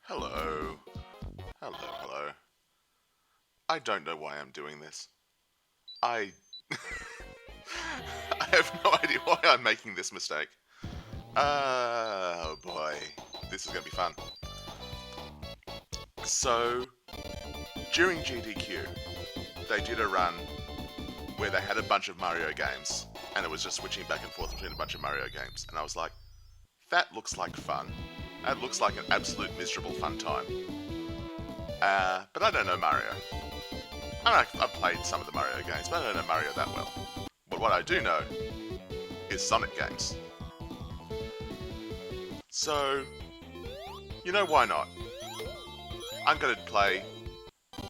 Hello. Hello. I don't know why I'm doing this. I... I have no idea why I'm making this mistake. Oh boy. This is going to be fun. So, during GDQ, they did a run where they had a bunch of Mario games, and it was just switching back and forth between a bunch of Mario games. And I was like, that looks like fun. That looks like an absolute miserable fun time. But I don't know Mario. I've played some of the Mario games, but I don't know Mario that well. But what I do know is Sonic games. So, you know, why not? I'm going to play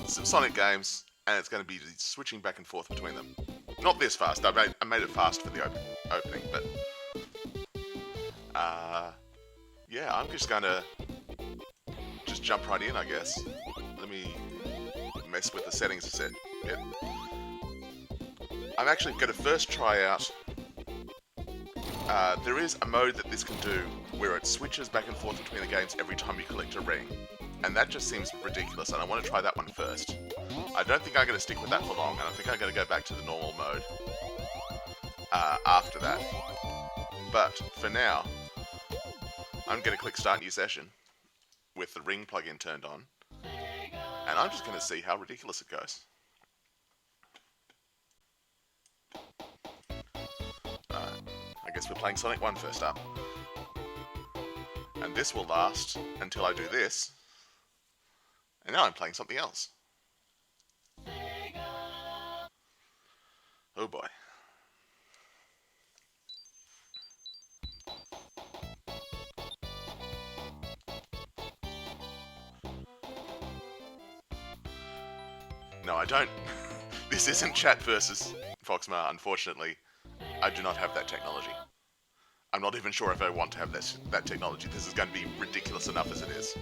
some Sonic games, and it's going to be switching back and forth between them. Not this fast. I made it fast for the opening, but yeah, I'm just going to just jump right in, I guess. Let me mess with the settings a set. Yep. I'm actually going to first try out. There is a mode that this can do where it switches back and forth between the games every time you collect a ring. And that just seems ridiculous, and I want to try that one first. I don't think I'm going to stick with that for long, and I think I'm going to go back to the normal mode after that. But for now, I'm going to click Start New Session with the ring plugin turned on, and I'm just going to see how ridiculous it goes. I guess we're playing Sonic 1 first up. And this will last until I do this. And now I'm playing something else. Oh boy. No, I don't. This isn't chat versus Foxmar, unfortunately. I do not have that technology. I'm not even sure if I want to have that technology. This is going to be ridiculous enough as it is.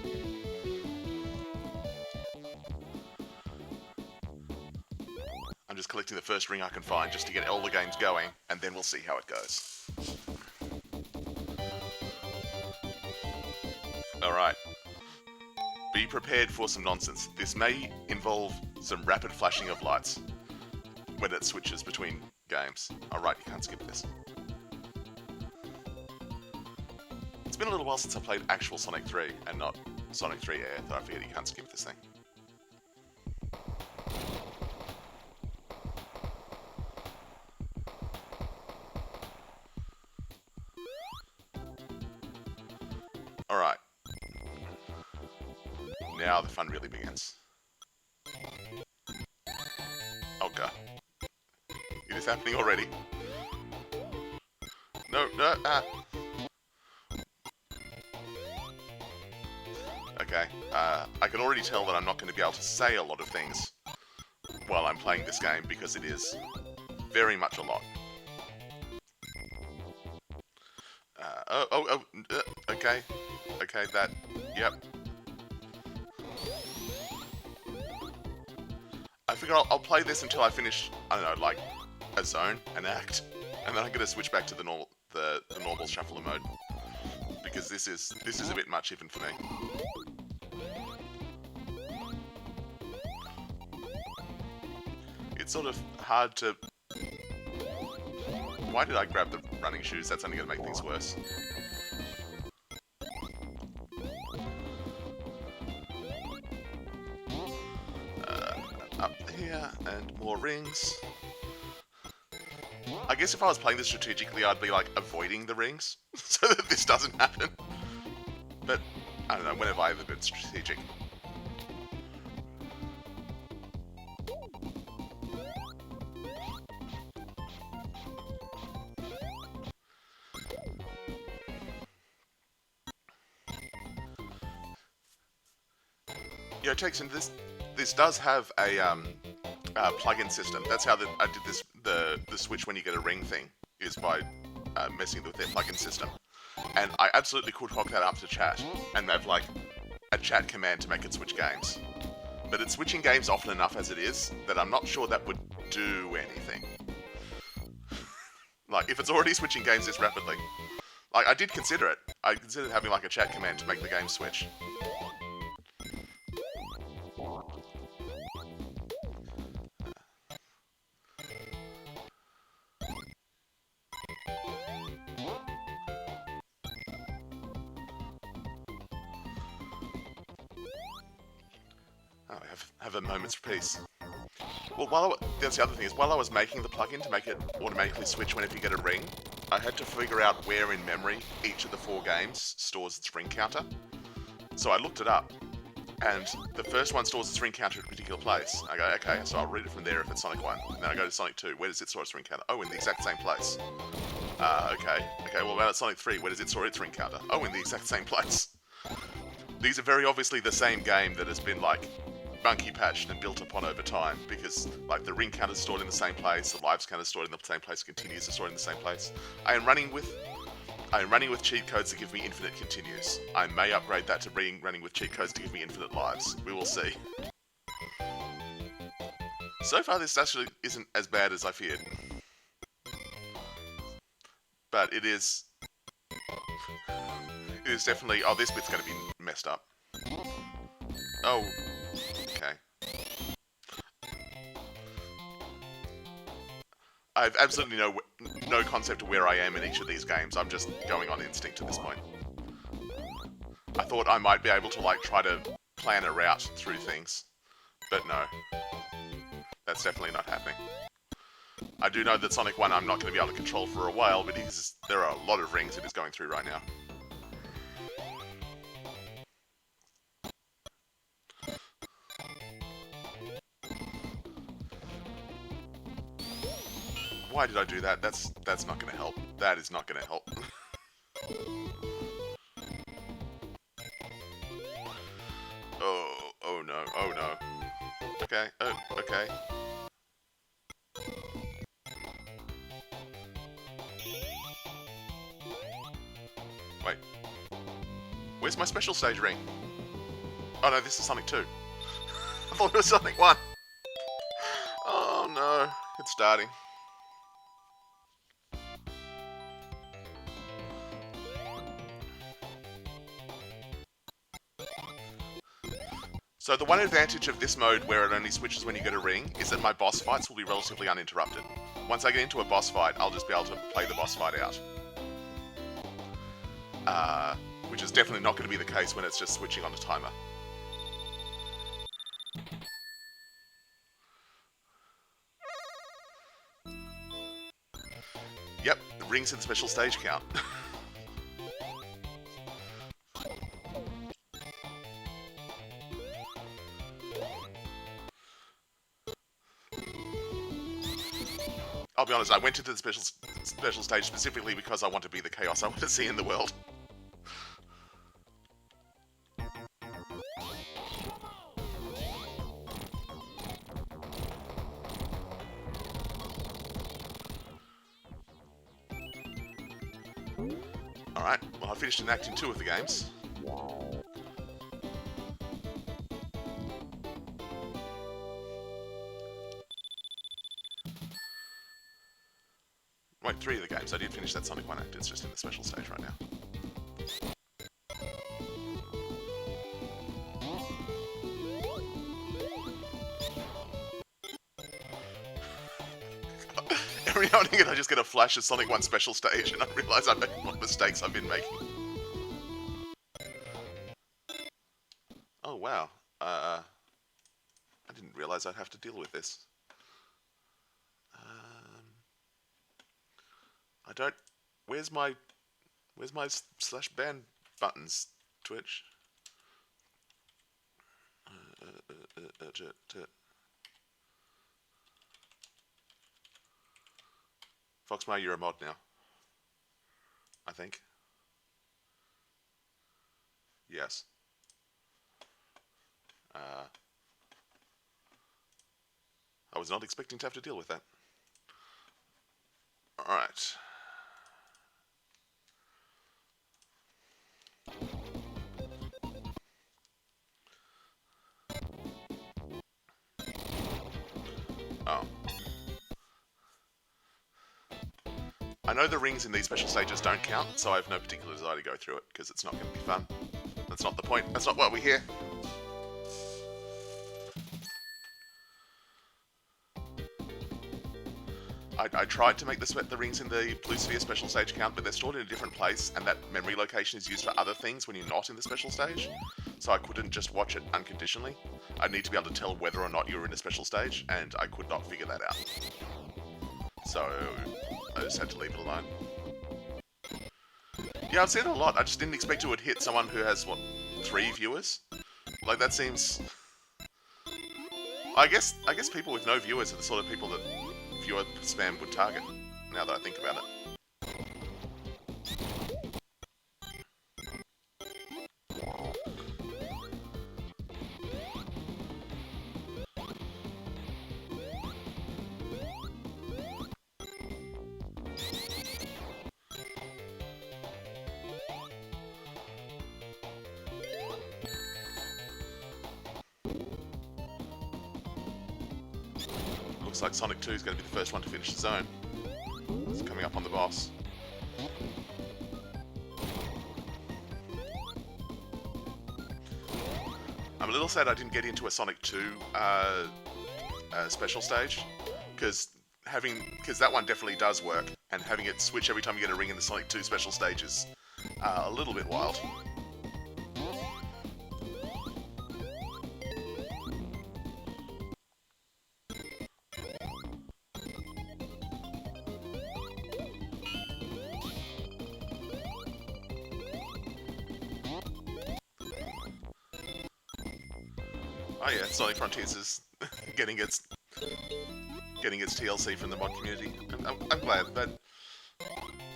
I'm just collecting the first ring I can find just to get all the games going, and then we'll see how it goes. Alright. Be prepared for some nonsense. This may involve some rapid flashing of lights when it switches between games. Alright, you can't skip this. It's been a little while since I played actual Sonic 3 and not Sonic 3 Air, though I forget you can't skip this thing. Alright. Now the fun really begins. Oh god. It is happening already. No, Okay, I can already tell that I'm not going to be able to say a lot of things while I'm playing this game because it is very much a lot. Okay. Okay, that, yep. I figure I'll play this until I finish, I don't know, like a zone, an act, and then I'm going to switch back to the normal shuffler mode because this is a bit much even for me. It's sort of hard to... Why did I grab the running shoes? That's only going to make things worse. Up here, and more rings. I guess if I was playing this strategically, I'd be like avoiding the rings so that this doesn't happen. But, I don't know, when have I ever been strategic? Yeah, Jackson, this does have a plug-in system. That's how I did this. The switch when you get a ring thing is by messing with their plug-in system. And I absolutely could hook that up to chat and have like a chat command to make it switch games. But it's switching games often enough as it is that I'm not sure that would do anything. Like if it's already switching games this rapidly. Like I did consider it. I considered having like a chat command to make the game switch. have a moment's peace. Well, that's the other thing is, while I was making the plugin to make it automatically switch whenever you get a ring, I had to figure out where in memory each of the 4 games stores its ring counter. So I looked it up, and the first one stores its ring counter at a particular place. I go, okay, so I'll read it from there if it's Sonic 1. And then I go to Sonic 2, where does it store its ring counter? Oh, in the exact same place. Okay, well about Sonic 3, where does it store its ring counter? Oh, in the exact same place. These are very obviously the same game that has been, like, monkey patched and built upon over time, because, like, the ring counter is stored in the same place, the lives counter is stored in the same place, continues to store in the same place. I am running with cheat codes that give me infinite continues. I may upgrade that to running with cheat codes to give me infinite lives. We will see. So far, this actually isn't as bad as I feared. But it is definitely... Oh, this bit's going to be messed up. Oh, okay. I have absolutely no concept of where I am in each of these games. I'm just going on instinct at this point. I thought I might be able to, like, try to plan a route through things, but no. That's definitely not happening. I do know that Sonic 1 I'm not going to be able to control for a while, but there are a lot of rings it is going through right now. Why did I do that? That's not going to help. That is not going to help. Oh no, oh no. Okay, oh, okay. Wait. Where's my special stage ring? Oh no, this is Sonic 2. I thought it was Sonic 1. Oh no, it's starting. So the one advantage of this mode, where it only switches when you get a ring, is that my boss fights will be relatively uninterrupted. Once I get into a boss fight, I'll just be able to play the boss fight out. Which is definitely not going to be the case when it's just switching on a timer. Yep, the rings in the special stage count. I'll be honest, I went into the special stage specifically because I want to be the chaos I want to see in the world. Alright, well I finished an act in 2 of the games. Wait, 3 of the games. I did finish that Sonic 1 act, it's just in the special stage right now. Every now and again I just get a flash of Sonic 1 special stage and I realise I'm making what mistakes I've been making. Oh wow, I didn't realise I'd have to deal with this. I don't... Where's my /ban buttons, Twitch? Foxmar, you're a mod now. I think. Yes. I was not expecting to have to deal with that. Alright. Oh. I know the rings in these special stages don't count, so I have no particular desire to go through it, because it's not going to be fun. That's not the point. That's not what we're here. I tried to make the rings in the Blue Sphere special stage count, but they're stored in a different place, and that memory location is used for other things when you're not in the special stage. So I couldn't just watch it unconditionally. I'd need to be able to tell whether or not you were in a special stage, and I could not figure that out. So I just had to leave it alone. Yeah, I've seen it a lot. I just didn't expect it would hit someone who has, what, 3 viewers? Like, that seems... I guess people with no viewers are the sort of people that viewer spam would target, now that I think about it. Looks like Sonic 2 is going to be the first one to finish the zone. It's coming up on the boss. I'm a little sad I didn't get into a Sonic 2 special stage, because that one definitely does work, and having it switch every time you get a ring in the Sonic 2 special stage is a little bit wild. Oh yeah, Sonic Frontiers is getting its TLC from the mod community. I'm glad that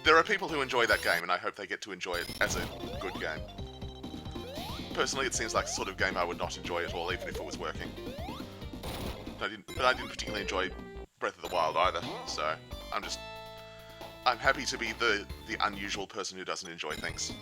there are people who enjoy that game, and I hope they get to enjoy it as a good game. Personally, it seems like the sort of game I would not enjoy at all, even if it was working. But I didn't particularly enjoy Breath of the Wild either, so I'm happy to be the unusual person who doesn't enjoy things.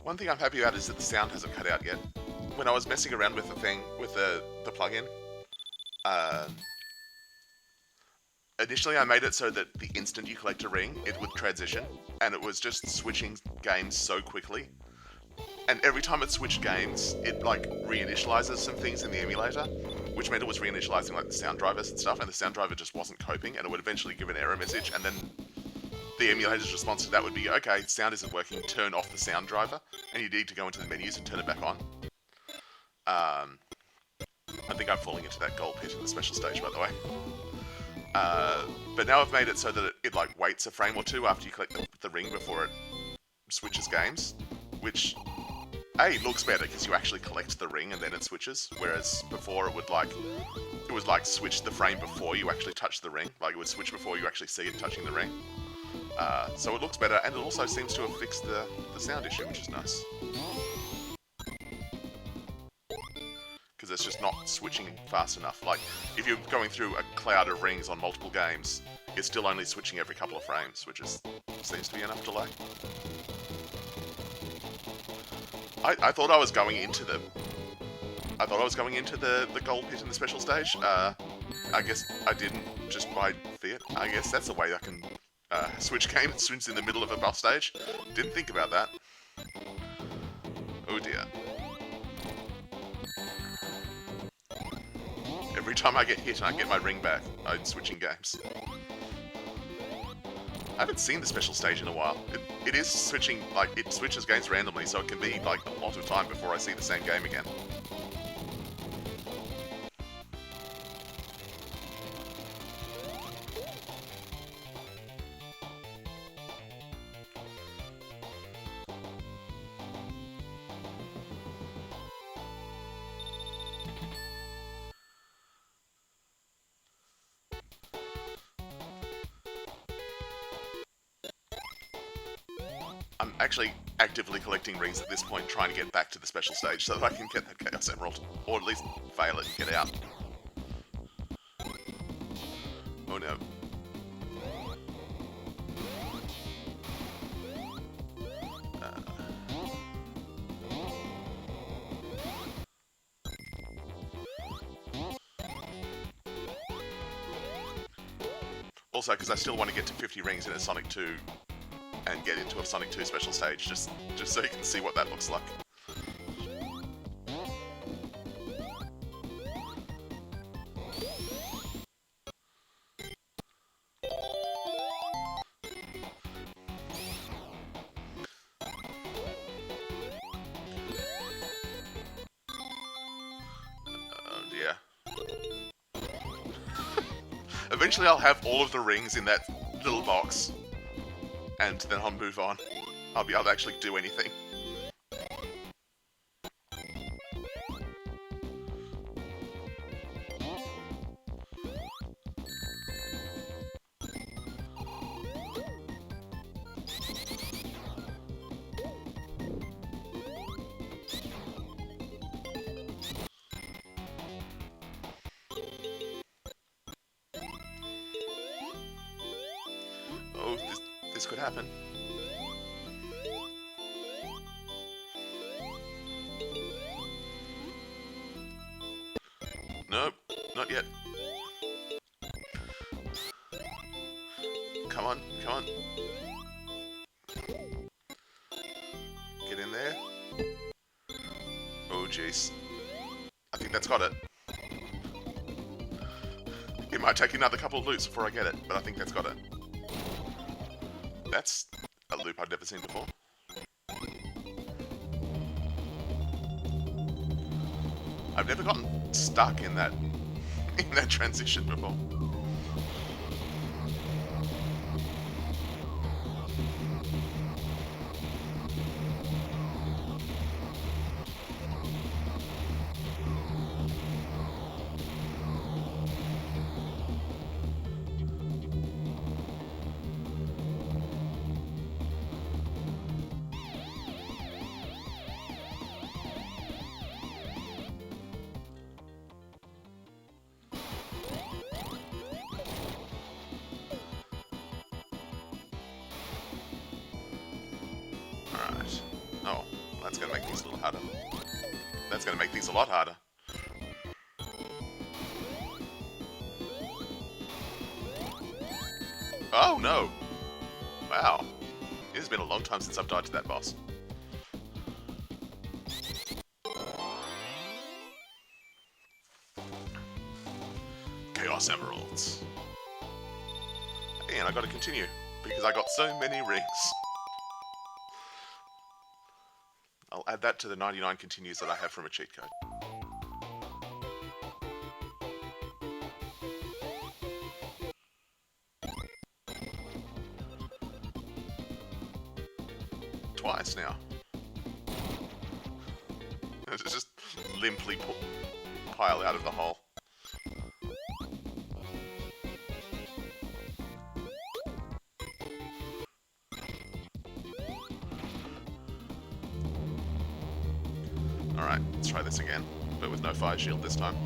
One thing I'm happy about is that the sound hasn't cut out yet. When I was messing around with the plugin, initially I made it so that the instant you collect a ring, it would transition, and it was just switching games so quickly. And every time it switched games, it like reinitializes some things in the emulator, which meant it was reinitializing like the sound drivers and stuff, and the sound driver just wasn't coping, and it would eventually give an error message, and then the emulator's response to that would be, okay, sound isn't working, turn off the sound driver, and you need to go into the menus and turn it back on. I think I'm falling into that gold pit in the special stage, by the way. But now I've made it so that it like waits a frame or two after you collect the ring before it switches games, which A, looks better because you actually collect the ring and then it switches, whereas before it would switch the frame before you actually touch the ring, like it would switch before you actually see it touching the ring. So it looks better, and it also seems to have fixed the sound issue, which is nice. Because it's just not switching fast enough. Like, if you're going through a cloud of rings on multiple games, it's still only switching every couple of frames, which seems to be enough delay. I thought I was going into the gold pit in the special stage. I guess I didn't, just by fiat. I guess that's the way I can switch game swings in the middle of a boss stage. Didn't think about that. Oh dear. Every time I get hit and I get my ring back, I'm switching games. I haven't seen the special stage in a while. It is switching, like, it switches games randomly, so it can be, like, a lot of time before I see the same game again. I'm actually actively collecting rings at this point, trying to get back to the special stage so that I can get that Chaos Emerald, or at least fail it and get out. Oh no. Also, because I still want to get to 50 rings in a Sonic 2 and get into a Sonic 2 special stage, just so you can see what that looks like. Oh dear. Eventually I'll have all of the rings in that little box, and then I'll move on. I'll be able to actually do anything. Oh, this could happen. Nope, not yet. Come on, come on. Get in there. Oh, jeez. I think that's got it. It might take another couple of loops before I get it, but I think that's got it. That's a loop I've never seen before. I've never gotten stuck in that transition before. Alright. Oh, that's going to make things a little harder. That's going to make things a lot harder. Oh, no! Wow. It has been a long time since I've died to that boss. Chaos Emeralds. And I got to continue, because I got so many rings. I'll add that to the 99 continues that I have from a cheat code. Twice now. Just limply pile out of the hole. Alright, let's try this again, but with no fire shield this time.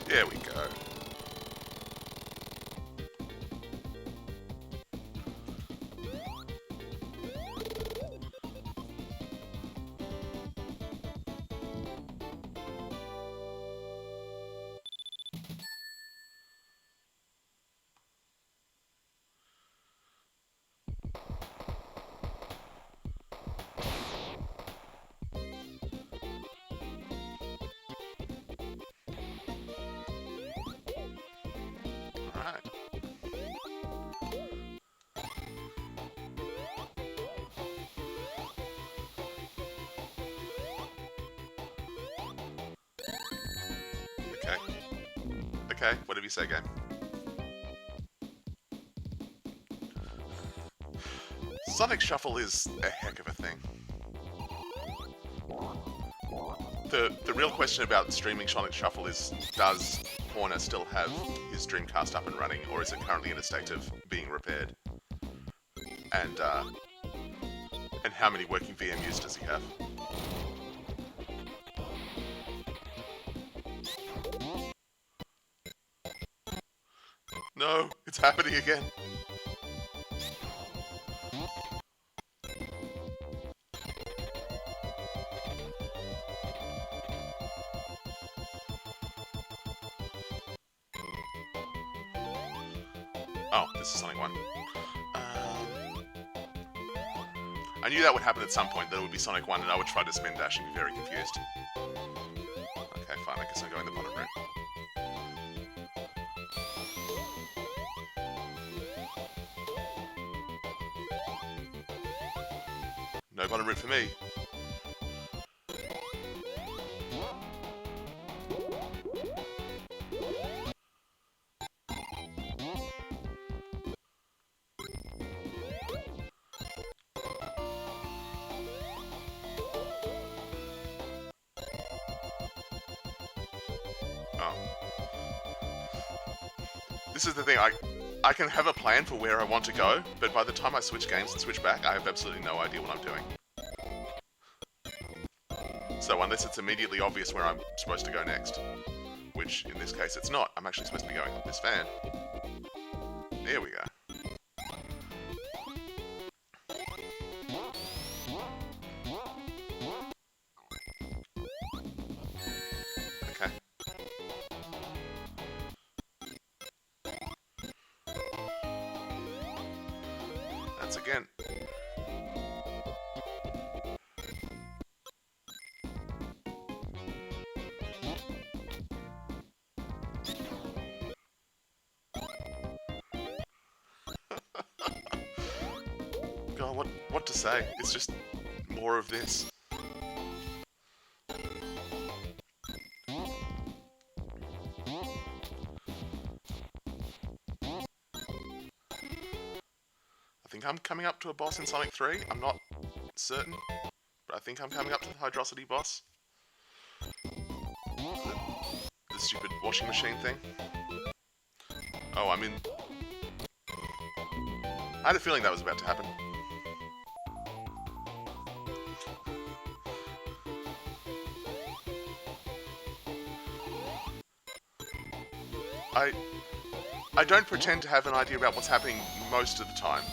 There we go. Okay, whatever you say, game. Sonic Shuffle is a heck of a thing. The real question about streaming Sonic Shuffle is, does Horner still have his Dreamcast up and running, or is it currently in a state of being repaired? And how many working VMUs does he have? No, it's happening again. Oh, this is Sonic 1. I knew that would happen at some point, that it would be Sonic 1 and I would try to spin dash and be very confused. Okay, fine, I guess I'm going the bottom route. No bottom route for me. This is the thing, I can have a plan for where I want to go, but by the time I switch games and switch back, I have absolutely no idea what I'm doing. So unless it's immediately obvious where I'm supposed to go next, which in this case it's not, I'm actually supposed to be going up this fan. There we go. Okay. That's again. God, what to say? It's just more of this. I think I'm coming up to a boss in Sonic 3. I'm not certain, but I think I'm coming up to the Hydrocity boss. The stupid washing machine thing. Oh, I'm in... I had a feeling that was about to happen. I don't pretend to have an idea about what's happening most of the time.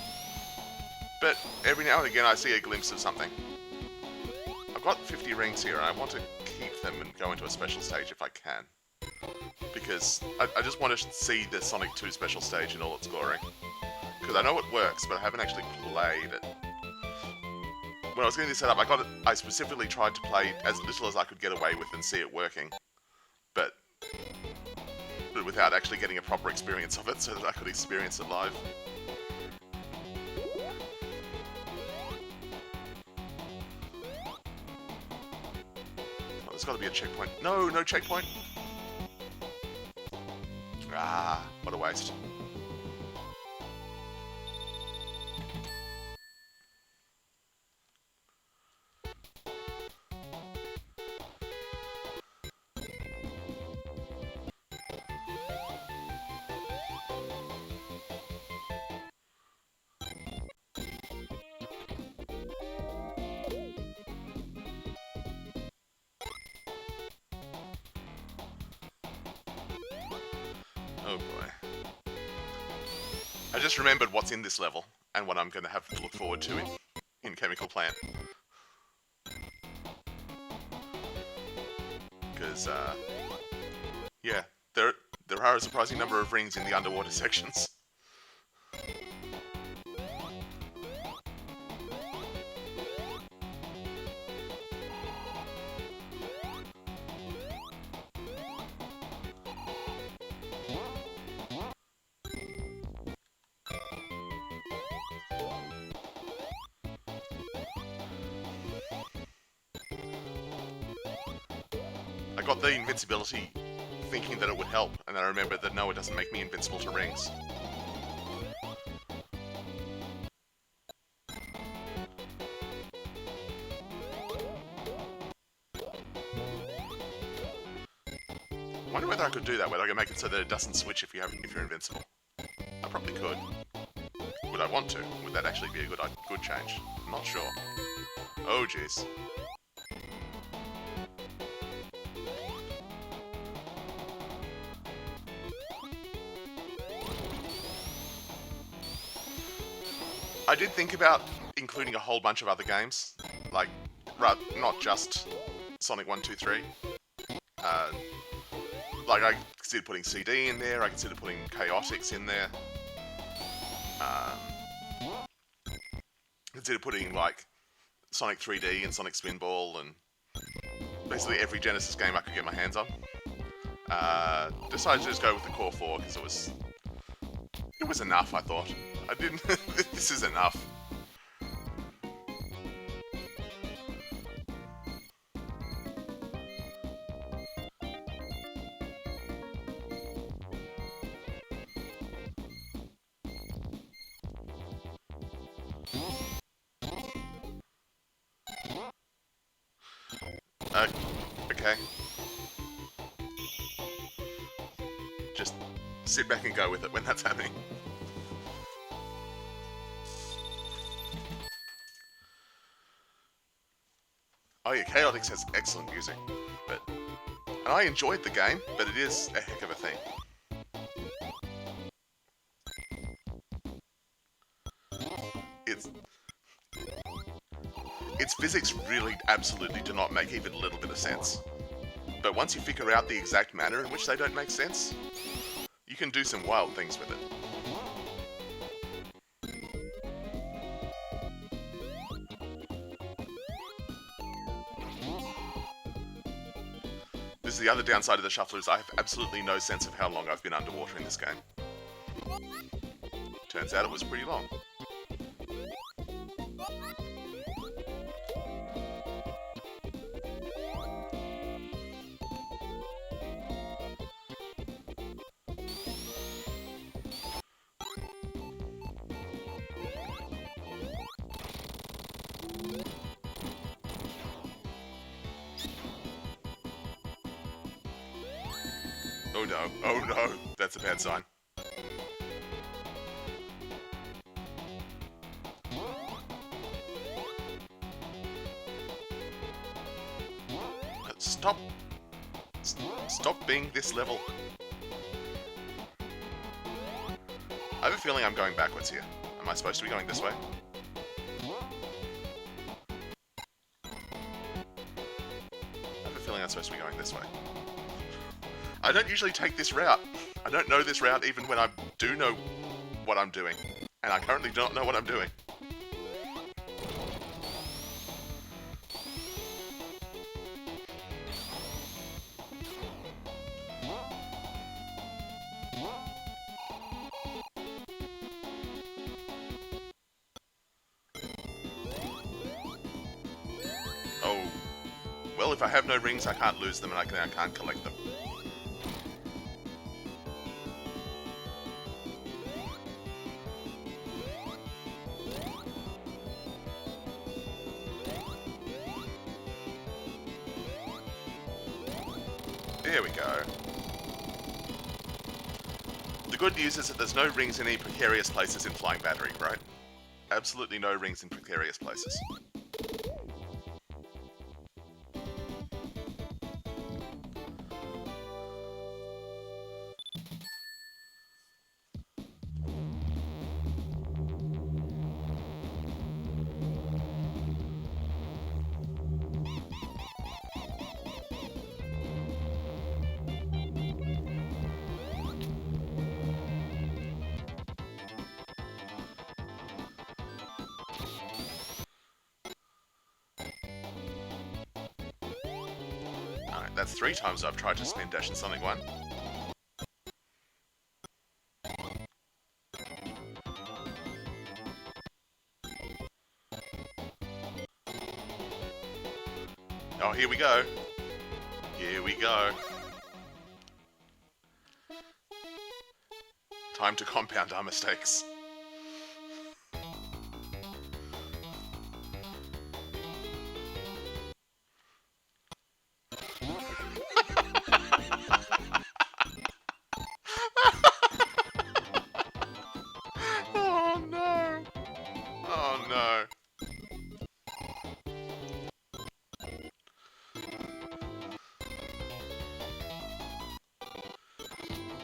But every now and again I see a glimpse of something. I've got 50 rings here and I want to keep them and go into a special stage if I can. Because I just want to see the Sonic 2 special stage in all its glory. Because I know it works, but I haven't actually played it. When I was getting this set up, I specifically tried to play as little as I could get away with and see it working. But without actually getting a proper experience of it so that I could experience it live. Oh, there's got to be a checkpoint. No, no checkpoint. Ah, what a waste. Oh boy. I just remembered what's in this level, and what I'm going to have to look forward to in Chemical Plant. Because, yeah, there are a surprising number of rings in the underwater sections. I got the invincibility thinking that it would help, and then I remembered that no, it doesn't make me invincible to rings. I wonder whether I could do that, whether I could make it so that it doesn't switch if you're invincible. I probably could. Would I want to? Would that actually be a good change? I'm not sure. Oh jeez. I did think about including a whole bunch of other games, like, not just Sonic 1, 2, 3. Like, I considered putting CD in there, I considered putting Chaotix in there. Considered putting, like, Sonic 3D and Sonic Spinball and basically every Genesis game I could get my hands on. Decided to just go with the core 4 because it was enough, I thought. I didn't... This is enough. Okay. Just sit back and go with it when that's happening. Oh yeah, Chaotix has excellent music, and I enjoyed the game, but it is a heck of a thing. Its physics really absolutely do not make even a little bit of sense. But once you figure out the exact manner in which they don't make sense, you can do some wild things with it. This is the other downside of the shuffler, is I have absolutely no sense of how long I've been underwater in this game. Turns out it was pretty long. Oh no, that's a bad sign. Stop being this level. I have a feeling I'm going backwards here. Am I supposed to be going this way? I have a feeling I'm supposed to be going this way. I don't usually take this route. I don't know this route even when I do know what I'm doing. And I currently don't know what I'm doing. Oh. Well, if I have no rings, I can't lose them and I can't collect them. There we go. The good news is that there's no rings in any precarious places in Flying Battery, right? Absolutely no rings in precarious places. That's 3 times I've tried to spin dash in Sonic 1. Oh, here we go. Here we go. Time to compound our mistakes. Oh no! Oh no!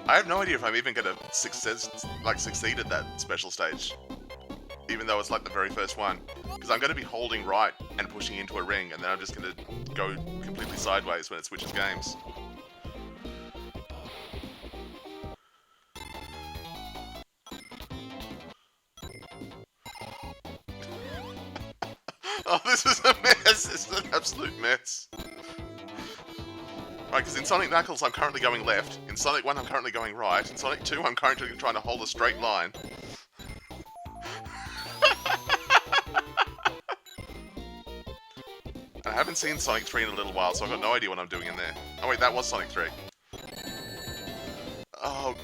I have no idea if I'm even gonna succeed at that special stage, even though it's like the very first one, because I'm gonna be holding right and pushing into a ring, and then I'm just gonna go completely sideways when it switches games. Oh, this is a mess! This is an absolute mess. Right, because in Sonic Knuckles I'm currently going left, in Sonic 1 I'm currently going right, in Sonic 2 I'm currently trying to hold a straight line. I haven't seen Sonic 3 in a little while, so I've got no idea what I'm doing in there. Oh wait, that was Sonic 3. Oh,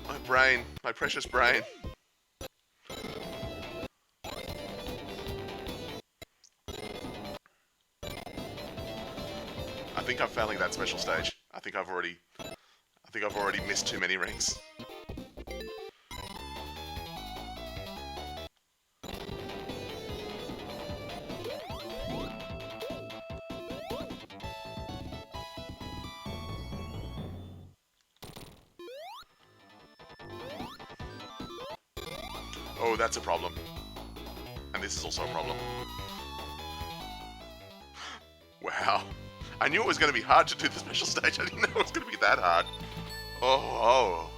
my brain. My precious brain. I think I'm failing that special stage. I think I've already missed too many rings. Oh, that's a problem. And this is also a problem. Wow. I knew it was going to be hard to do the special stage. I didn't know it was going to be that hard. Oh.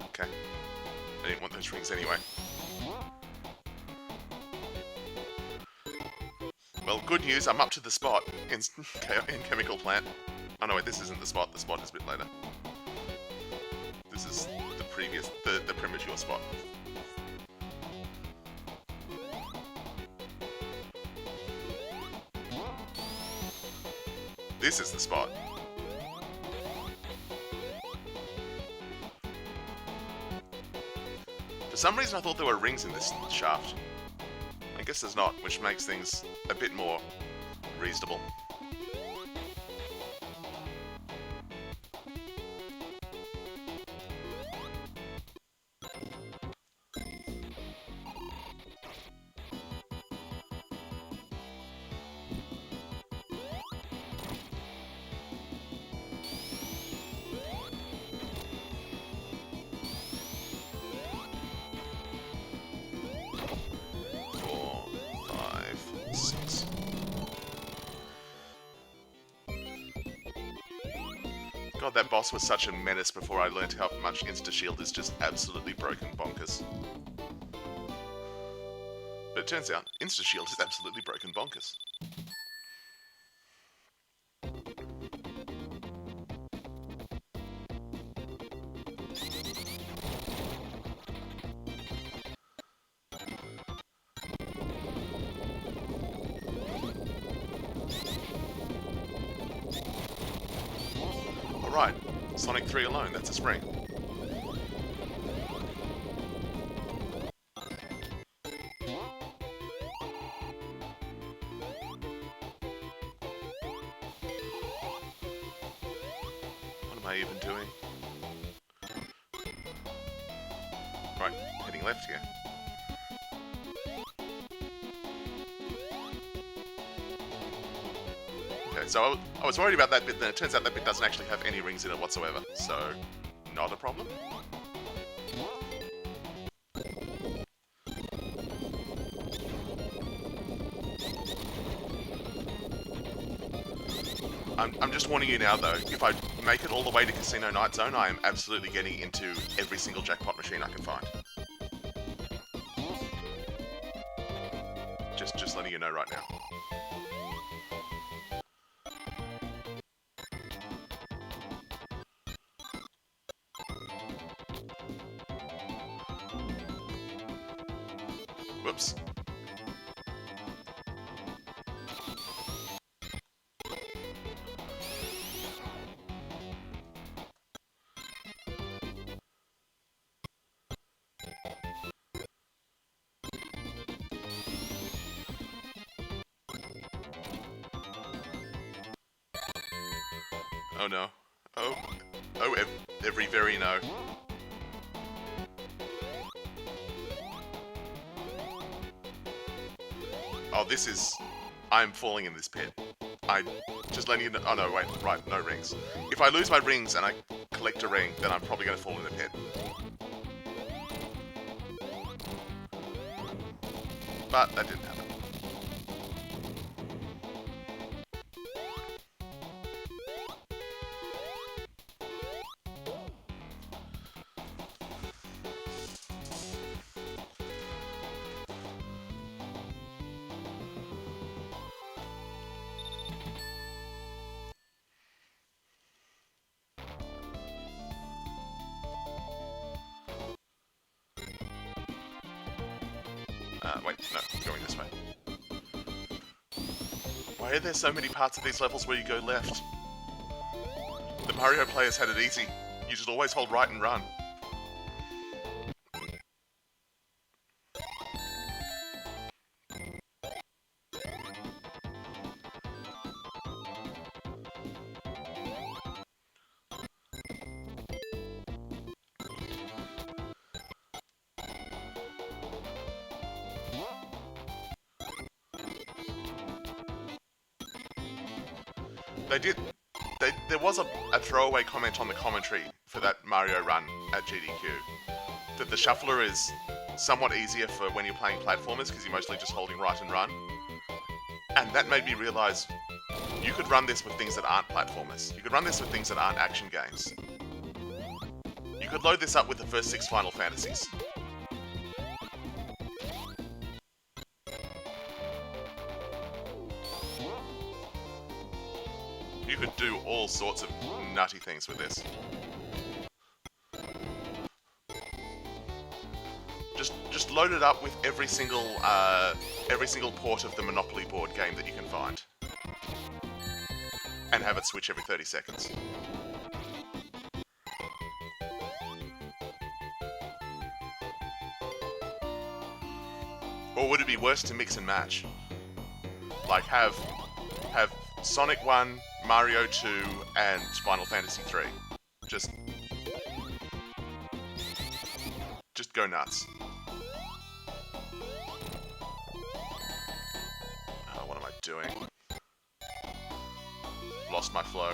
Okay. I didn't want those rings anyway. Well, good news, I'm up to the spot in Chemical Plant. Oh no, wait, this isn't the spot. The spot is a bit later. This is the previous, the premature spot. This is the spot. For some reason I thought there were rings in this shaft. I guess there's not, which makes things a bit more reasonable. God, that boss was such a menace before I learned how much insta-shield is just absolutely broken bonkers. But it turns out, insta-shield is absolutely broken bonkers. Alright, Sonic 3 alone, that's a spring. What am I even doing? Right, heading left here. Okay, so I was worried about that bit, then it turns out that bit doesn't actually have any rings in it whatsoever, so not a problem. I'm just warning you now though, if I make it all the way to Casino Night Zone, I am absolutely getting into every single jackpot machine I can find. Just letting you know right now. Whoops. Oh no. Oh. Oh, every very no. Oh, this is... I'm falling in this pit. Just letting you know... Oh no, wait, right, no rings. If I lose my rings and I collect a ring, then I'm probably going to fall in the pit. But that didn't happen. Wait, no, going this way. Why are there so many parts of these levels where you go left? The Mario players had it easy. You just always hold right and run. There was a throwaway comment on the commentary for that Mario run at GDQ that the shuffler is somewhat easier for when you're playing platformers because you're mostly just holding right and run. And that made me realise you could run this with things that aren't platformers. You could run this with things that aren't action games. You could load this up with the first 6 Final Fantasies. You could do all sorts of nutty things with this. Just load it up with every single port of the Monopoly board game that you can find. And have it switch every 30 seconds. Or would it be worse to mix and match? Like have Sonic 1, Mario 2, and Final Fantasy 3. Just go nuts. Oh, what am I doing? Lost my flow.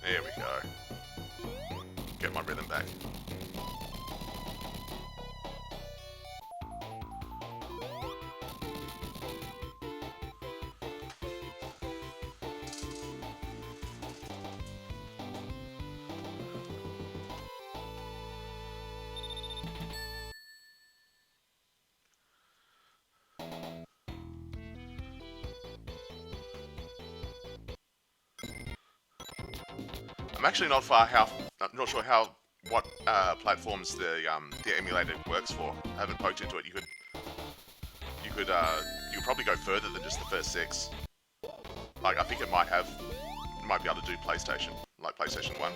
There we go. Get my rhythm back. I'm actually not sure what platforms the emulator works for. I haven't poked into it. You could probably go further than just the first 6. Like I think it might be able to do PlayStation, like PlayStation 1.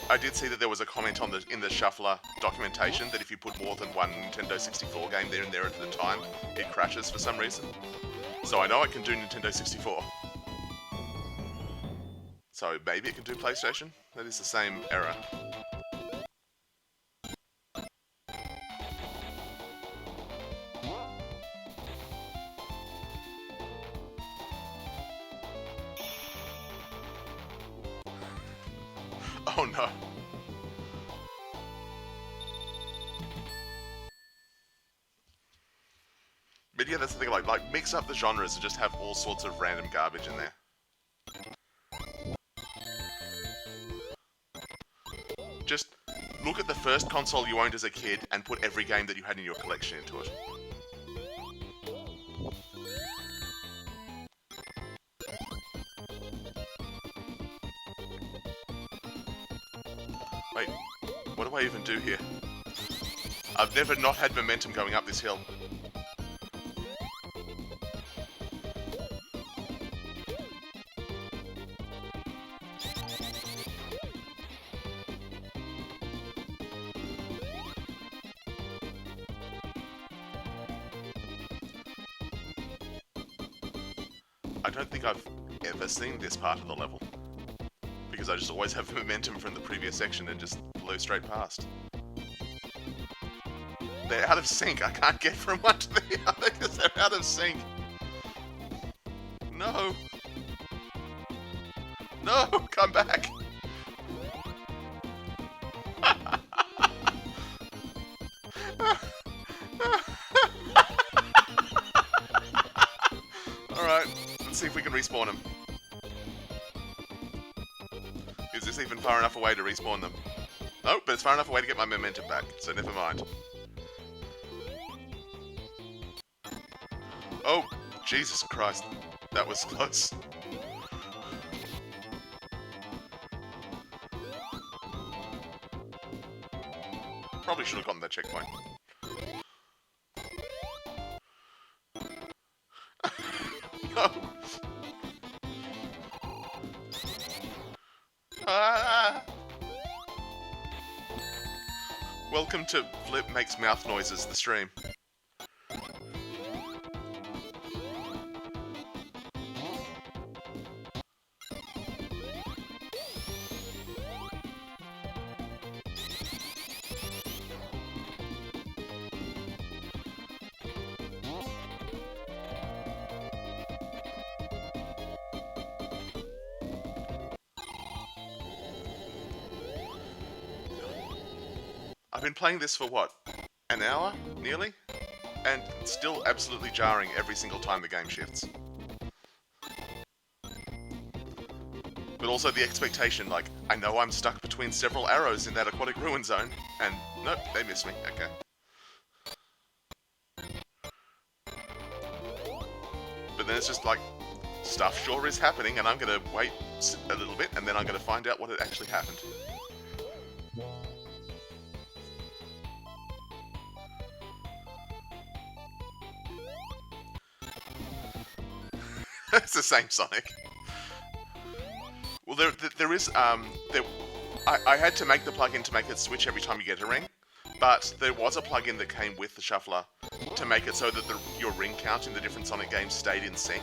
I did see that there was a comment in the shuffler documentation that if you put more than one Nintendo 64 game there and there at the time, it crashes for some reason. So I know I can do Nintendo 64. So maybe it can do PlayStation? That is the same error. Oh no. But yeah, that's the thing, like mix up the genres and just have all sorts of random garbage in there. Just look at the first console you owned as a kid and put every game that you had in your collection into it. do I even do here? I've never not had momentum going up this hill. I don't think I've ever seen this part of the level, because I just always have the momentum from the previous section and just blow straight past. They're out of sync. I can't get from one to the other because they're out of sync. No. No, come back. Alright, let's see if we can respawn them. Is this even far enough away to respawn them? No, but it's far enough away to get my momentum back, so never mind. Oh, Jesus Christ. That was close. Probably should have gotten that checkpoint. No. Ah. Welcome to Flip Makes Mouth Noises, the stream. I've been playing this for what? An hour? Nearly? And still absolutely jarring every single time the game shifts. But also the expectation, like, I know I'm stuck between several arrows in that Aquatic Ruin zone, and nope, they missed me, okay. But then it's just like, stuff sure is happening, and I'm gonna wait a little bit, and then I'm gonna find out what had actually happened. It's the same Sonic. Well, there is, I had to make the plugin to make it switch every time you get a ring, but there was a plugin that came with the shuffler to make it so that your ring count in the different Sonic games stayed in sync.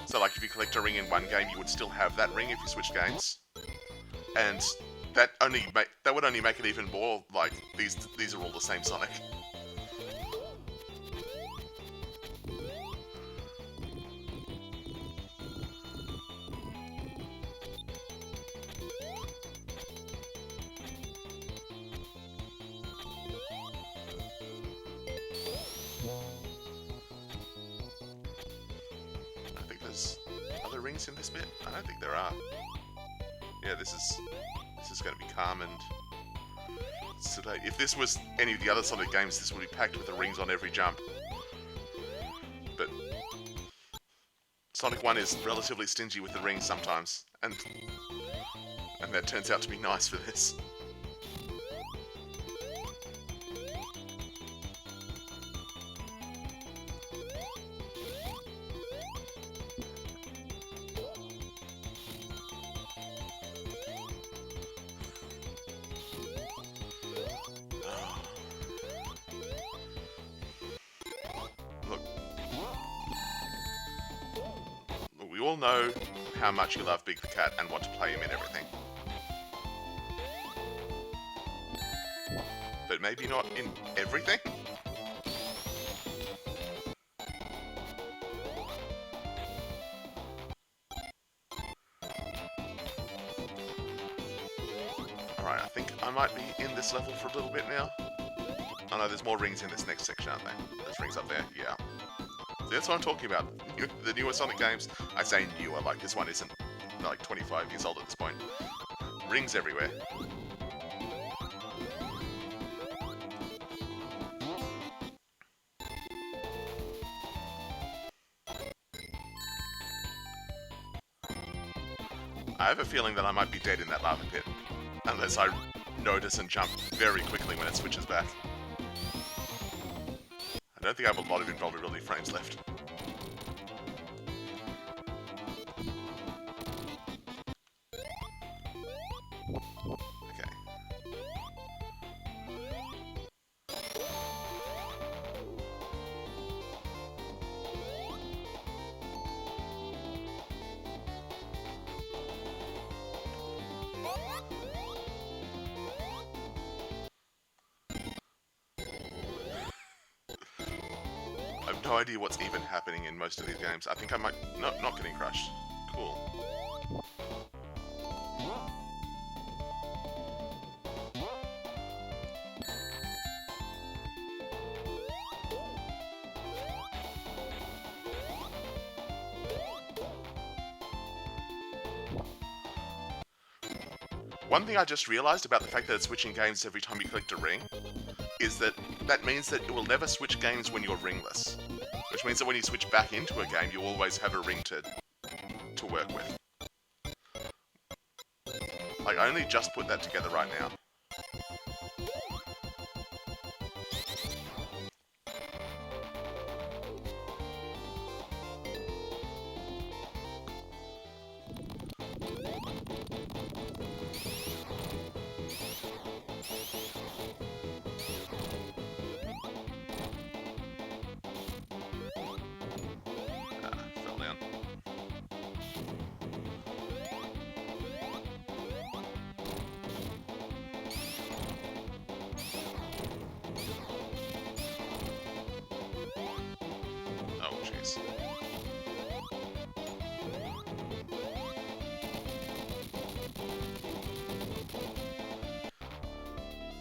So, like, if you collect a ring in one game, you would still have that ring if you switch games. And that would only make it even more like these are all the same Sonic. Other rings in this bit? I don't think there are. Yeah, this is going to be calm and... So if this was any of the other Sonic games, this would be packed with the rings on every jump. But Sonic 1 is relatively stingy with the rings sometimes, and that turns out to be nice for this. We all know how much you love Big the Cat and want to play him in everything. But maybe not in everything? Alright, I think I might be in this level for a little bit now. Oh no, there's more rings in this next section, aren't there? There's rings up there, yeah. That's what I'm talking about. The newer Sonic games, I say newer, like this one isn't like 25 years old at this point. Rings everywhere. I have a feeling that I might be dead in that lava pit. Unless I notice and jump very quickly when it switches back. I don't think I have a lot of invulnerability frames left. Okay. I have no idea what's even happening in most of these games. I think I might... No, not getting crushed. Cool. One thing I just realized about the fact that it's switching games every time you collect a ring is that means that it will never switch games when you're ringless. Which means that when you switch back into a game, you always have a ring to work with. Like, I only just put that together right now. Fell down. Oh, jeez.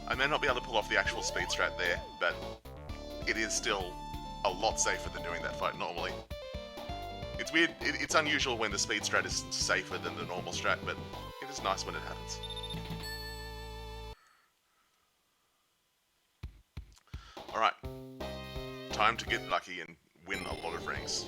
I may not be able to pull off the actual speed strat there, but it is still a lot safer than doing that fight normally. It's weird, it's unusual when the speed strat is safer than the normal strat, but it is nice when it happens. Alright, time to get lucky and win a lot of rings.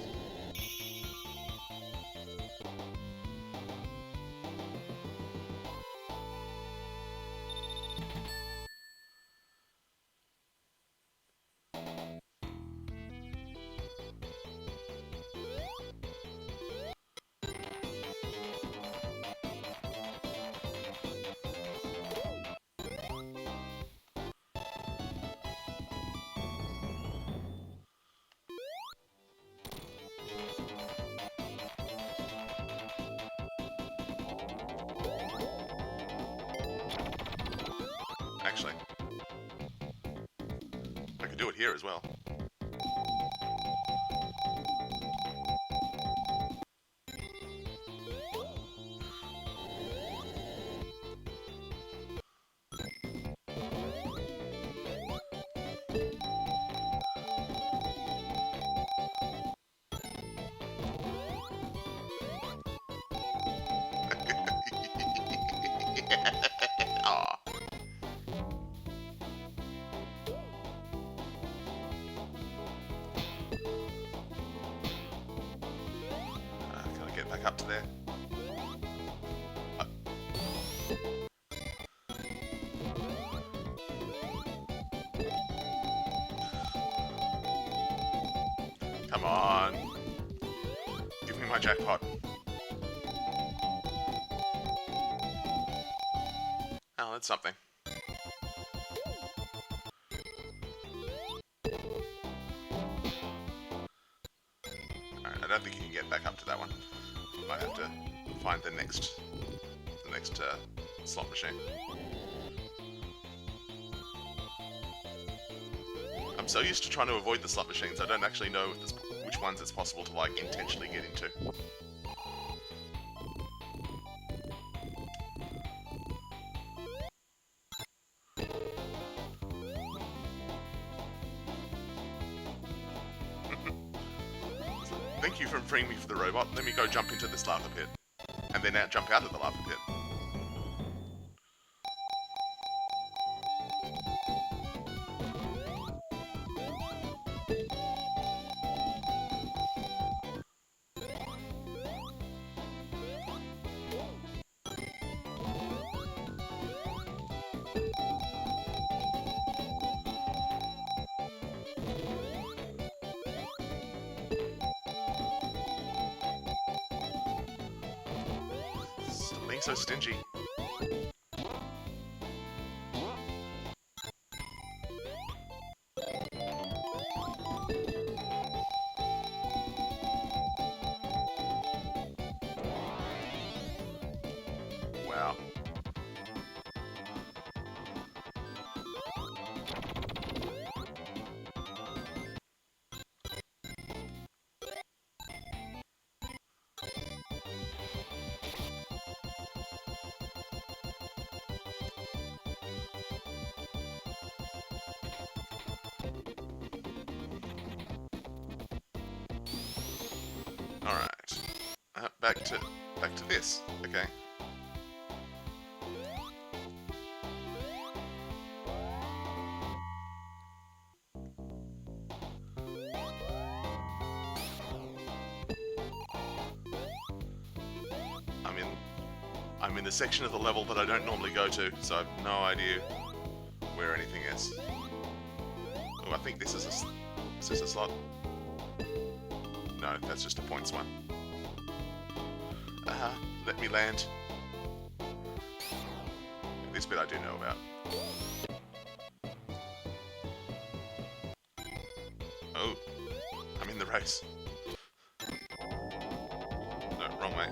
Actually, I could do it here as well. Aw. Can I get back up to there? Come on. Give me my jackpot. Oh, that's something. Alright, I don't think you can get back up to that one. You might have to find the next slot machine. I'm so used to trying to avoid the slot machines, I don't actually know if which ones it's possible to, like, intentionally get into. Thank you for freeing me for the robot. Let me go jump into this lava pit. And then jump out of the lava pit. being so stingy? Wow. Alright. Back to this. Okay. I'm in the section of the level that I don't normally go to, so I have no idea where anything is. Oh, I think this is a slot? No, that's just a points one. Let me land. This bit I do know about. Oh, I'm in the race. No, wrong way.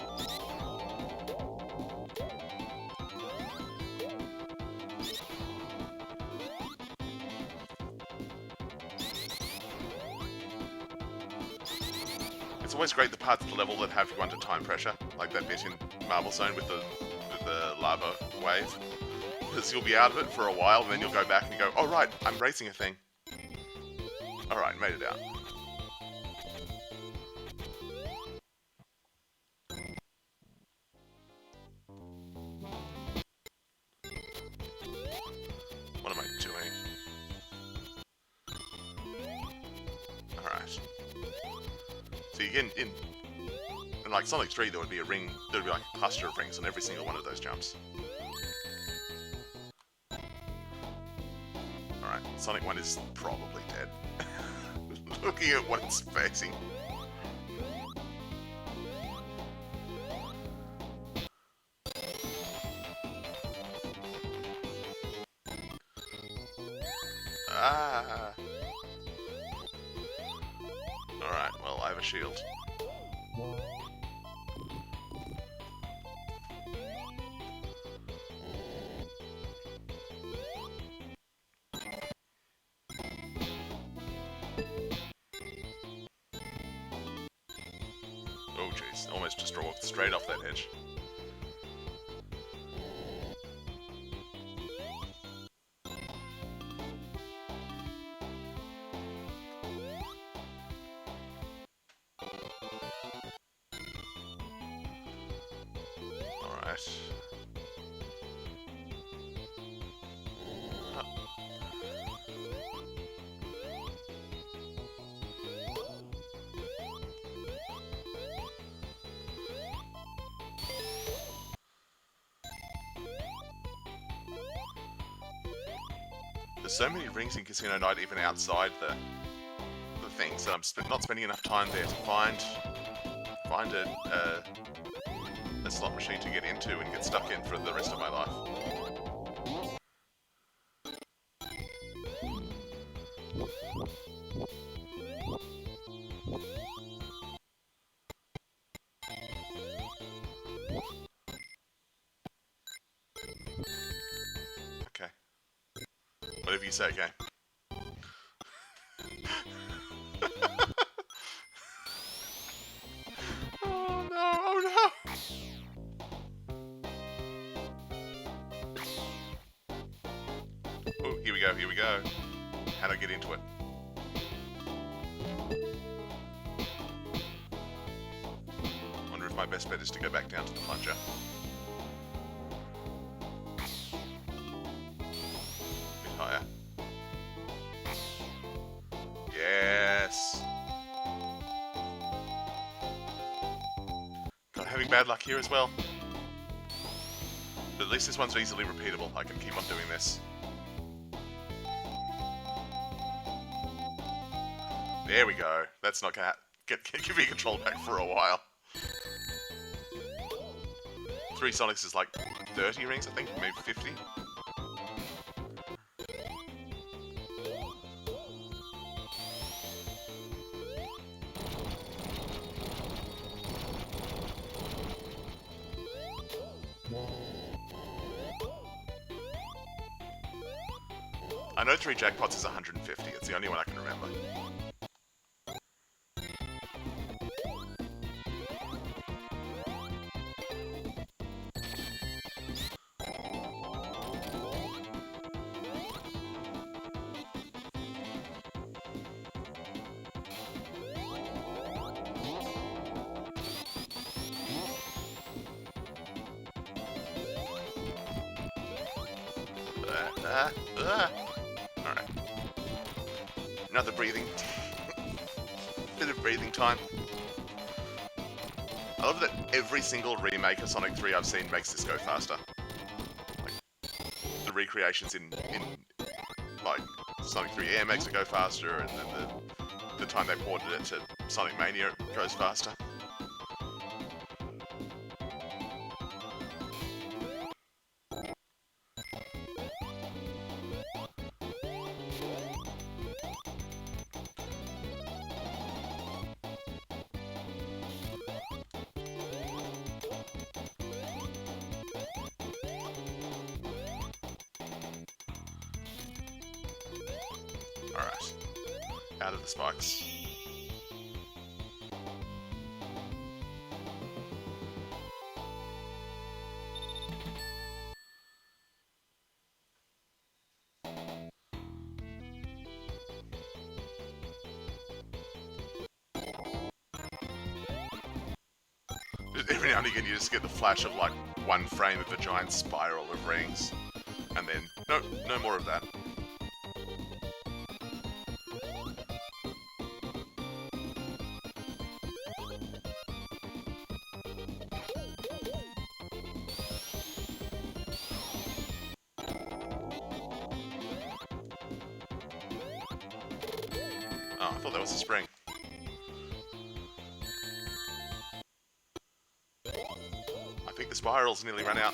It's always great the parts of the level that have you under time pressure, like that bit in Marble Zone with the lava wave. Because you'll be out of it for a while, and then you'll go back and go, oh right, I'm racing a thing. Alright, made it out. What am I doing? Alright. So you get in like Sonic 3, there would be a ring, there would be like a cluster of rings on every single one of those jumps. Alright, Sonic 1 is probably dead. Looking at what it's facing. Ah. Alright, well, I have a shield. Oh jeez, almost just walked straight off that edge. Alright. There's so many rings in Casino Night, even outside the things, that I'm not spending enough time there to find a slot machine to get into and get stuck in for the rest of my life. Okay. Whatever you say, game. Oh no, oh no! Oh, here we go, here we go. How do I get into it? Wonder if my best bet is to go back down to the plunger. Bit higher. Yes! God, having bad luck here as well. But at least this one's easily repeatable. I can keep on doing this. There we go. That's not gonna give me control back for a while. 3 Sonics is like 30 rings, I think, maybe 50. I know 3 Jackpots is 150, it's the only one I can remember. Alright. Another breathing. Bit of breathing time. I love that every single remake of Sonic 3 I've seen makes this go faster. Like, the recreations in like Sonic 3 Air makes it go faster, and then the time they ported it to Sonic Mania it goes faster. Alright. Out of the spikes. Every now and again you just get the flash of like one frame of a giant spiral of rings. And then, no, no more of that. Oh, I thought that was a spring. I think the spiral's nearly run out.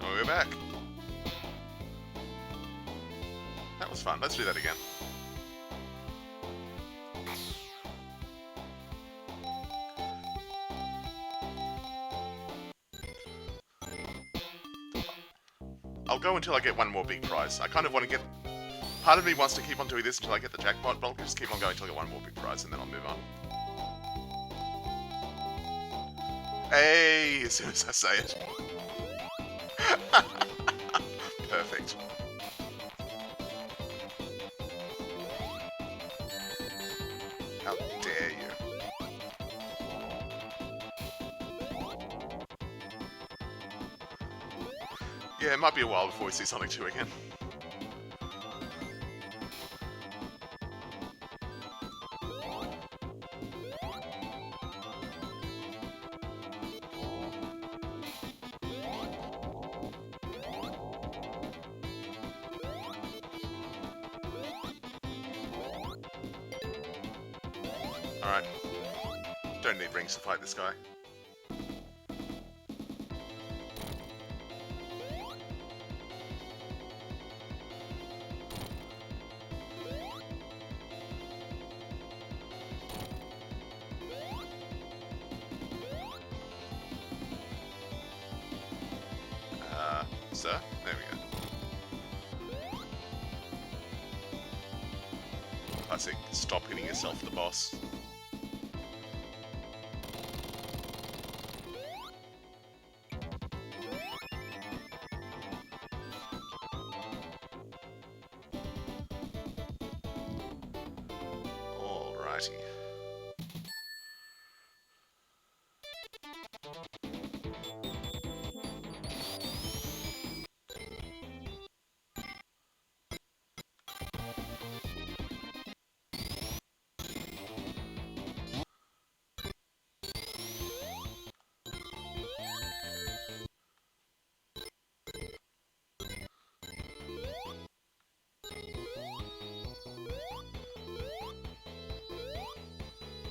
Oh, we're back. That was fun. Let's do that again. I'll go until I get one more big prize. I kind of want to get... Part of me wants to keep on doing this until I get the jackpot, but I'll just keep on going until I get one more big prize, and then I'll move on. Hey, as soon as I say it. Perfect. How dare you. Yeah, it might be a while before we see Sonic 2 again. Alright. Don't need rings to fight this guy. Sir? There we go. Classic, stop hitting yourself, the boss. Alrighty.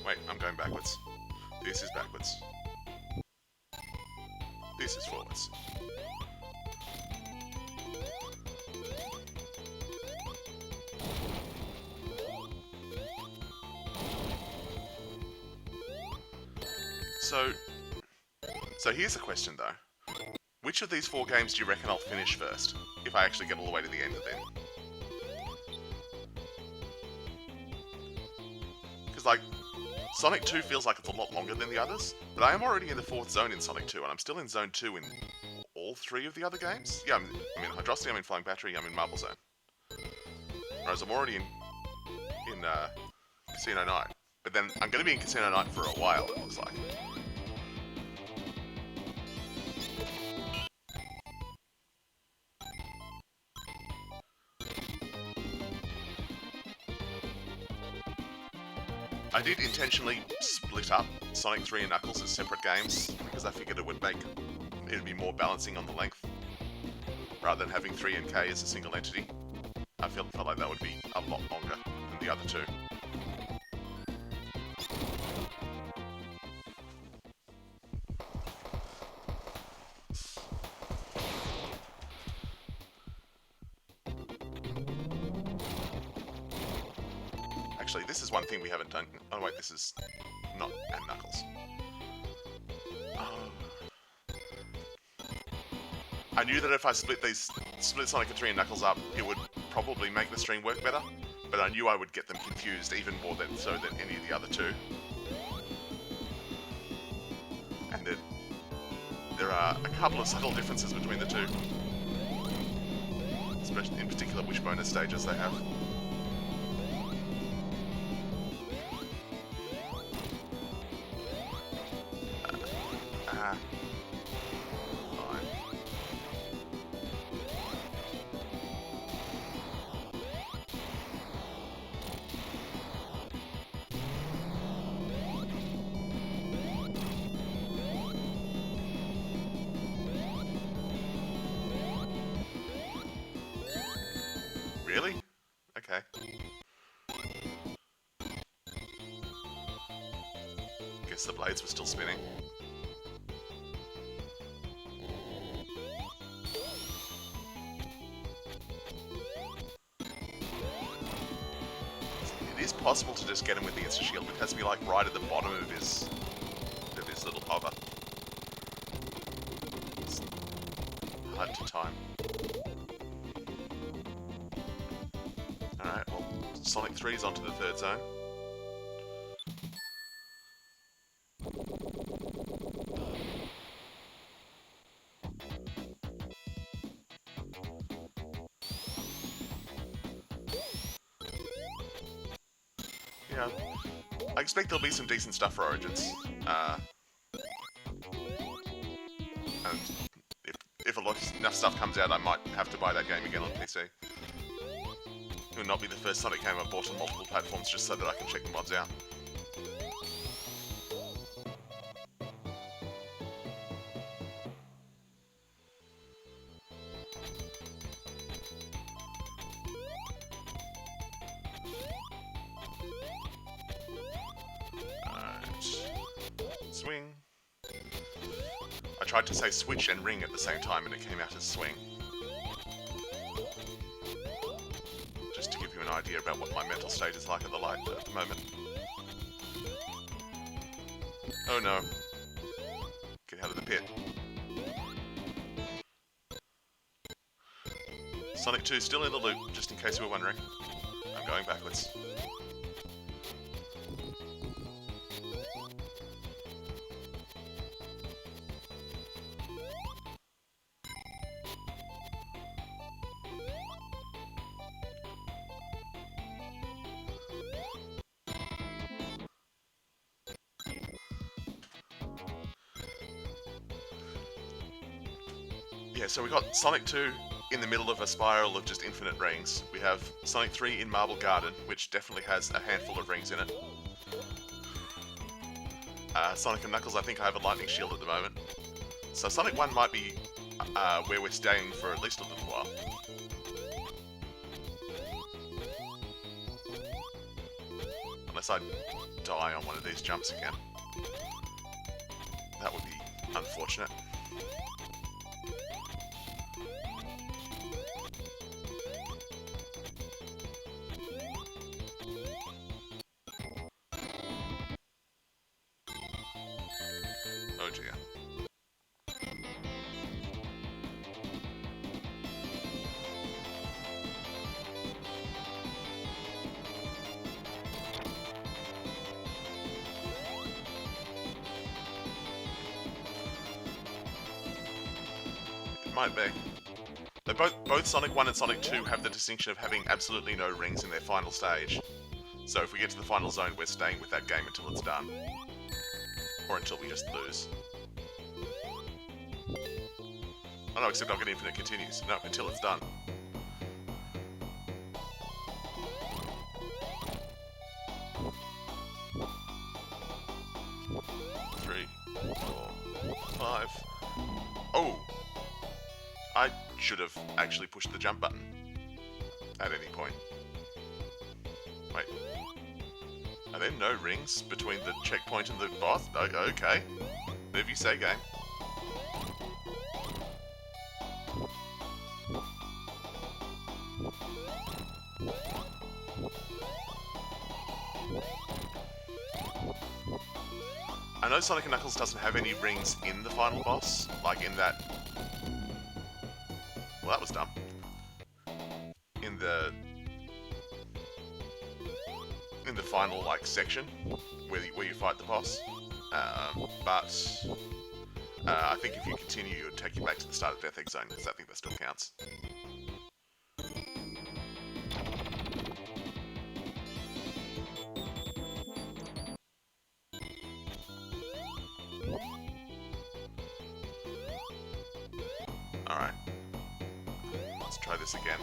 Wait, I'm going backwards. This is backwards. This is forwards. So here's a question though. Which of these 4 games do you reckon I'll finish first? If I actually get all the way to the end of them. Because like, Sonic 2 feels like it's a lot longer than the others, but I am already in the 4th zone in Sonic 2, and I'm still in Zone 2 in all 3 of the other games. Yeah, I'm in Hydrocity, I'm in Flying Battery, I'm in Marble Zone. Whereas I'm already in Casino Night. But then I'm going to be in Casino Night for a while, it looks like. I did intentionally split up Sonic 3 and Knuckles as separate games, because I figured it would be more balancing on the length, rather than having 3 and K as a single entity. I felt like that would be a lot longer than the other 2. Actually, this is one thing we haven't done. Oh wait, this is not and Knuckles. I knew that if I split Sonic 3 and Knuckles up, it would probably make the stream work better, but I knew I would get them confused even more than any of the other 2. And that there are a couple of subtle differences between the 2. Especially in particular which bonus stages they have. Really? Okay. Guess the blades were still spinning. It is possible to just get him with the insta shield, but it has to be like right at the bottom of his little hover. It's hard to time. Alright, well, Sonic 3's onto the 3rd zone. Yeah, I expect there'll be some decent stuff for Origins. And if enough stuff comes out, I might have to buy that game again on PC. It will not be the first Sonic game I've bought on multiple platforms just so that I can check the mods out. Swing. I tried to say switch and ring at the same time and it came out as swing. Just to give you an idea about what my mental state is like at the moment. Oh no. Get out of the pit. Sonic 2 still in the loop, just in case you were wondering. I'm going backwards. Yeah, so we got Sonic 2 in the middle of a spiral of just infinite rings. We have Sonic 3 in Marble Garden, which definitely has a handful of rings in it. Sonic and Knuckles, I think I have a lightning shield at the moment. So Sonic 1 might be where we're staying for at least a little while. Unless unless I die on one of these jumps again. That would be unfortunate. Oh dear. It might be. They both Sonic 1 and Sonic 2 have the distinction of having absolutely no rings in their final stage. So if we get to the final zone, we're staying with that game until it's done. Or until we just lose. Oh no, except I'll get infinite continues. No, until it's done. Three, 4, 5. Oh! I should have actually pushed the jump button at any point. Wait. Are there no rings between the checkpoint and the boss? Okay. Whatever you say, game. I know Sonic & Knuckles doesn't have any rings in the final boss, like in that... Well, that was dumb. In the final, like, section where you fight the boss. But I think if you continue, it would take you back to the start of Death Egg Zone, because I think that still counts. Alright. Let's try this again.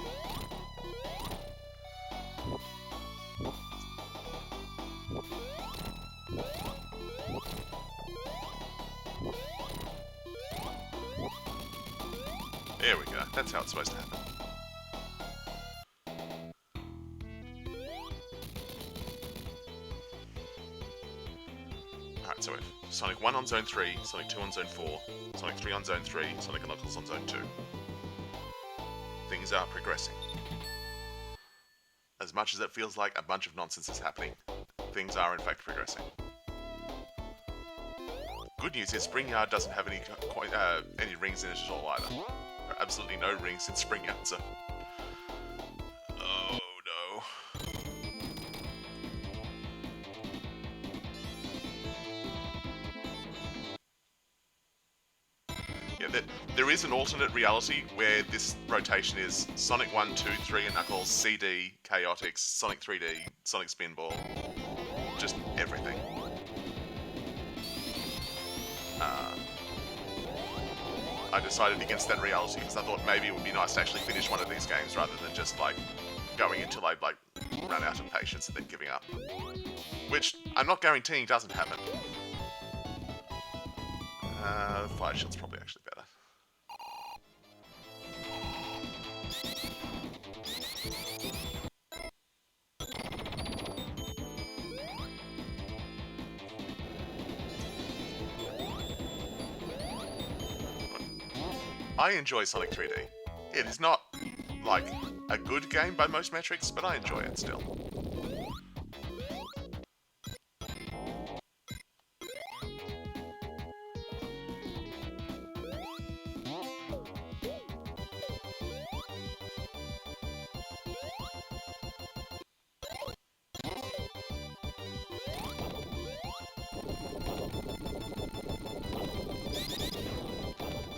There we go. That's how it's supposed to happen. Alright, so we have Sonic 1 on Zone 3, Sonic 2 on Zone 4, Sonic 3 on Zone 3, Sonic & Knuckles on Zone 2. Things are progressing. As much as it feels like a bunch of nonsense is happening, things are in fact progressing. Good news is Spring Yard doesn't have any rings in it at all either. There are absolutely no rings in Spring Yard, so... Oh no. Yeah, there is an alternate reality where this rotation is Sonic 1, 2, 3 and Knuckles, CD, Chaotix, Sonic 3D, Sonic Spinball, just everything. I decided against that reality because I thought maybe it would be nice to actually finish one of these games rather than just like going until I'd like run out of patience and then giving up. Which I'm not guaranteeing doesn't happen. Fire shot's probably actually better. I enjoy Sonic 3D. It is not, like, a good game by most metrics, but I enjoy it still.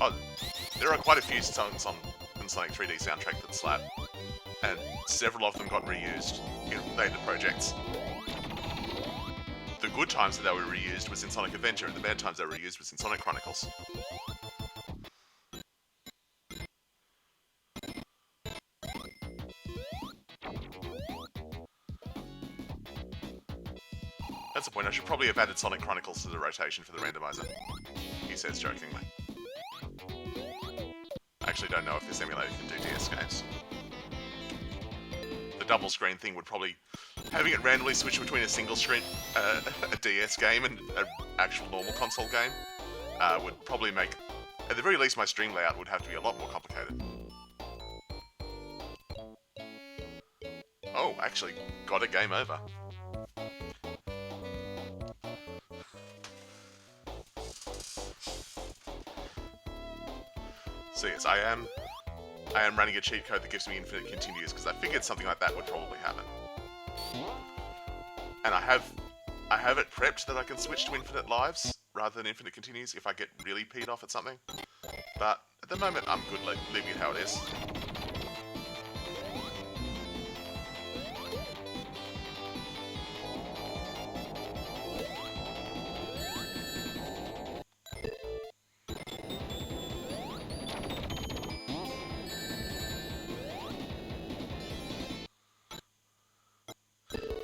Oh, there are quite a few songs on the Sonic 3D soundtrack that slap, and several of them got reused in later projects. The good times that they were reused was in Sonic Adventure, and the bad times they were reused was in Sonic Chronicles. That's the point, I should probably have added Sonic Chronicles to the rotation for the randomizer, he says jokingly. I actually don't know if this emulator can do DS games. The double screen thing would probably having it randomly switch between a single screen, a DS game and an actual normal console game would probably make, at the very least, my stream layout would have to be a lot more complicated. Oh, actually, got a game over. So yes, I am running a cheat code that gives me infinite continues because I figured something like that would probably happen. And I have it prepped that I can switch to infinite lives rather than infinite continues if I get really peed off at something. But at the moment, I'm good leaving it how it is.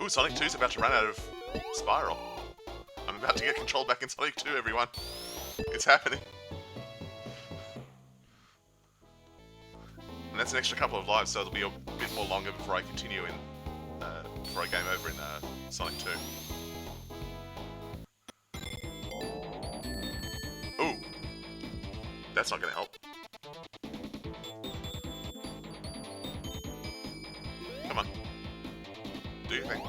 Ooh, Sonic 2's about to run out of Spiral. I'm about to get control back in Sonic 2, everyone. It's happening. And that's an extra couple of lives, so it'll be a bit more longer before I continue in, before I game over in Sonic 2. Ooh. That's not gonna help. Come on. Do your thing.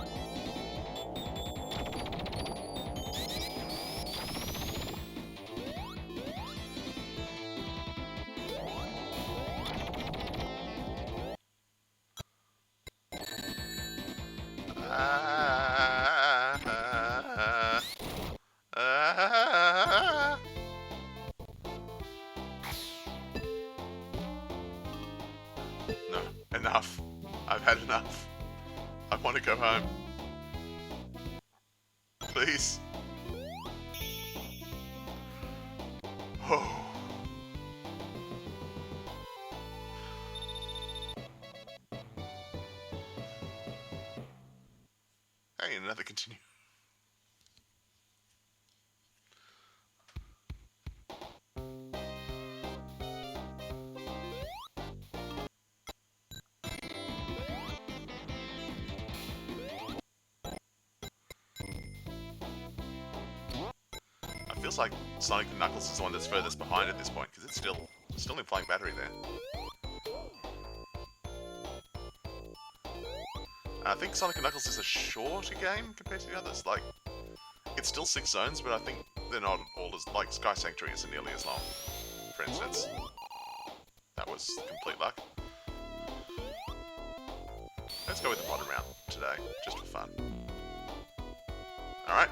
No, enough. I've had enough. I want to go home. Please. Oh. Hey, another continue. Feels like Sonic and Knuckles is the one that's furthest behind at this point, because it's still in flying battery there. I think Sonic and Knuckles is a shorter game compared to the others. Like, it's still 6 zones, but I think they're not all as, like, Sky Sanctuary isn't nearly as long, for instance. That was complete luck. Let's go with the bottom round today, just for fun. Alright.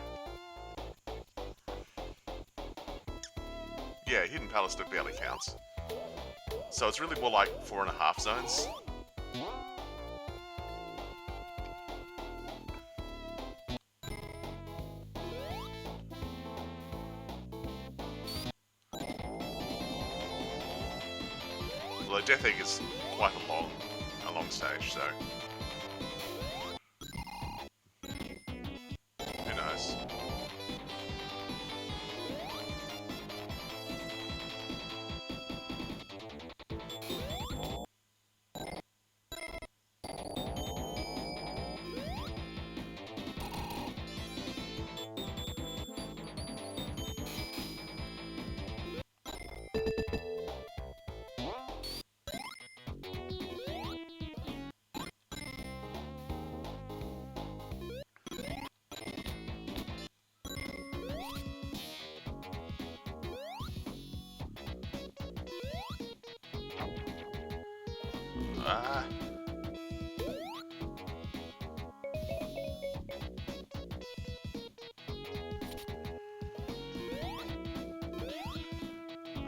Yeah, Hidden Palace barely counts. So it's really more like 4.5 zones. Although Death Egg is quite a long stage, so who knows? I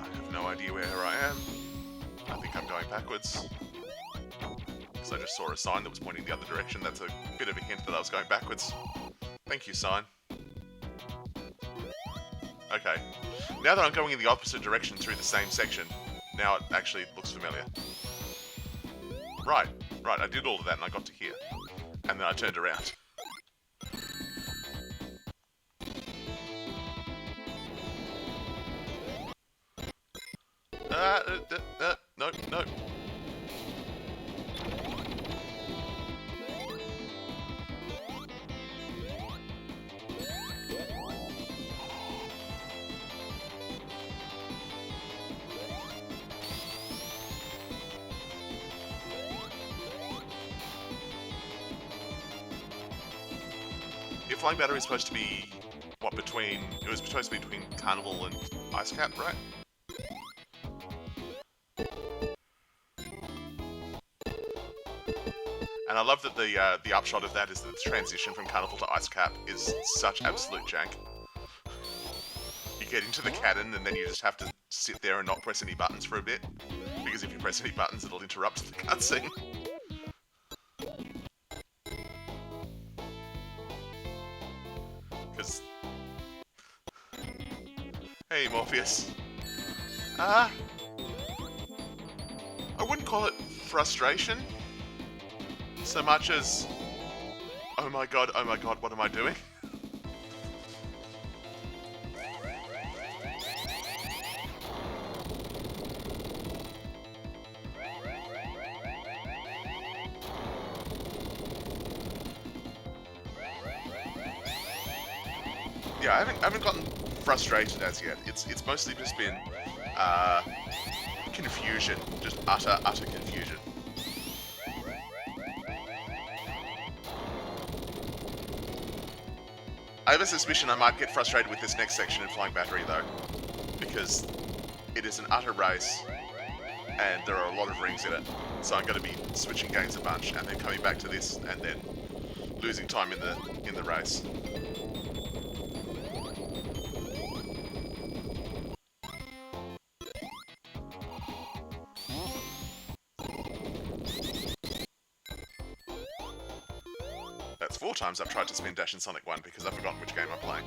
have no idea where I am. I think I'm going backwards. Because I just saw a sign that was pointing the other direction. That's a bit of a hint that I was going backwards. Thank you, sign. Okay. Now that I'm going in the opposite direction through the same section, now it actually looks familiar. Right, I did all of that and I got to here. And then I turned around. No. flying battery is supposed to be, what, between... It was supposed to be between Carnival and Ice Cap, right? And I love that the upshot of that is that the transition from Carnival to Ice Cap is such absolute jank. You get into the cannon and then you just have to sit there and not press any buttons for a bit. Because if you press any buttons, it'll interrupt the cutscene. Because... Hey, Morpheus. I wouldn't call it frustration so much as, oh my god, what am I doing? Yeah, I haven't gotten frustrated as yet. It's mostly just been confusion, just utter confusion. I have a suspicion I might get frustrated with this next section in Flying Battery though, because it is an utter race, and there are a lot of rings in it, so I'm going to be switching games a bunch, and then coming back to this, and then losing time in the race. That's 4 times I've tried to spin dash in Sonic 1 because I've forgotten which game I'm playing.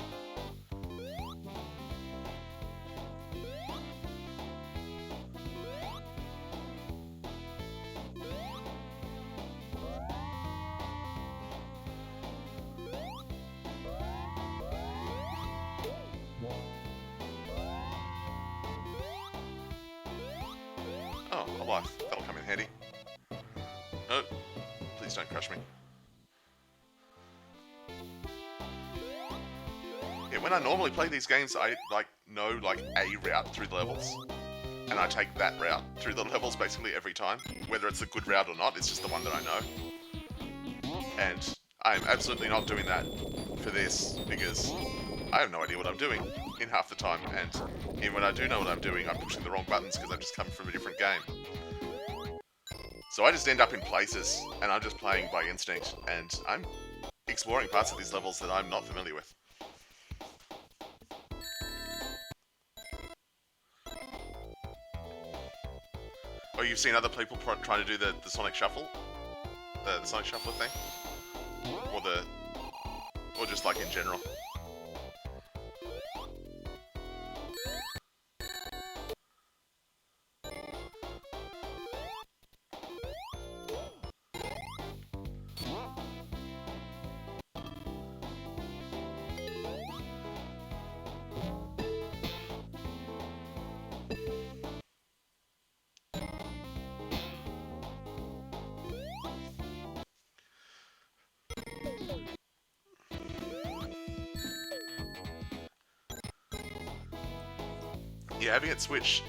Oh, a life. That'll come in handy. No, please don't crush me. Yeah, when I normally play these games, I know a route through the levels, and I take that route through the levels basically every time. Whether it's a good route or not, it's just the one that I know. And I'm absolutely not doing that for this, because I have no idea what I'm doing in half the time, and even when I do know what I'm doing, I'm pushing the wrong buttons because I've just come from a different game. So I just end up in places, and I'm just playing by instinct, and I'm exploring parts of these levels that I'm not familiar with. Or you've seen other people trying to do the Sonic Shuffle? The Sonic Shuffler thing? Or just like in general? Yeah, having it switched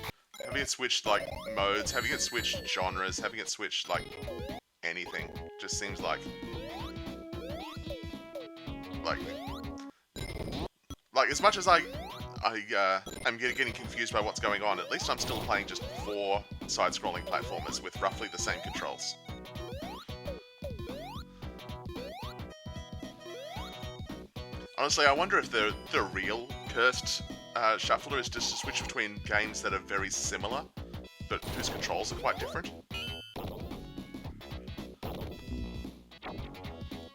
like modes, having it switched genres, having it switched like anything, just seems like as much as I am getting confused by what's going on, at least I'm still playing just 4 side-scrolling platformers with roughly the same controls. Honestly, I wonder if the real cursed shuffler is just to switch between games that are very similar, but whose controls are quite different.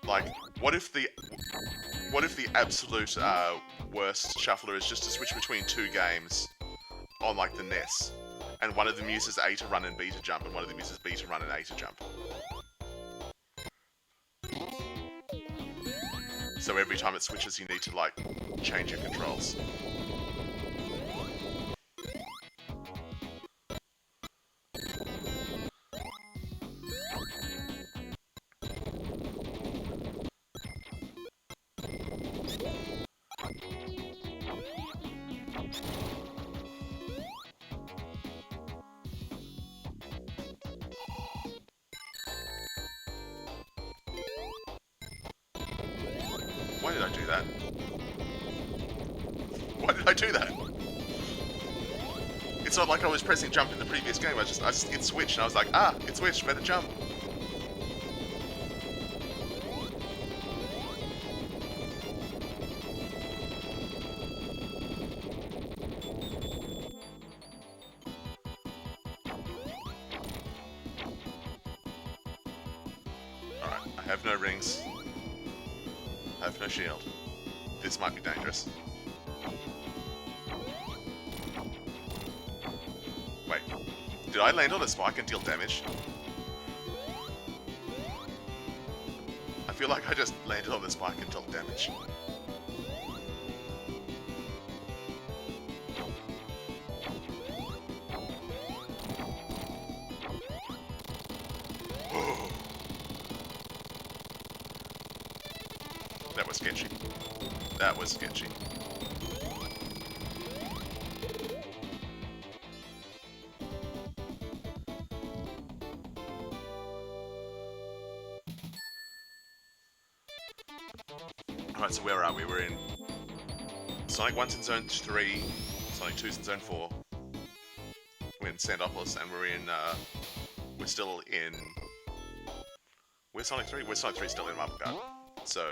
Like, what if the absolute worst shuffler is just to switch between 2 games on like the NES, and one of them uses A to run and B to jump, and one of them uses B to run and A to jump. So every time it switches, you need to like change your controls. Why did I do that. Why did I do that? It's not like I was pressing jump in the previous game. It switched and I was like, ah, it switched, better jump. Alright, I have no rings. I have no shield. This might be dangerous. Wait, did I land on a spike and deal damage? I feel like I just landed on the spike and dealt damage. That was sketchy. That was sketchy. Alright, so where are we? We're in... Sonic 1's in Zone 3, Sonic 2's in Zone 4. We're in Sandopolis, and we're in, we're still in... Where's Sonic 3? Where's Sonic 3 still in Marble Garden? So,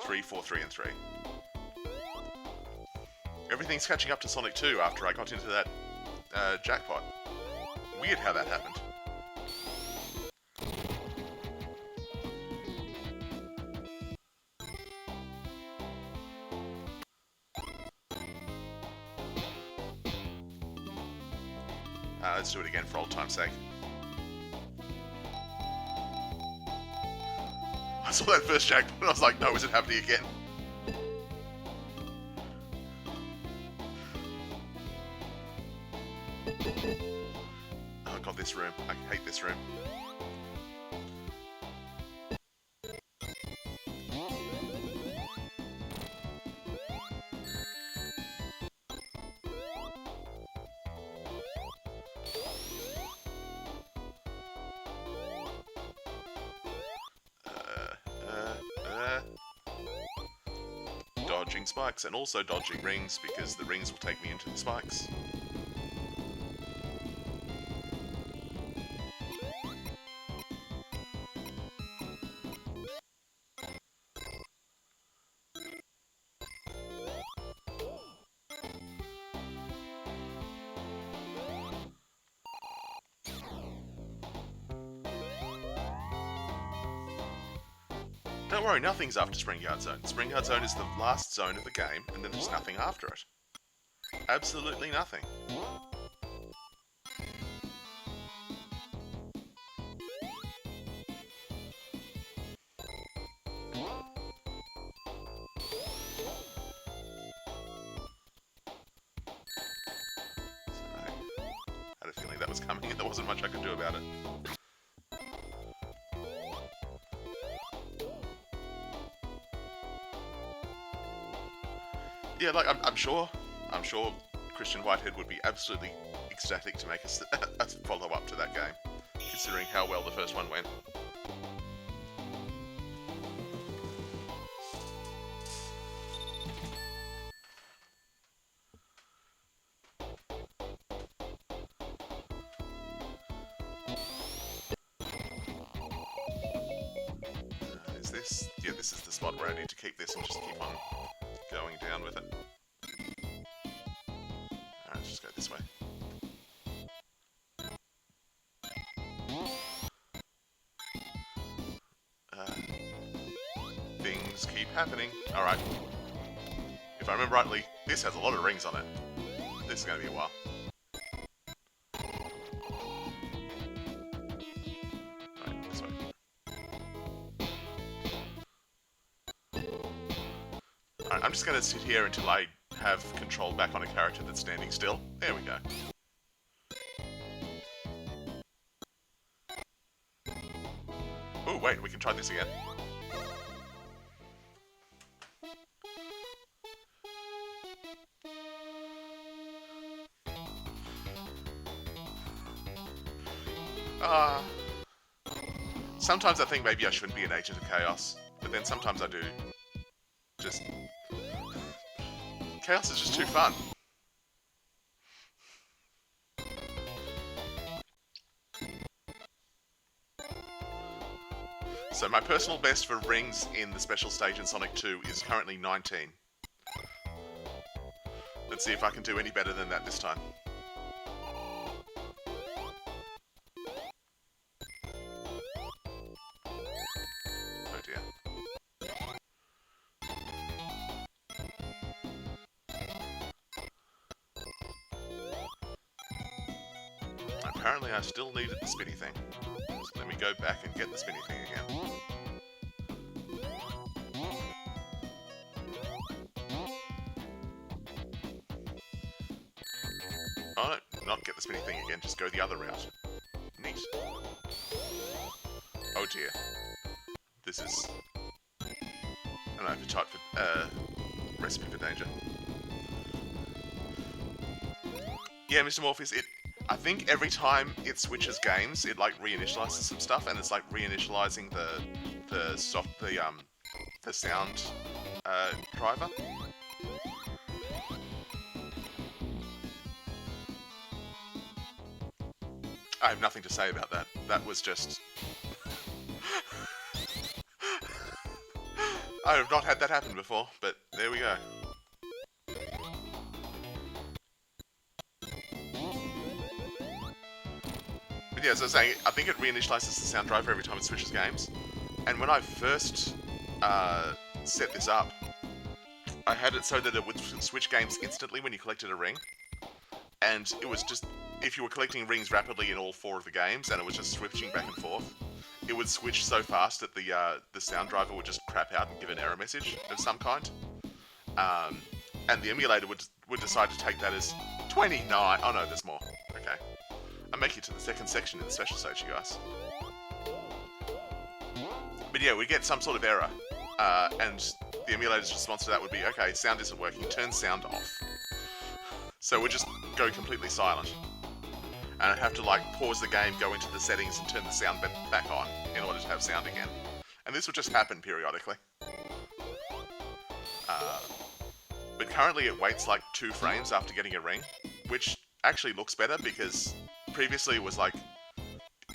3, 4, 3, and 3. Everything's catching up to Sonic 2 after I got into that, Jackpot. Weird how that happened. Let's do it again for old time's sake. I saw that first Jackpot and I was like, no, is it happening again? Oh god, this room. I hate this room. Dodging spikes and also dodging rings because the rings will take me into the spikes. Don't worry, nothing's after Springyard Zone. Springyard Zone is the last zone of the game, and then there's nothing after it. Absolutely nothing. So, I had a feeling that was coming, and there wasn't much I could do about it. Yeah, like, I'm sure Christian Whitehead would be absolutely ecstatic to make a follow-up to that game, considering how well the first one went. Is this? Yeah, this is the spot where I need to keep this and just keep on going down with it. Alright, let's just go this way. Things keep happening. Alright. If I remember rightly, this has a lot of rings on it. This is going to be a while. Alright, this way. Alright, I'm just going to sit here until I have control back on a character that's standing still. There we go. Oh, wait, we can try this again. Sometimes I think maybe I shouldn't be an agent of chaos, but then sometimes I do. Just... Chaos is just too fun. So my personal best for rings in the special stage in Sonic 2 is currently 19. Let's see if I can do any better than that this time. Oh dear. Apparently I still needed the spinny thing. So let me go back and get the spinny thing again. Oh no, not get the spinny thing again, just go the other route. Neat. Oh dear. This is an appetite for, recipe for danger. Yeah, Mr. Morpheus, I think every time it switches games, it like reinitializes some stuff, and it's like reinitializing the sound driver. I have nothing to say about that. That was just... I have not had that happen before, but there we go. But yeah, as I was saying, I think it reinitializes the sound driver every time it switches games. And when I first set this up, I had it so that it would switch games instantly when you collected a ring. And it was just, if you were collecting rings rapidly in all 4 of the games, and it was just switching back and forth, it would switch so fast that the sound driver would just crap out and give an error message of some kind. And the emulator would decide to take that as 29. Oh no, there's more. Okay. I'll make it to the second section in the special stage, you guys. But yeah, we get some sort of error, and the emulator's response to that would be, okay, sound isn't working, turn sound off. So we'll just go completely silent. And I'd have to like pause the game, go into the settings and turn the sound back on in order to have sound again. And this will just happen periodically. But currently it waits like 2 frames after getting a ring, which actually looks better because previously it was like,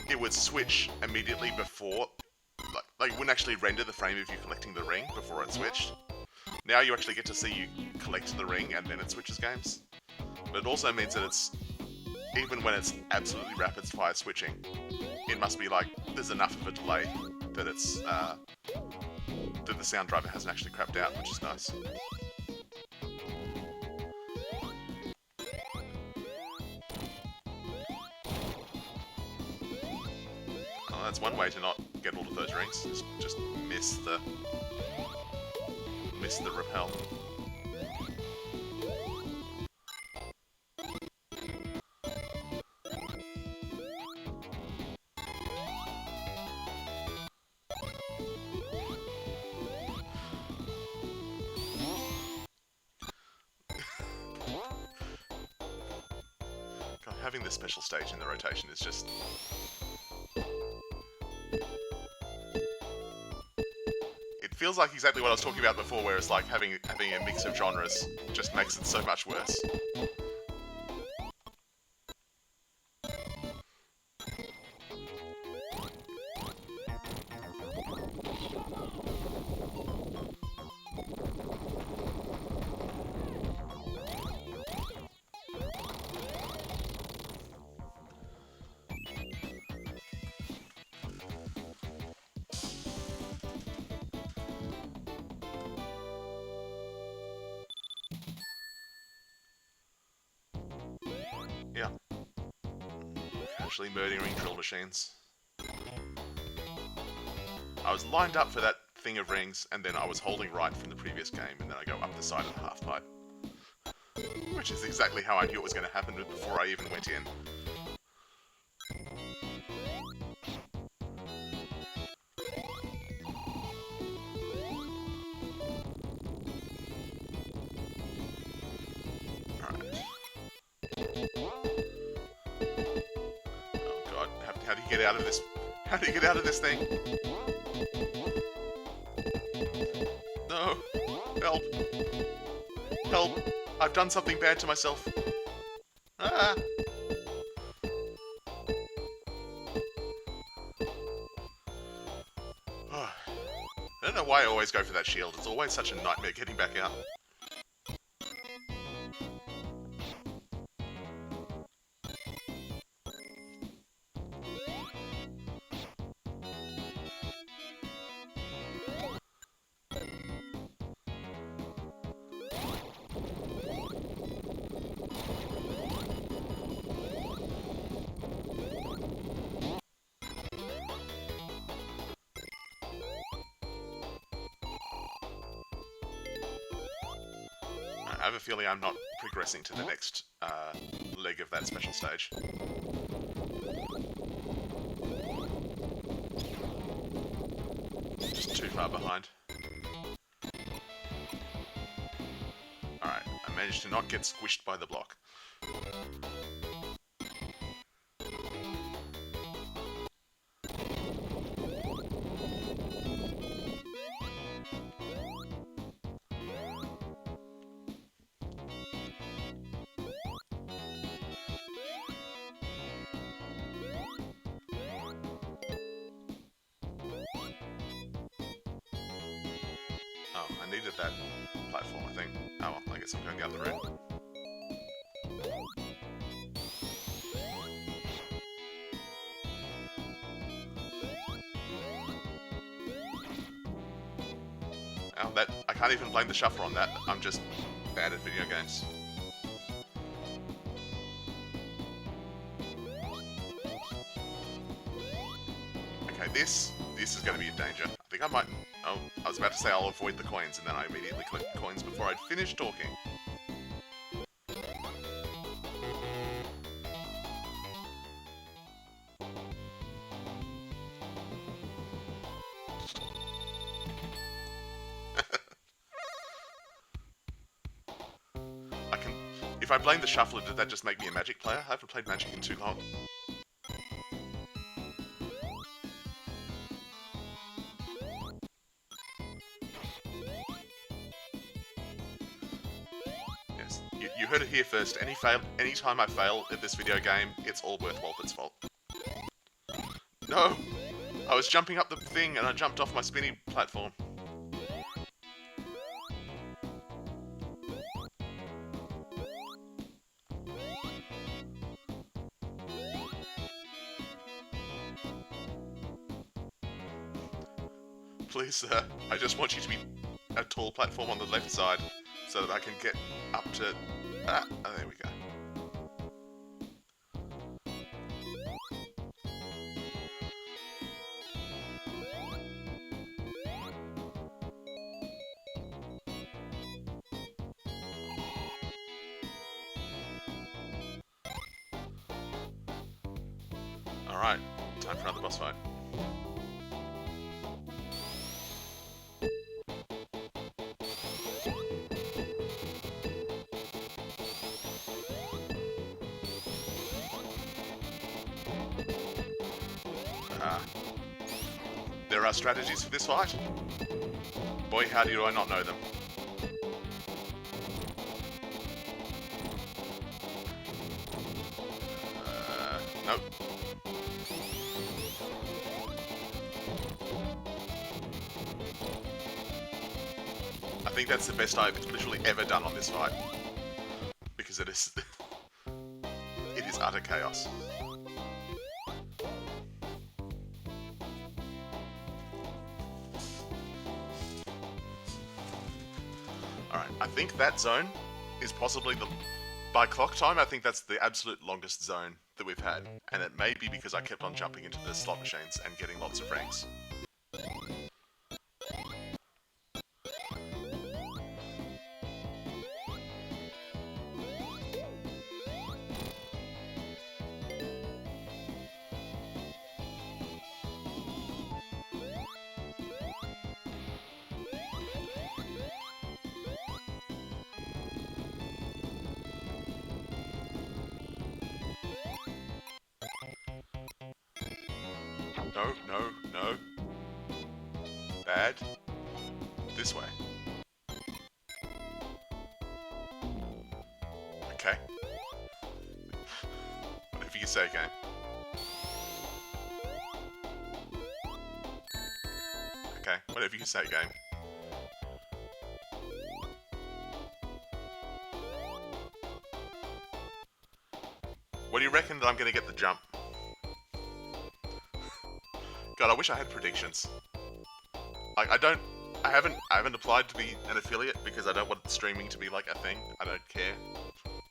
it would switch immediately before, like it wouldn't actually render the frame of you collecting the ring before it switched. Now you actually get to see you collect the ring and then it switches games. But it also means that it's, even when it's absolutely rapid fire switching, it must be like, there's enough of a delay that it's, that the sound driver hasn't actually crapped out, which is nice. Oh, that's one way to not get all of those rings, is just miss the rappel. God, having this special stage in the rotation is just... It feels like exactly what I was talking about before, where it's like having a mix of genres just makes it so much worse. Yeah. Actually murdering drill machines. I was lined up for that thing of rings, and then I was holding right from the previous game, and then I go up the side of the half pipe. Which is exactly how I knew it was going to happen before I even went in. How do you get out of this? How do you get out of this thing? No! Help! I've done something bad to myself. Ah! Oh. I don't know why I always go for that shield. It's always such a nightmare getting back out. I have a feeling I'm not progressing to the next leg of that special stage. Just too far behind. Alright, I managed to not get squished by the block. Oh, I needed that platform, I think. Oh well, I guess I'm going down the route. Oh, I can't even blame the shuffler on that. I'm just bad at video games. Okay, this is going to be in danger. I think I might... Oh, I was about to say I'll avoid the coins, and then I immediately collect coins before I'd finish talking. If I blame the shuffler, did that just make me a Magic player? I haven't played Magic in too long. Yes, you heard it here first. Anytime I fail at this video game, it's all Worth Walter's fault. No! I was jumping up the thing and I jumped off my spinny platform. Please, sir, I just want you to be a tall platform on the left side so that I can get up to... Ah, oh, there we go. Alright, time for another boss fight. There are strategies for this fight. Boy, howdy do I not know them. Nope. I think that's the best I've literally ever done on this fight. Because it is... it is utter chaos. Alright, I think that zone is possibly the... By clock time, I think that's the absolute longest zone that we've had. And it may be because I kept on jumping into the slot machines and getting lots of ranks. No, no, no. Bad. This way. Okay. Whatever you say, game. Okay, whatever you say, game. What do you reckon that I'm going to get the jump? God, I wish I had predictions. Like, I haven't applied to be an affiliate because I don't want streaming to be like a thing. I don't care.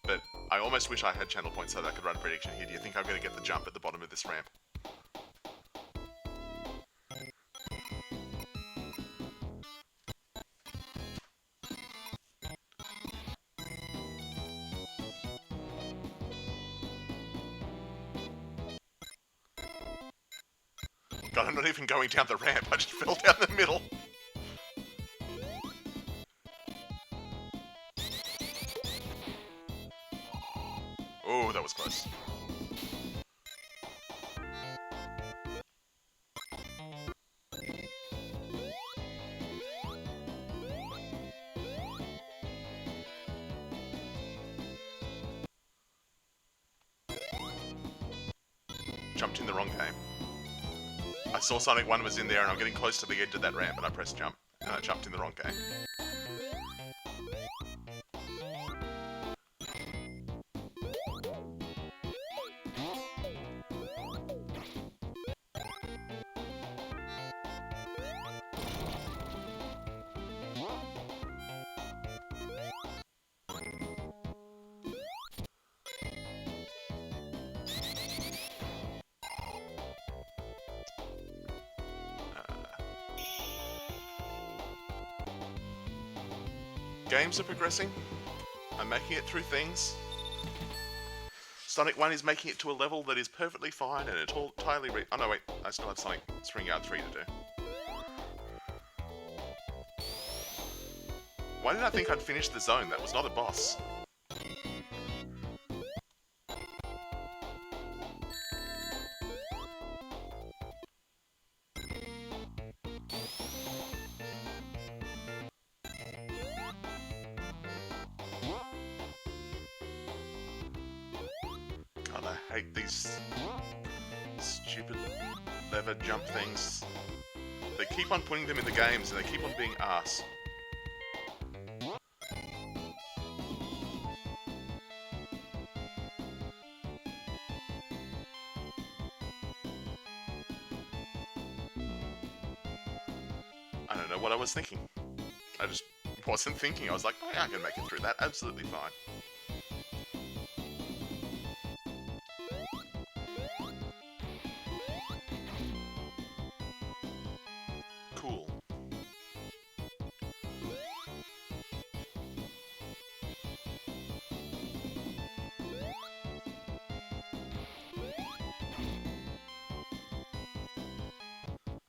But I almost wish I had channel points so that I could run a prediction here. Do you think I'm going to get the jump at the bottom of this ramp? God, I'm not even going down the ramp. I just fell down the middle. Oh, that was close. Jumped in the wrong game. I saw Sonic 1 was in there and I'm getting close to the edge of that ramp and I pressed jump. And I jumped in the wrong game. Games are progressing. I'm making it through things. Sonic 1 is making it to a level that is perfectly fine and entirely oh no wait, I still have Sonic Spring Yard 3 to do. Why did I think I'd finished the zone? That was not a boss. God, I hate these stupid lever jump things. They keep on putting them in the games and they keep on being arse. I don't know what I was thinking. I just wasn't thinking. I was like, oh yeah, I can make it through that. Absolutely fine. Cool.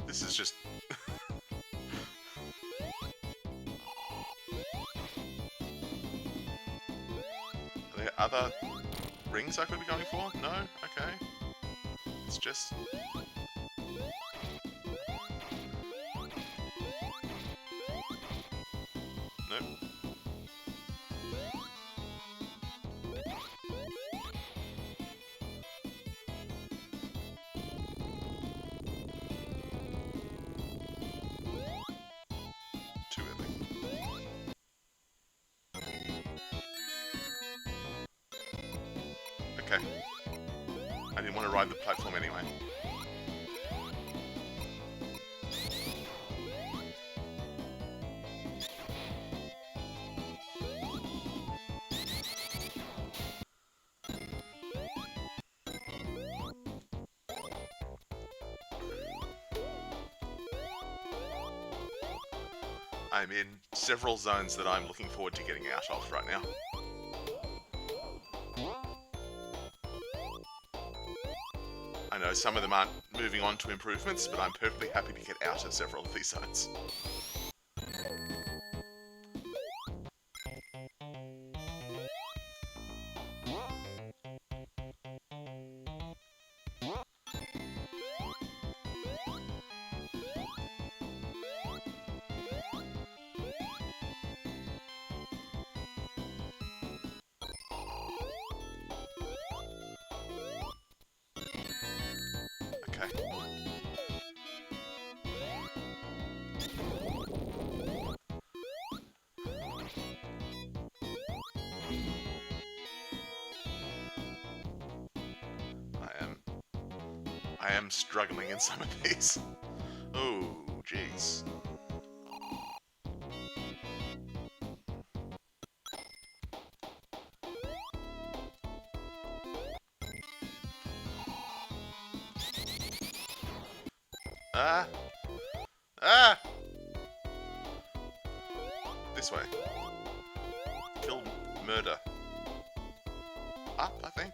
This is just... Are there other rings I could be going for? No? Okay. It's just... Nope. Too early. Okay. I didn't want to ride the platform anyway. I'm in several zones that I'm looking forward to getting out of right now. I know some of them aren't moving on to improvements, but I'm perfectly happy to get out of several of these zones. Okay. I am struggling in some of these. Oh, jeez. Ah! Ah! This way. Kill murder. Up, I think.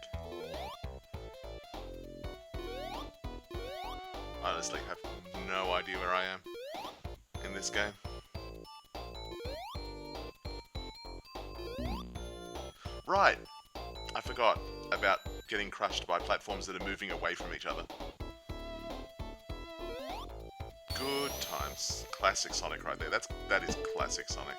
Honestly, I have no idea where I am in this game. Right! I forgot about getting crushed by platforms that are moving away from each other. Good times. Classic Sonic right there. That is classic Sonic.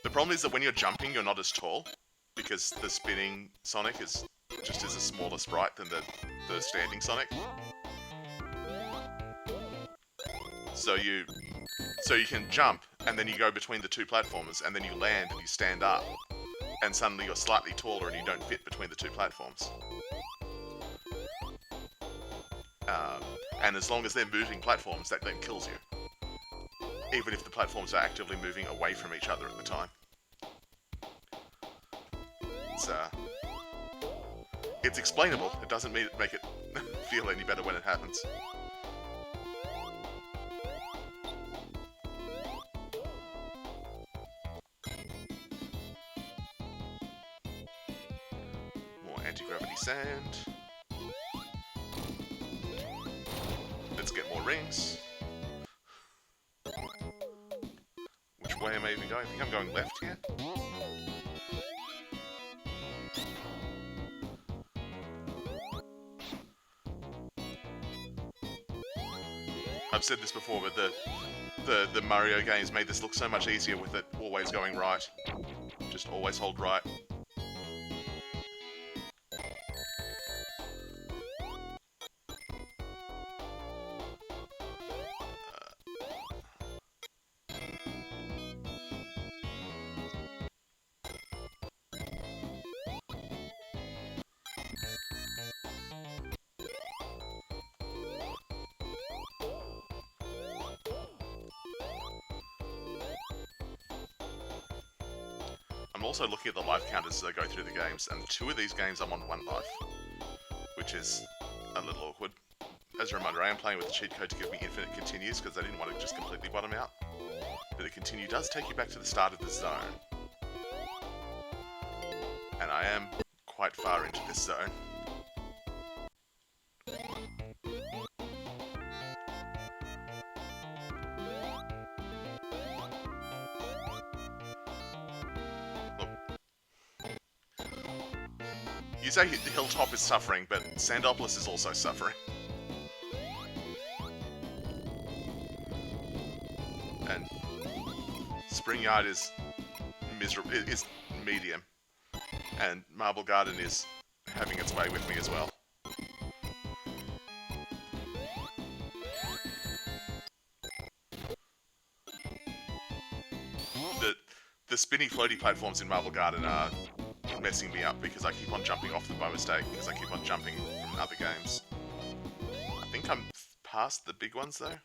The problem is that when you're jumping, you're not as tall, because the spinning Sonic is just as a smaller sprite than the standing Sonic. So you can jump, and then you go between the two platforms, and then you land and you stand up, and suddenly you're slightly taller and you don't fit between the two platforms. And as long as they're moving platforms, that then kills you. Even if the platforms are actively moving away from each other at the time. It's explainable. It doesn't make it feel any better when it happens. More anti-gravity sand. Let's get more rings. Which way am I even going? I think I'm going left here. I've said this before, but the Mario games made this look so much easier with it always going right. Just always hold right. I'm also looking at the life counters as I go through the games, and 2 of these games I'm on 1 life, which is a little awkward. As a reminder, I am playing with the cheat code to give me infinite continues, because I didn't want to just completely bottom out. But a continue does take you back to the start of the zone. And I am quite far into this zone. You say Hilltop is suffering, but Sandopolis is also suffering. And Spring Yard is is medium. And Marble Garden is having its way with me as well. The spinny floaty platforms in Marble Garden are messing me up because I keep on jumping off them by mistake, because I keep on jumping from other games. I think I'm past the big ones though.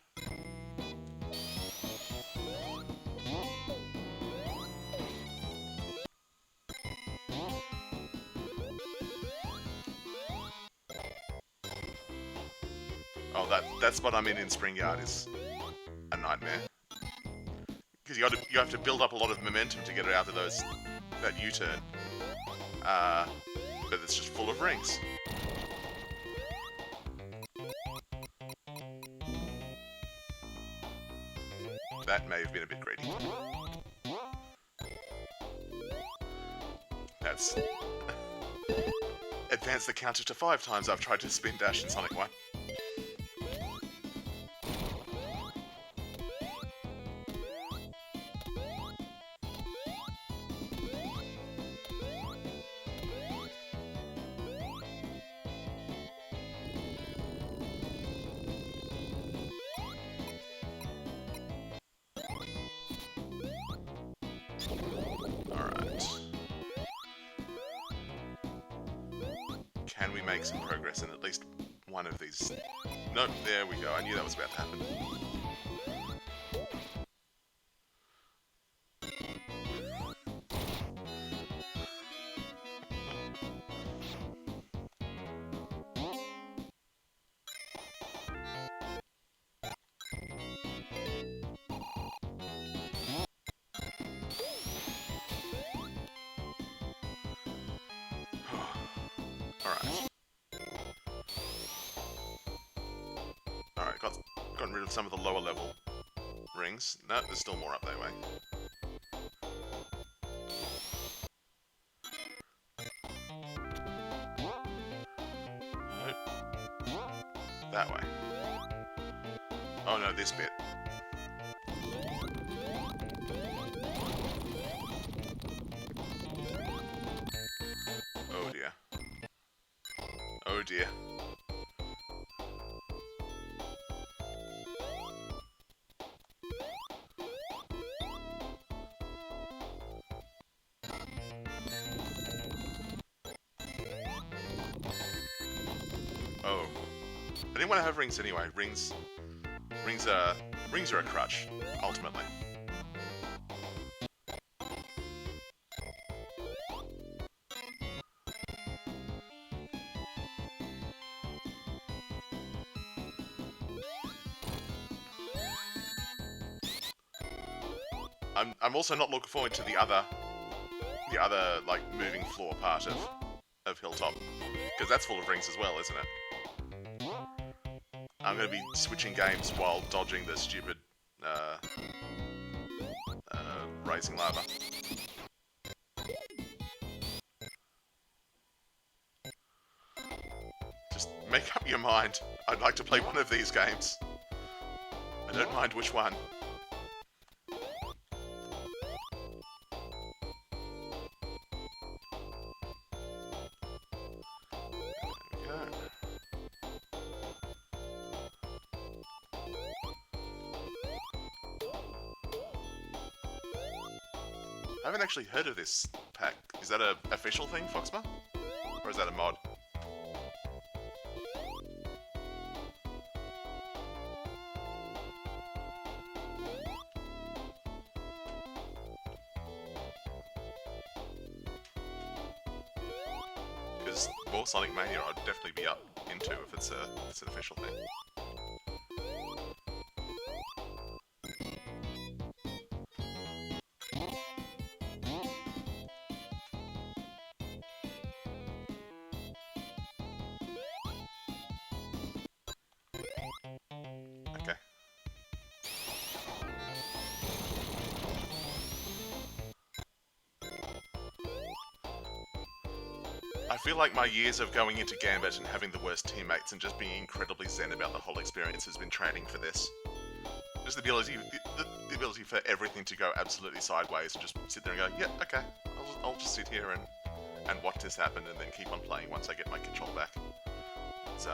Oh, that spot I'm in Spring Yard is a nightmare. Because you have to build up a lot of momentum to get it out of that U-turn. But it's just full of rings. That may have been a bit greedy. That's advanced the counter to 5 times I've tried to spin dash in Sonic 1. can we make some progress in at least one of these? Nope, there we go. I knew that was about to happen. Alright, gotten rid of some of the lower level rings. No, there's still more up that way. Nope. That way. Oh no, this bit. Oh dear. Oh dear. Oh. I didn't want to have rings anyway. Rings are a crutch, ultimately. I'm also not looking forward to the other like moving floor part of Hilltop, because that's full of rings as well, isn't it? I'm going to be switching games while dodging the stupid rising lava. Just make up your mind. I'd like to play one of these games. I don't mind which one. I haven't actually heard of this pack. Is that an official thing, Foxma? Or is that a mod? Because more Sonic Mania I'd definitely be up into if it's an official thing. I feel like my years of going into Gambit and having the worst teammates and just being incredibly zen about the whole experience has been training for this. Just the ability for everything to go absolutely sideways and just sit there and go, yeah, okay, I'll just sit here and watch this happen and then keep on playing once I get my control back. It's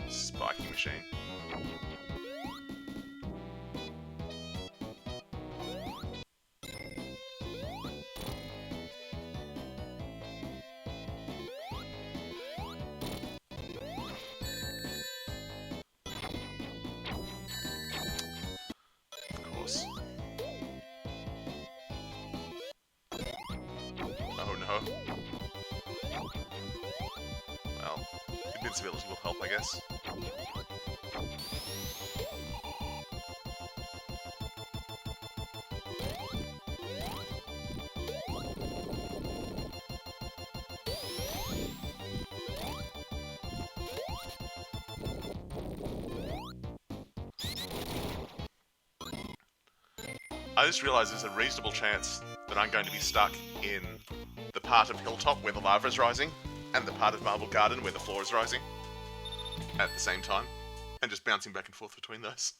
spiking machine. Of course. Oh no. Well, invincibility will help, I guess. I just realised there's a reasonable chance that I'm going to be stuck in the part of Hilltop where the lava is rising, and the part of Marble Garden where the floor is rising at the same time, and just bouncing back and forth between those.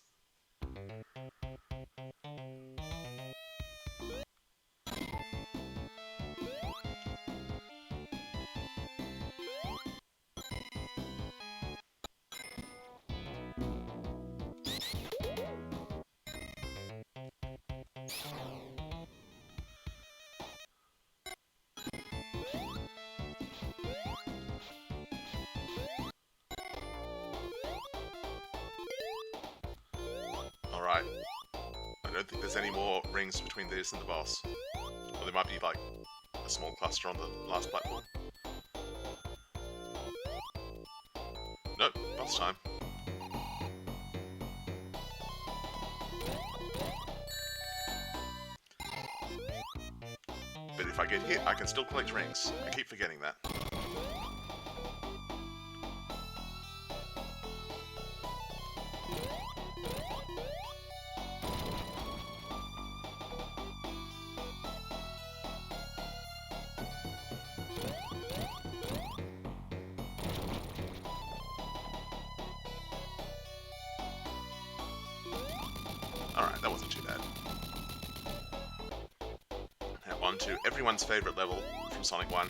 don't think there's any more rings between this and the boss. Or there might be, like, a small cluster on the last platform. Nope, boss time. But if I get hit, I can still collect rings. I keep forgetting that. Alright, that wasn't too bad. Now on to everyone's favourite level from Sonic 1.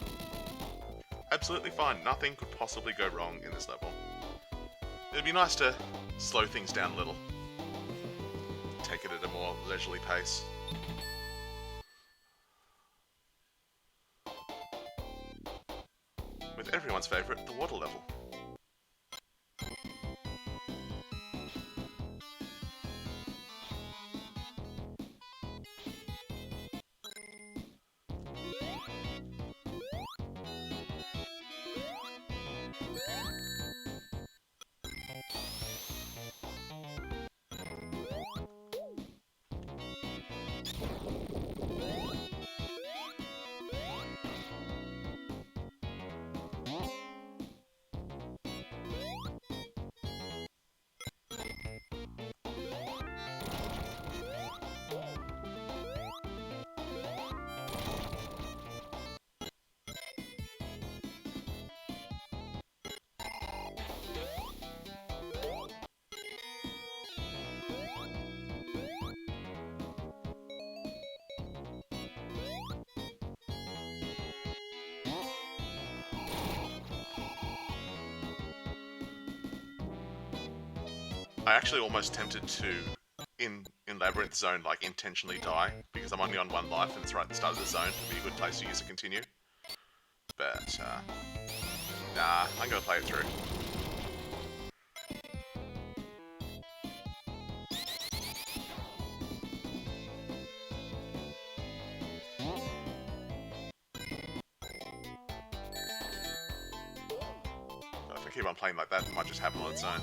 Absolutely fine, nothing could possibly go wrong in this level. It'd be nice to slow things down a little. Take it at a more leisurely pace. With everyone's favourite, the water level. I actually almost tempted to, in Labyrinth Zone, like, intentionally die, because I'm only on 1 life and it's right at the start of the zone. It'd be a good place to use a continue. But, nah, I'm gonna play it through. But if I keep on playing like that, it might just happen on its own.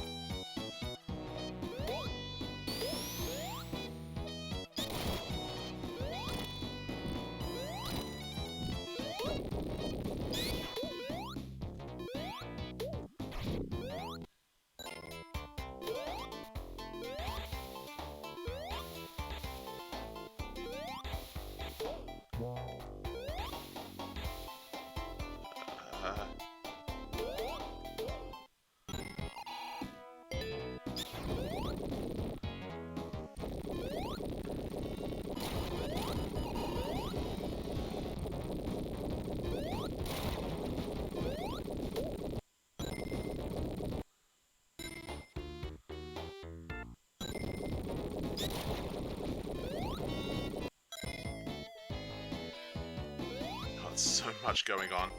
So much going on.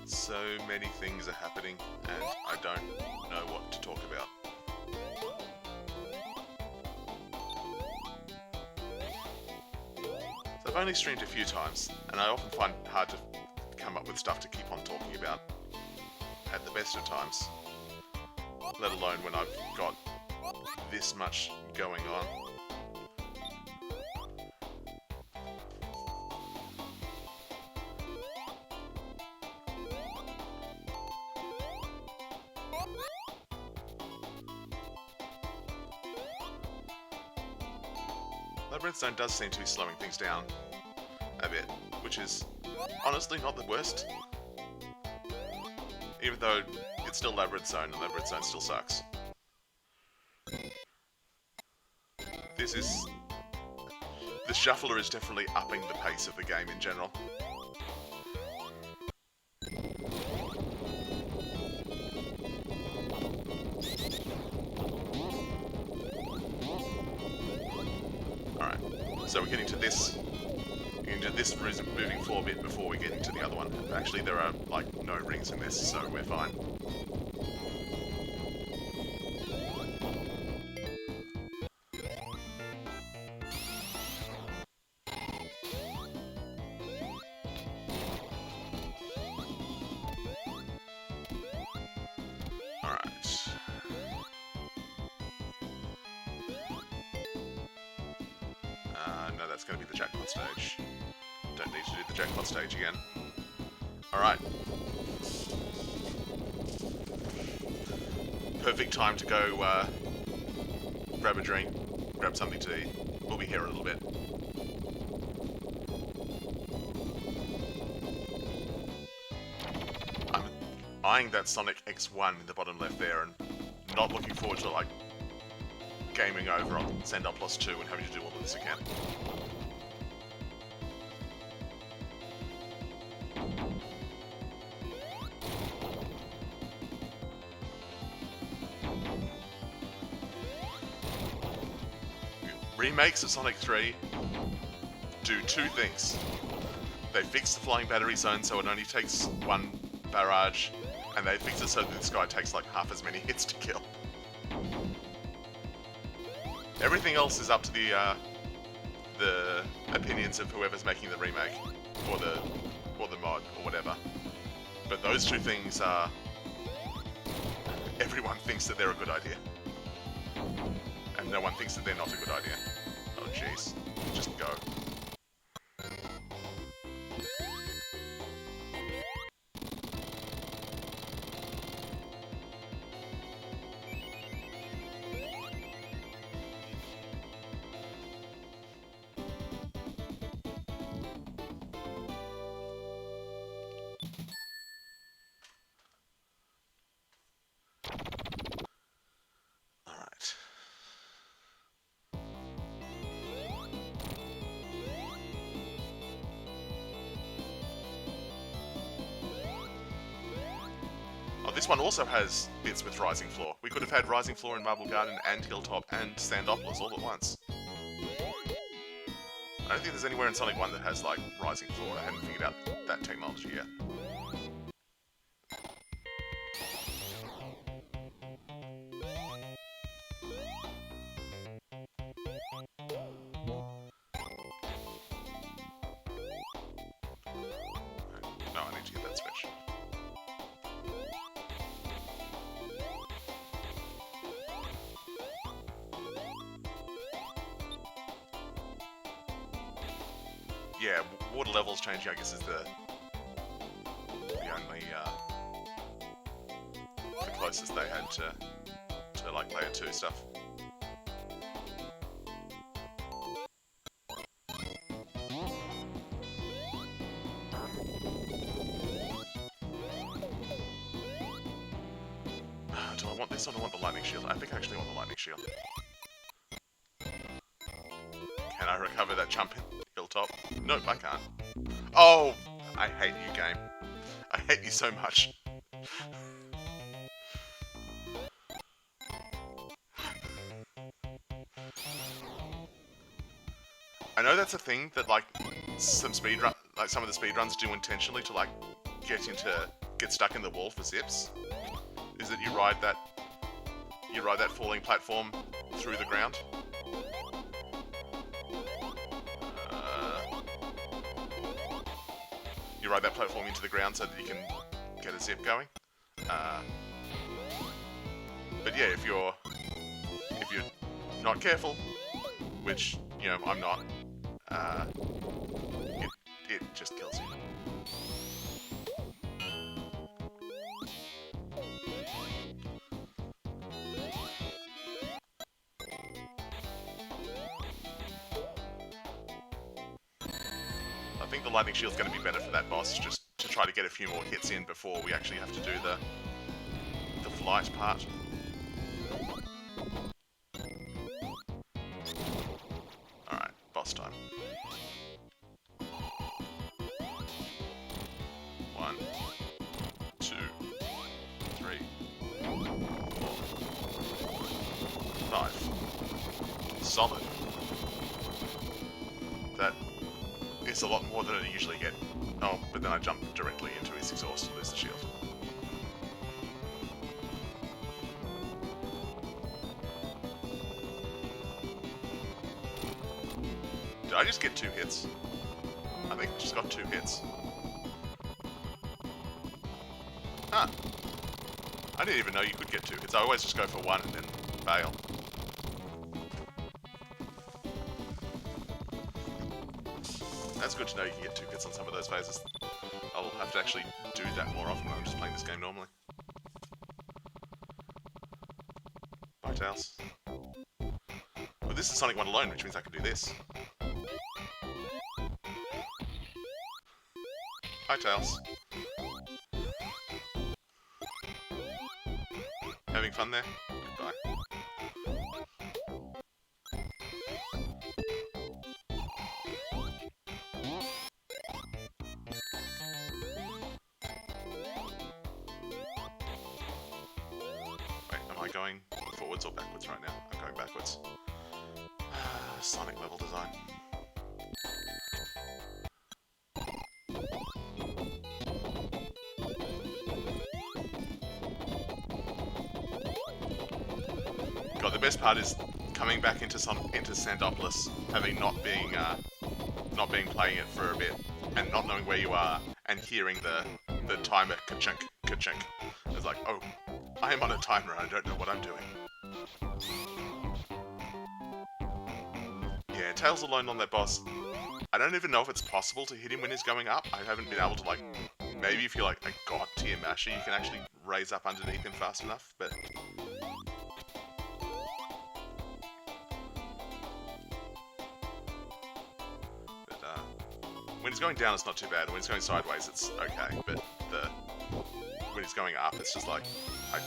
So many things are happening, and I don't know what to talk about. So I've only streamed a few times, and I often find it hard to come up with stuff to keep on talking about at the best of times, let alone when I've got this much going on. Labyrinth Zone does seem to be slowing things down a bit, which is honestly not the worst. Even though it's still Labyrinth Zone, and Labyrinth Zone still sucks. The shuffler is definitely upping the pace of the game in general. So we're getting to this moving forward bit before we get into the other one. Actually, there are, like, no rings in this, so we're fine. no, that's going to be the Jackpot stage. Don't need to do the Jackpot stage again. Alright. Perfect time to go grab a drink, grab something to eat. We'll be here a little bit. I'm eyeing that Sonic X1 in the bottom left there and not looking forward to, like, gaming over on Sandopolis 2 and having to do all of this again. Remakes of Sonic 3 do two things. They fix the flying battery zone so it only takes one barrage, and they fix it so that this guy takes like half as many hits to kill. Everything else is up to the opinions of whoever's making the remake, or the mod, or whatever. But those two things are... everyone thinks that they're a good idea. And no one thinks that they're not a good idea. Oh jeez, just go. This one also has bits with Rising Floor. We could have had Rising Floor in Marble Garden and Hilltop and Sandopolis all at once. I don't think there's anywhere in Sonic 1 that has, like, Rising Floor. I haven't figured out that technology yet. No, I need to get that switch. Yeah, water levels changing, I guess, is the only, the closest they had to like, layer 2 stuff. Do I want this or do I want the lightning shield? I think I actually want the lightning shield. Can I recover that jump in Hilltop? Nope, I can't. Oh! I hate you, game. I hate you so much. I know that's a thing that, like, some of the speedruns do intentionally to, like, get stuck in the wall for zips. Is that you ride that falling platform through the ground. You ride that platform into the ground so that you can get a zip going. But yeah, if you're not careful, which, you know, I'm not, it just kills you. I think the lightning shield's going to be better for that boss, just to try to get a few more hits in before we actually have to do the flight part. Alright, boss time. 1, 2, 3, 4, 5. Solid. That is a lot more than I usually get. Oh, but then I jump directly into his exhaust and lose the shield. Did I just get 2 hits? I think I just got 2 hits. Ah. I didn't even know you could get 2 hits. I always just go for 1 and then fail. That's good to know you can get 2 hits on some of those phases. I'll have to actually do that more often when I'm just playing this game normally. Bye, Tails. Well, this is Sonic 1 alone, which means I can do this. Hi, Tails. Having fun there? Goodbye. Wait, am I going forwards or backwards right now? I'm going backwards. Sonic level design. God, the best part is coming back into Sandopolis, having not being playing it for a bit, and not knowing where you are, and hearing the timer ka-chunk, ka-chunk. It's like, oh, I am on a timer. I don't know what I'm doing. Yeah, Tails alone on that boss. I don't even know if it's possible to hit him when he's going up. I haven't been able to, like, maybe if you're like a god tier masher, you can actually raise up underneath him fast enough, but when he's going down, it's not too bad. When he's going sideways, it's okay. But when he's going up, it's just like, I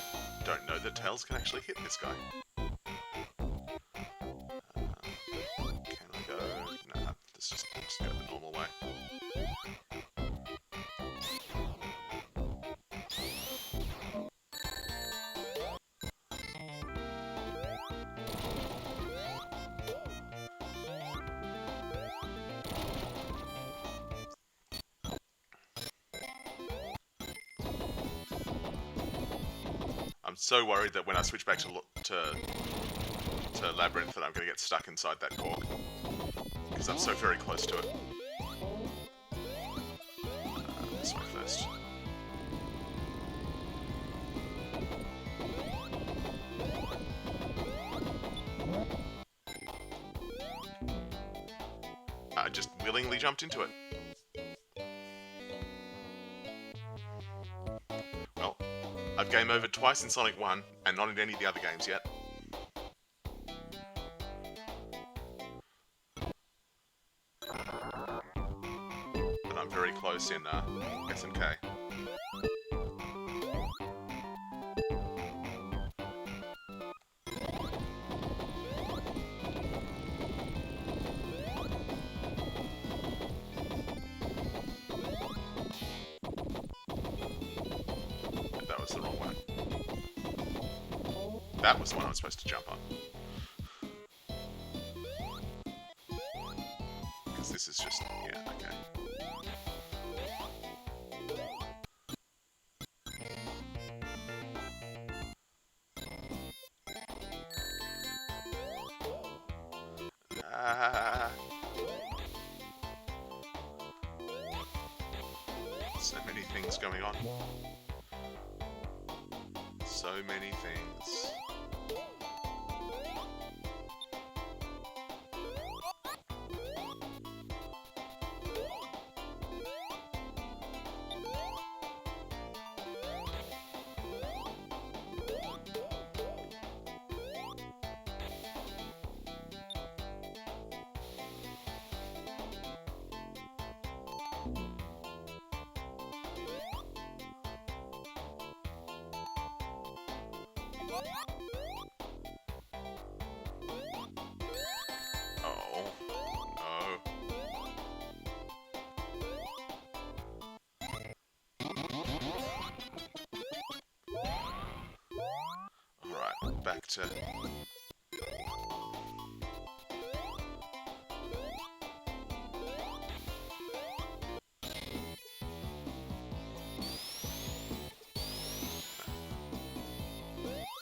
don't know that Tails can actually hit this guy. Can I go? Nah, let's just go the normal way. I'm so worried that when I switch back to Labyrinth that I'm going to get stuck inside that cork. Because I'm so very close to it. This way first. I just willingly jumped into it. Well, I've game overed twice in Sonic 1, and not in any of the other games yet. But I'm very close in SNK. That was the wrong one. That was the one I was supposed to jump on. Because this is just, yeah, okay. So many things going on. So many things. Oh, no. Alright, back to...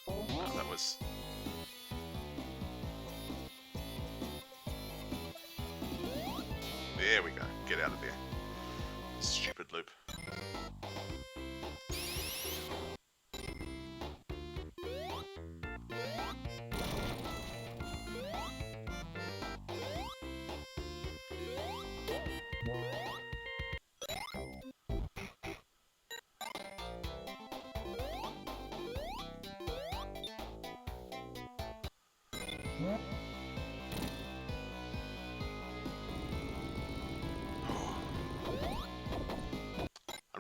Oh, that was... There we go. Get out of there. Stupid loop.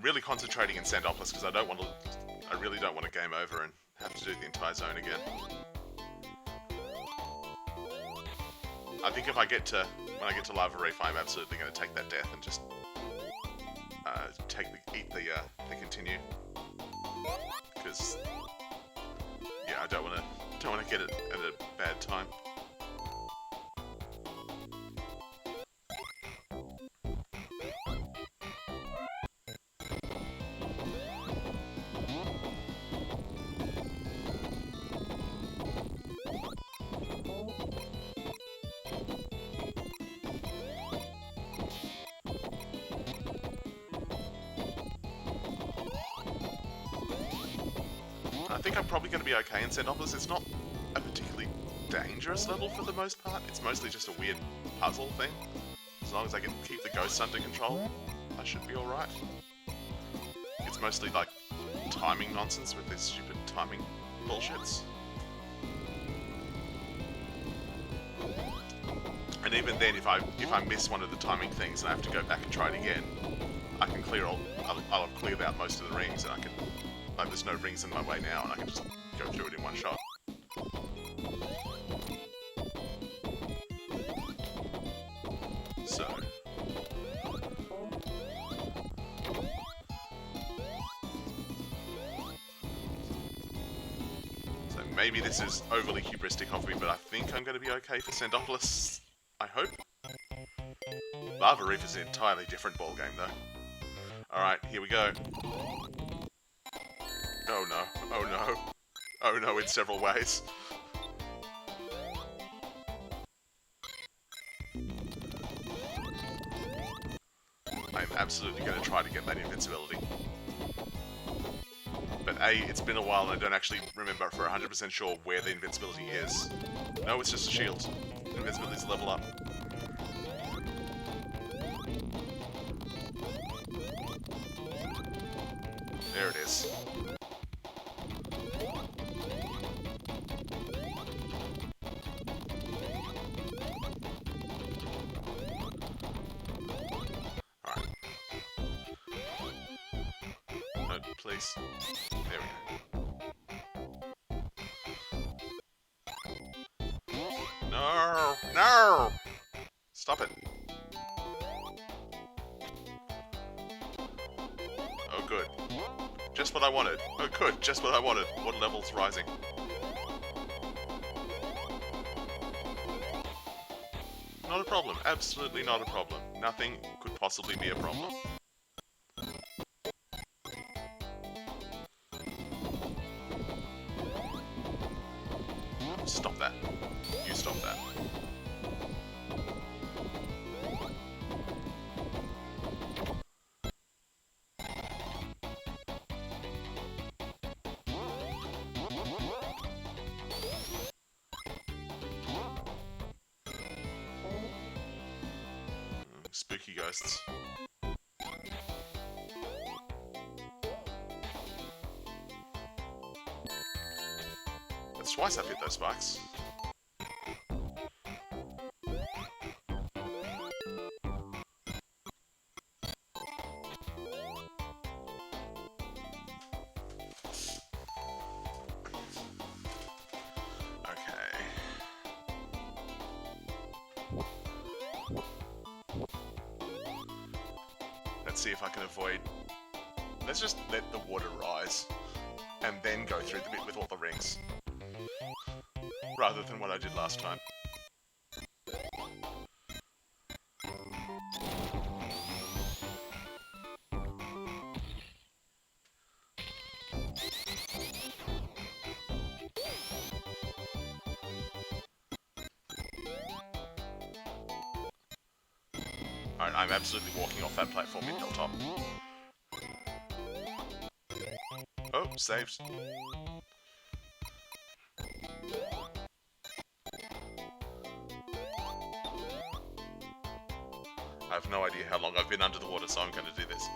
really concentrating in Sandopolis because I really don't want to game over and have to do the entire zone again. I think when I get to Lava Reef, I'm absolutely going to take that death and just eat the continue, because yeah, I don't want to get it at a bad time. I think I'm probably going to be okay in Sandopolis. It's not a particularly dangerous level for the most part. It's mostly just a weird puzzle thing. As long as I can keep the ghosts under control, I should be alright. It's mostly like timing nonsense with these stupid timing bullshits. And even then, if I miss one of the timing things and I have to go back and try it again, I can I'll have cleared out most of the rings, and I can, like, there's no rings in my way now, and I can just go through it in one shot. So maybe this is overly hubristic of me, but I think I'm going to be okay for Sandopolis. I hope. Lava Reef is an entirely different ballgame, though. Alright, here we go. Oh no, oh no. Oh no, in several ways. I'm absolutely going to try to get that invincibility. But A, it's been a while and I don't actually remember for 100% sure where the invincibility is. No, it's just a shield. Invincibility's level up. There it is. Alright. No, please. There we go. No! No! Stop it. Oh, good. Just what I wanted. Oh, good. Just what I wanted. Water level's rising. Not a problem. Absolutely not a problem. Nothing could possibly be a problem. Stop that. You stop that. Spooky ghosts. That's twice I've hit those spikes. Let's see if I can avoid... Let's just let the water rise, and then go through the bit with all the rings, rather than what I did last time. Alright, I'm absolutely walking off that platform in Hilltop. Oh, saved. I have no idea how long I've been under the water, so I'm going to do this.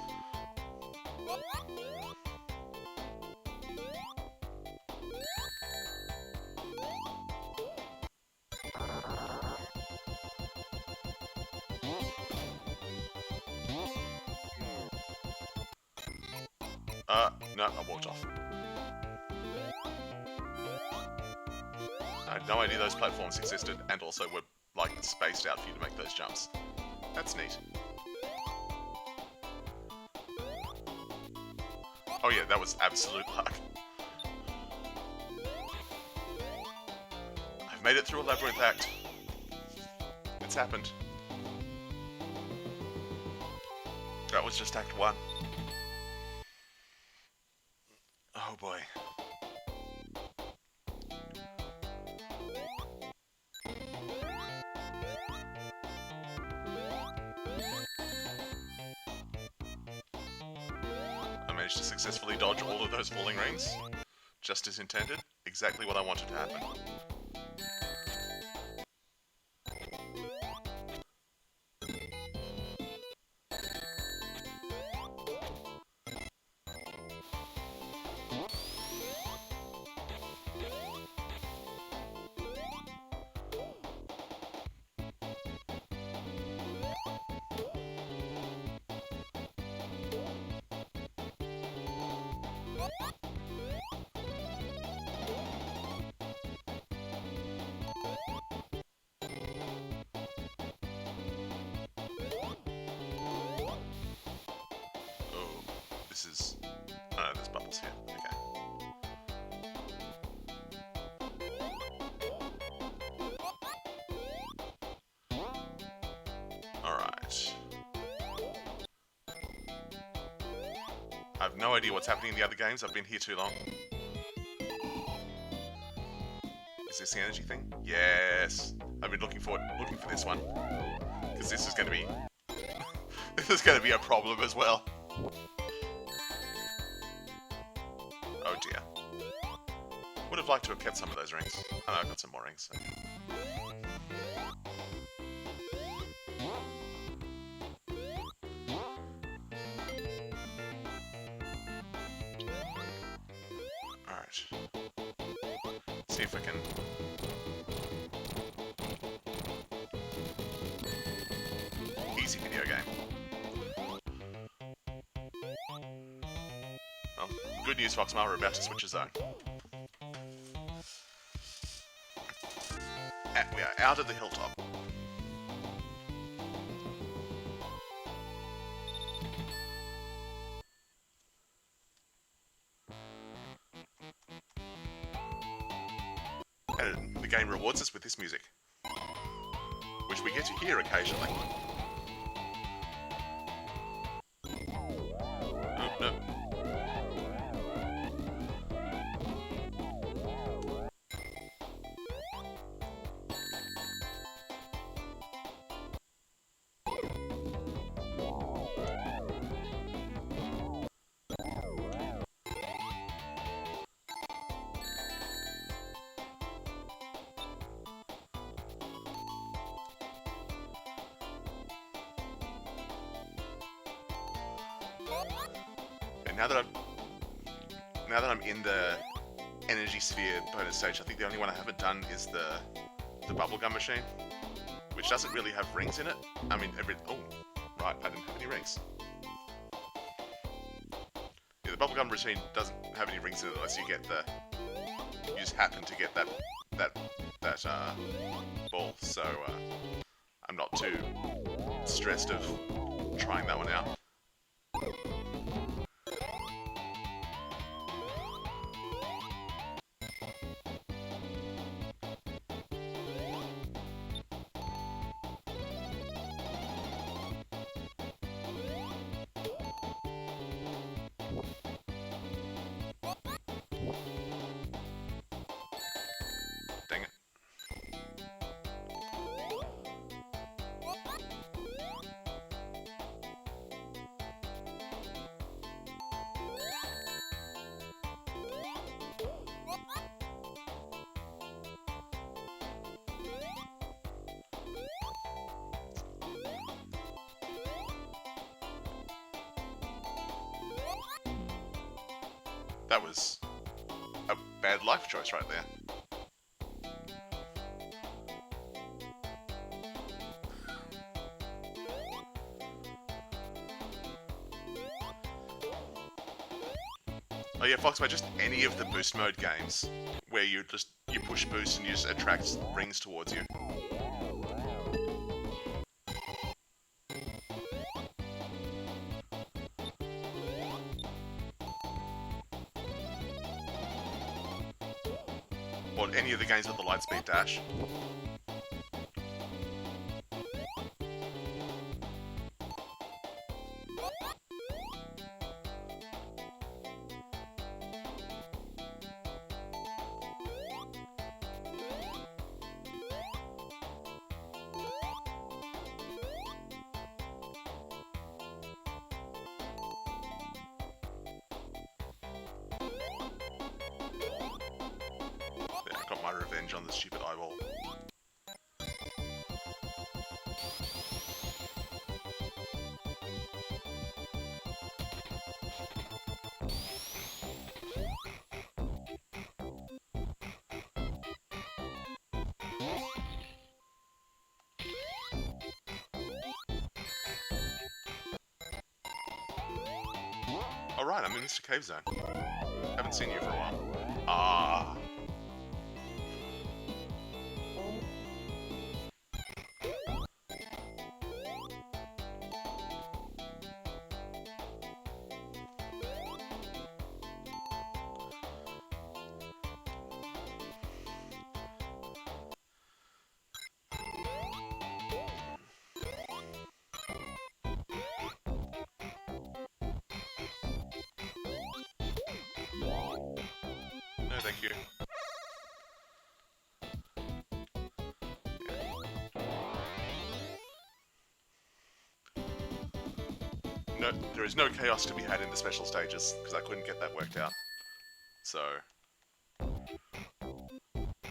No, I walked off. I had no idea those platforms existed and also were, like, spaced out for you to make those jumps. That's neat. Oh yeah, that was absolute luck. I've made it through a Labyrinth act. It's happened. That was just Act 1. Oh boy. I managed to successfully dodge all of those falling rings. Just as intended. Exactly what I wanted to happen. This is... Oh, there's bubbles here. Okay. Alright. I have no idea what's happening in the other games. I've been here too long. Is this the energy thing? Yes! I've been looking for this one. Because this is going to be... this is going to be a problem as well. Oh dear. Would have liked to have kept some of those rings. Oh no, I've got some more rings. So. Alright. See if I can... Easy video game. Well, good news, Foxmar, we're about to switch a zone. We are out of the hilltop. And the game rewards us with this music, which we get to hear occasionally. Oh, no. And now that I'm in the energy sphere bonus stage, I think the only one I haven't done is the bubblegum machine, which doesn't really have rings in it. I mean, oh, right, I didn't have any rings. Yeah, the bubblegum machine doesn't have any rings in it unless you get you just happen to get that ball. So I'm not too stressed of trying that one out. Dang it. That was a bad life choice right there. Oh yeah, Foxway, just any of the boost mode games where you push boost and you just attract rings towards you. Or any of the games with the lightspeed dash. My revenge on the stupid eyeball. Alright, I'm in Mr. Cave Zone. Haven't seen you for a while. Ah. No, thank you. No, there is no chaos to be had in the special stages, because I couldn't get that worked out. So...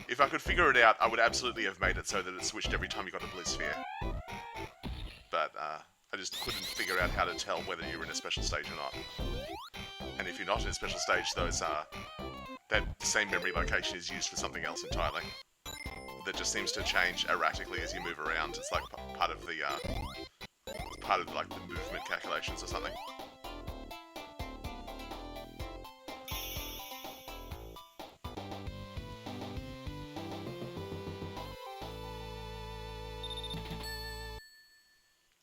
if I could figure it out, I would absolutely have made it so that it switched every time you got a blue sphere. But, I just couldn't figure out how to tell whether you were in a special stage or not. And if you're not in a special stage, those that same memory location is used for something else entirely. That just seems to change erratically as you move around. It's like part of the like the movement calculations or something.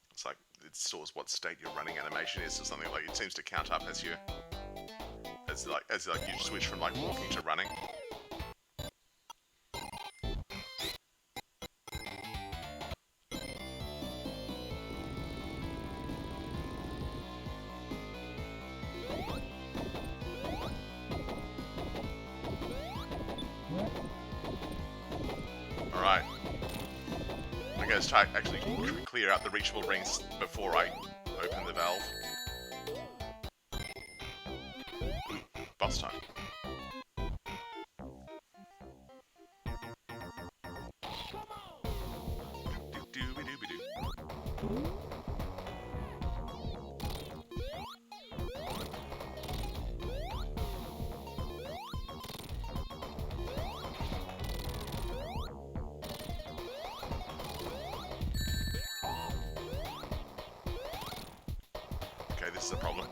It's like it stores what state your running animation is or something. Like it seems to count up as you you switch from like walking to running. Alright. I'm going to actually clear out the reachable rings before I open the valve. Boss time. Okay, this is a problem.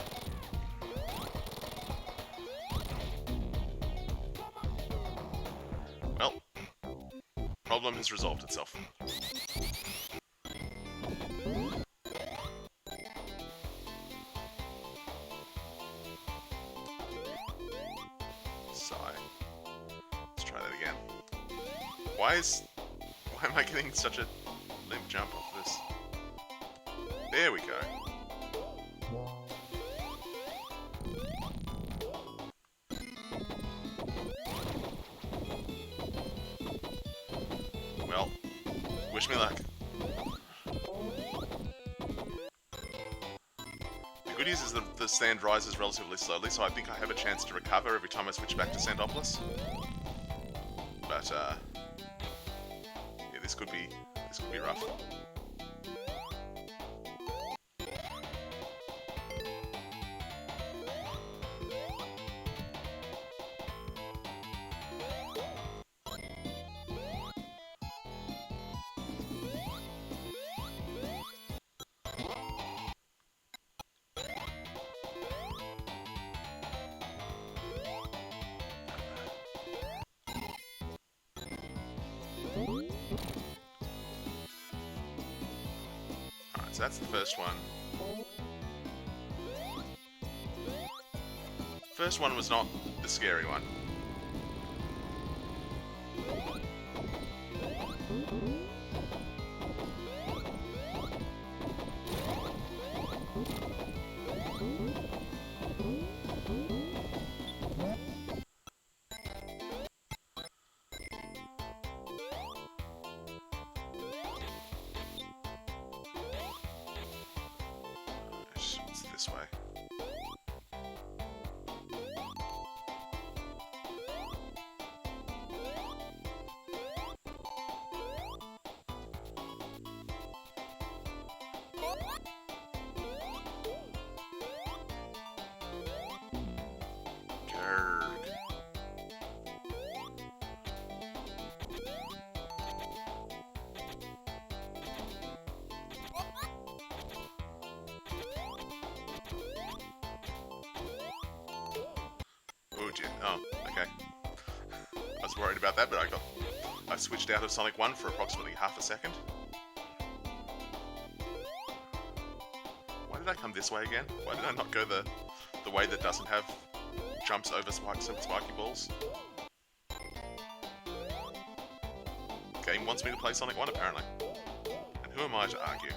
Well, problem has resolved itself. Sigh. Let's try that again. Why am I getting such a limp jump off this? There we go. Well, wish me luck. The good news is that the sand rises relatively slowly, so I think I have a chance to recover every time I switch back to Sandopolis. But, yeah, this could be rough. so that's the first one. First one was not the scary one. It's this way. Oh dear. Oh, okay. I was worried about that, but I switched out of Sonic 1 for approximately half a second. Why did I come this way again? Why did I not go the way that doesn't have jumps over spikes and spiky balls? Game wants me to play Sonic 1 apparently. And who am I to argue?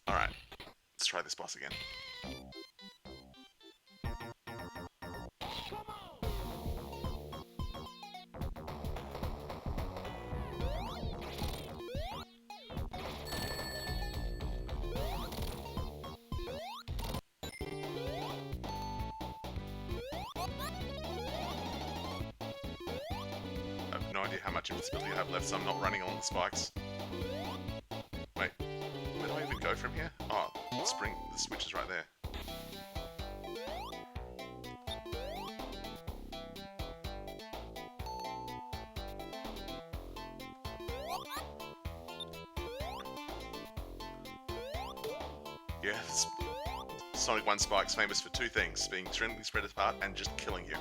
Alright, let's try this boss again. I have no idea how much invincibility I have left, so I'm not running along the spikes. Wait, where do I even go from here? Oh, the switch is right there. Yes, Sonic 1 Spike's famous for two things, being extremely spread apart and just killing you.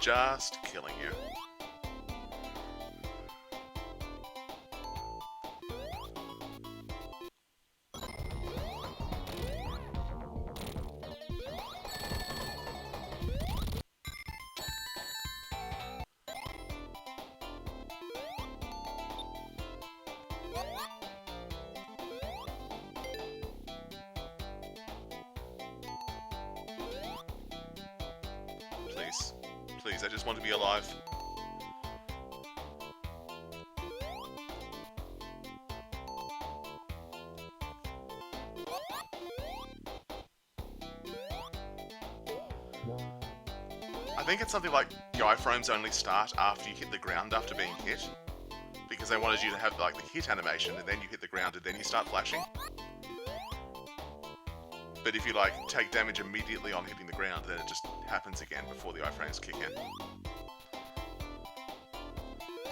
Just killing you. Please. Please, I just want to be alive. I think it's something like the iframes only start after you hit the ground after being hit. Because they wanted you to have like the hit animation and then you hit the ground and then you start flashing. But if you like take damage immediately on hitting the ground, then it just happens again before the iframes kick in.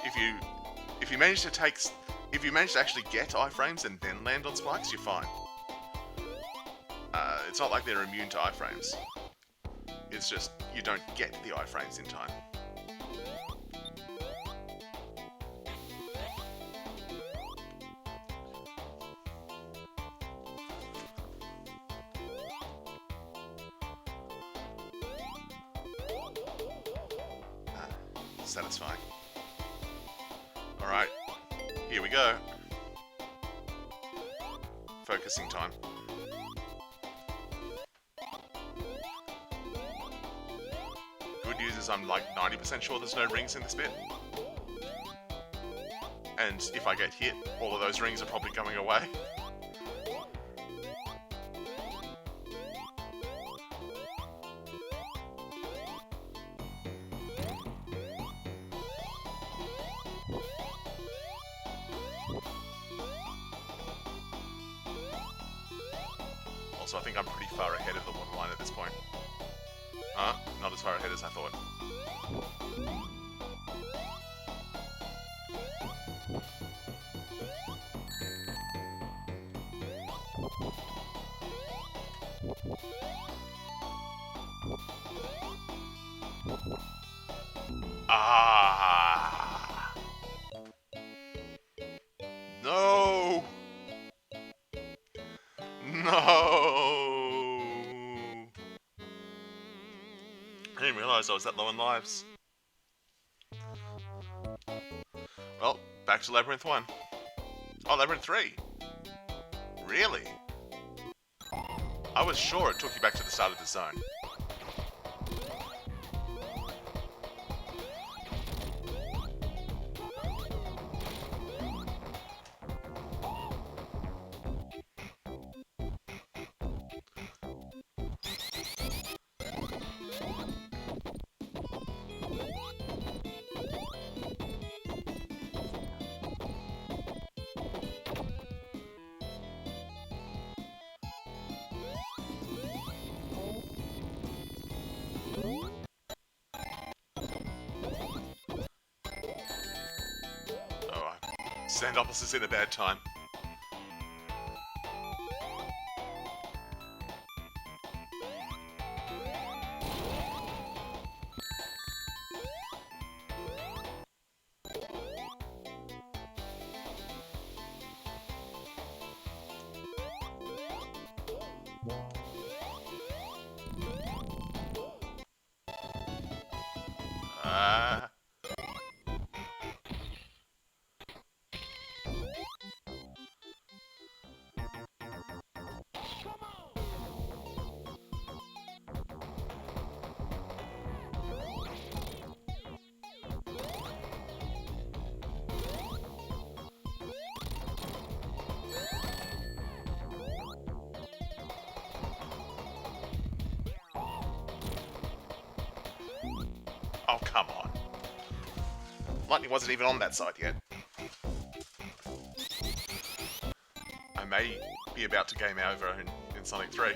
If you manage to actually get iframes and then land on spikes, you're fine. It's not like they're immune to iframes. It's just you don't get the iframes in time. Satisfying. Alright, here we go. Focusing time. Good news is I'm like 90% sure there's no rings in this bit. And if I get hit, all of those rings are probably going away. Also, I think I'm pretty far ahead of the waterline at this point. Not as far ahead as I thought. realised I was that low on lives. Well, back to Labyrinth 1. Oh, Labyrinth 3. Really? I was sure it took you back to the start of the zone. Sandopolis is in a bad time. Oh, come on. Lightning wasn't even on that side yet. I may be about to game over in Sonic 3.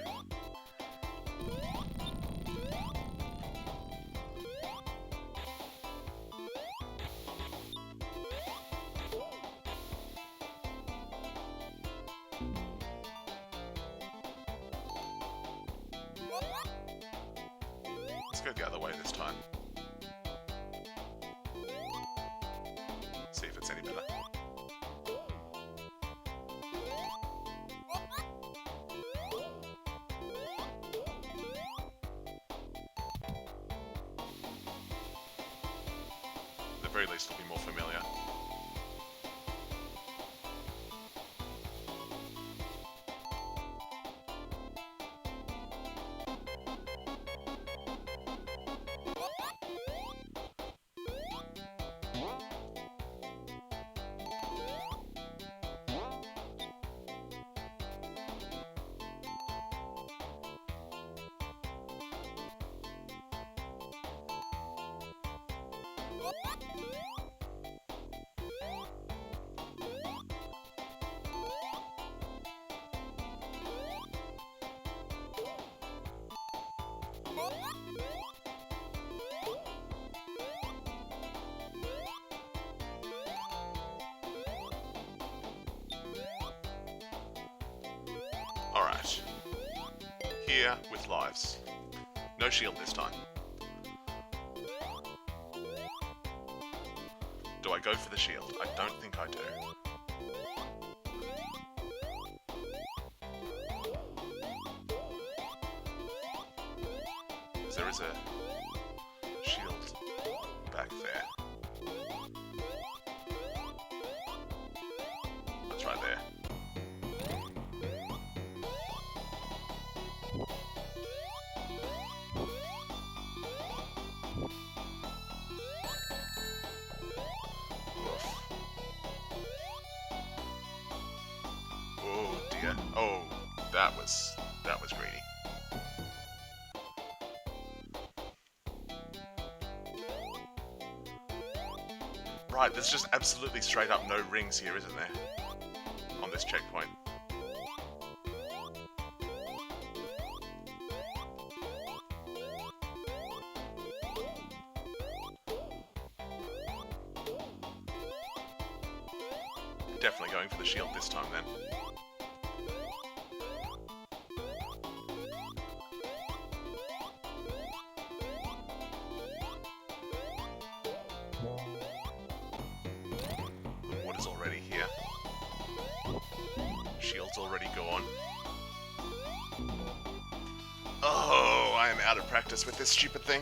Let's go the other way this time. See if it's any better. At the very least, it'll be more familiar. Alright. Here with lives. No shield this time. Do I go for the shield? I don't think I do. There is a shield back there. That's right there. Oh dear. Oh, that was greedy. Right, there's just absolutely straight up no rings here, isn't there? On this checkpoint. Definitely going for the shield this time then. The water's already here. Shield's already gone. Oh, I am out of practice with this stupid thing.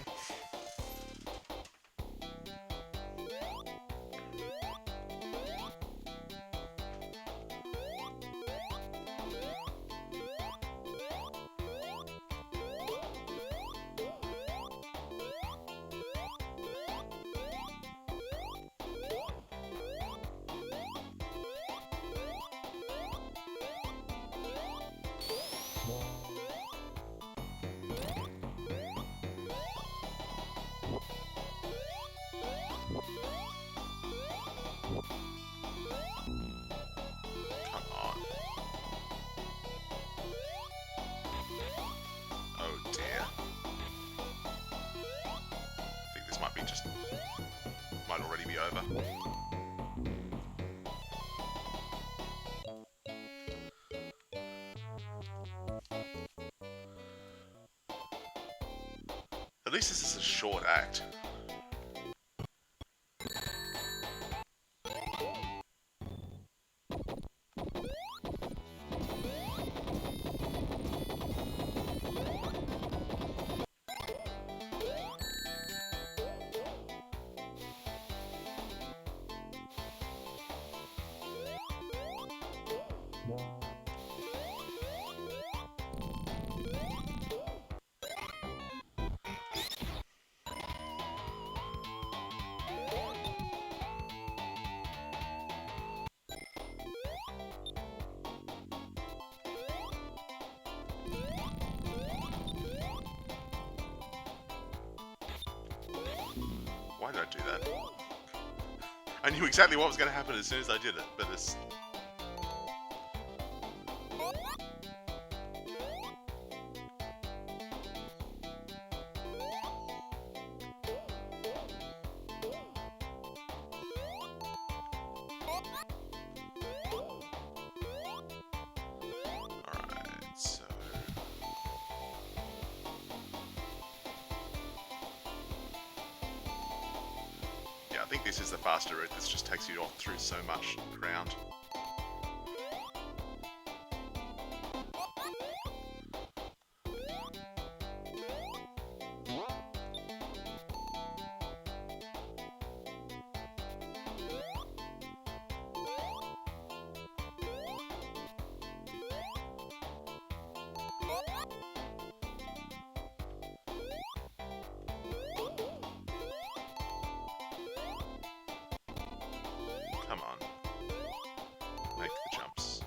least this is a short act. Why did I do that? I knew exactly what was going to happen as soon as I did it, but it's... Alright, so... Yeah, I think this is the faster route. This just takes you off through so much ground. Come on. Make the jumps.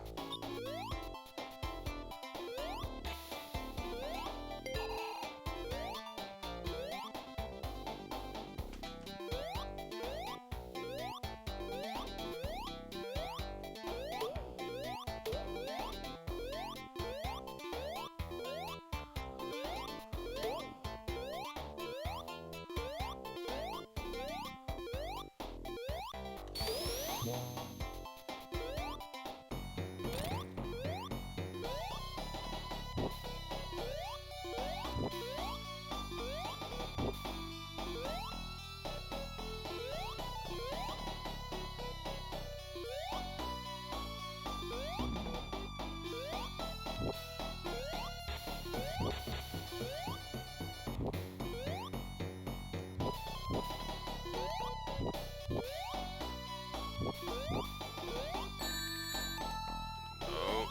Oh.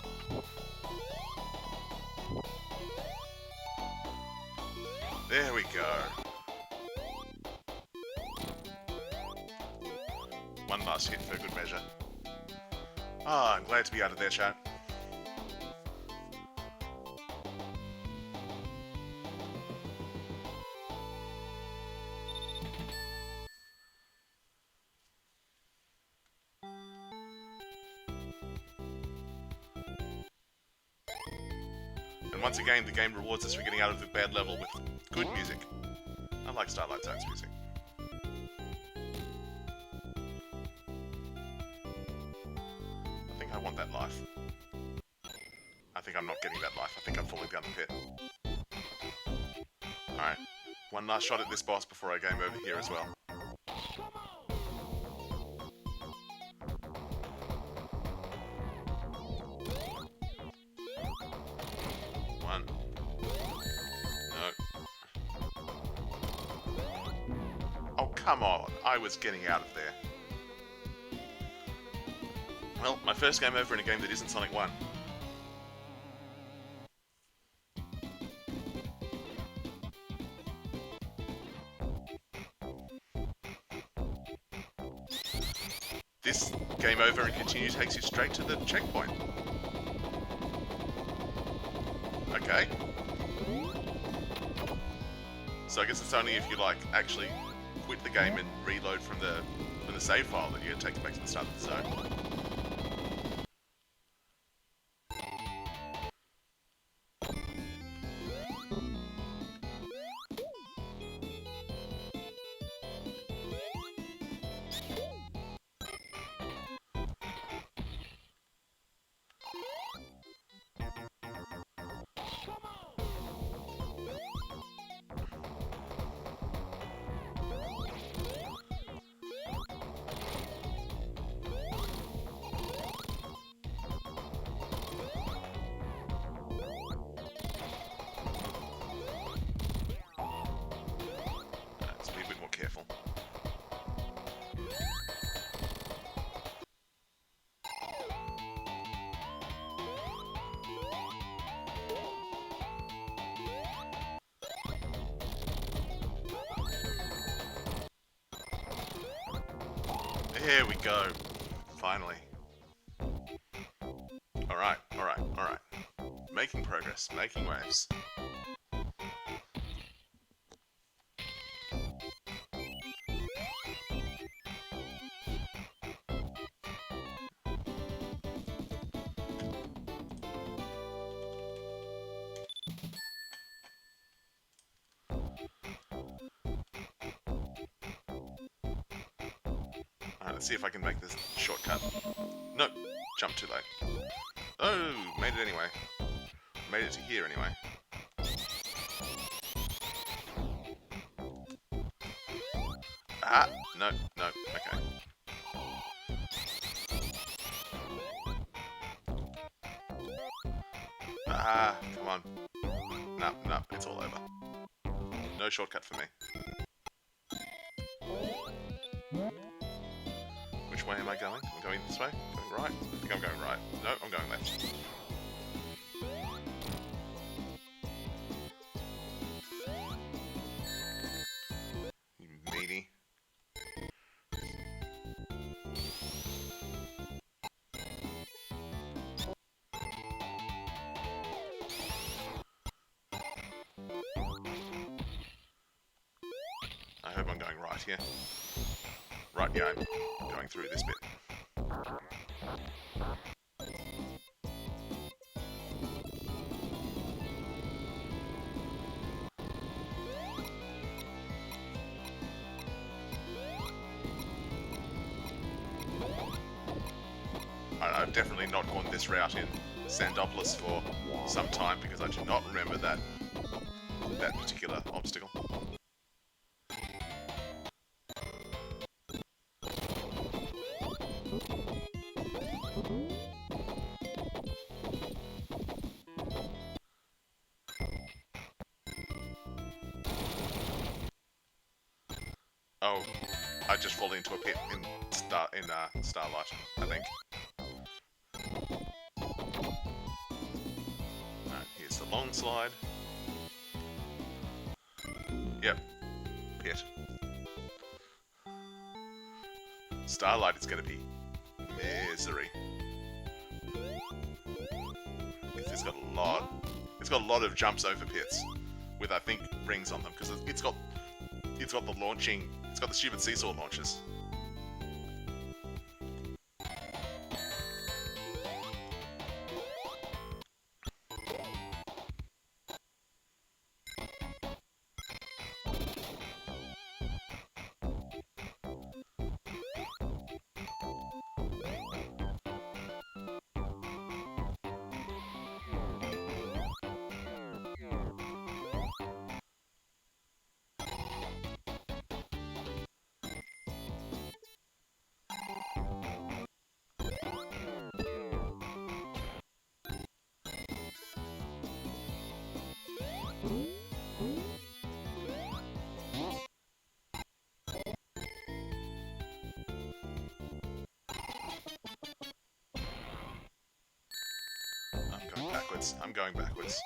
There we go. One last hit for good measure. Ah, I'm glad to be out of there, chat. And once again, the game rewards us for getting out of the bad level with good music. I like Starlight Zone's music. I think I want that life. I think I'm not getting that life. I think I'm falling down the pit. Alright. One last shot at this boss before I game over here as well. One. No. Oh, come on. I was getting out of there. Well, my first game over in a game that isn't Sonic 1. This game over and continue takes you straight to the checkpoint. Okay. So I guess it's only if you like actually quit the game and reload from the save file that you're going to take you back to the start of the zone. There we go. Finally. Alright. Making progress, making waves. Alright, let's see if I can make this shortcut. Nope, jumped too late. Oh, made it anyway. Made it to here anyway. Ah, no, okay. Ah, come on. No, it's all over. No shortcut for me. Which way am I going? I'm going this way? Going right? I think I'm going right. No, I'm going left. You meanie. I hope I'm going right here. Right, yeah, I'm going through this bit. I've definitely not gone this route in Sandopolis for some time because I do not remember that particular obstacle. Oh, I just fall into a pit in Starlight, I think. Alright, here's the long slide. Yep, pit. Starlight is going to be misery. It's got a lot of jumps over pits with, I think, rings on them because it's got the launching. It's got the stupid seesaw launches. I'm going backwards.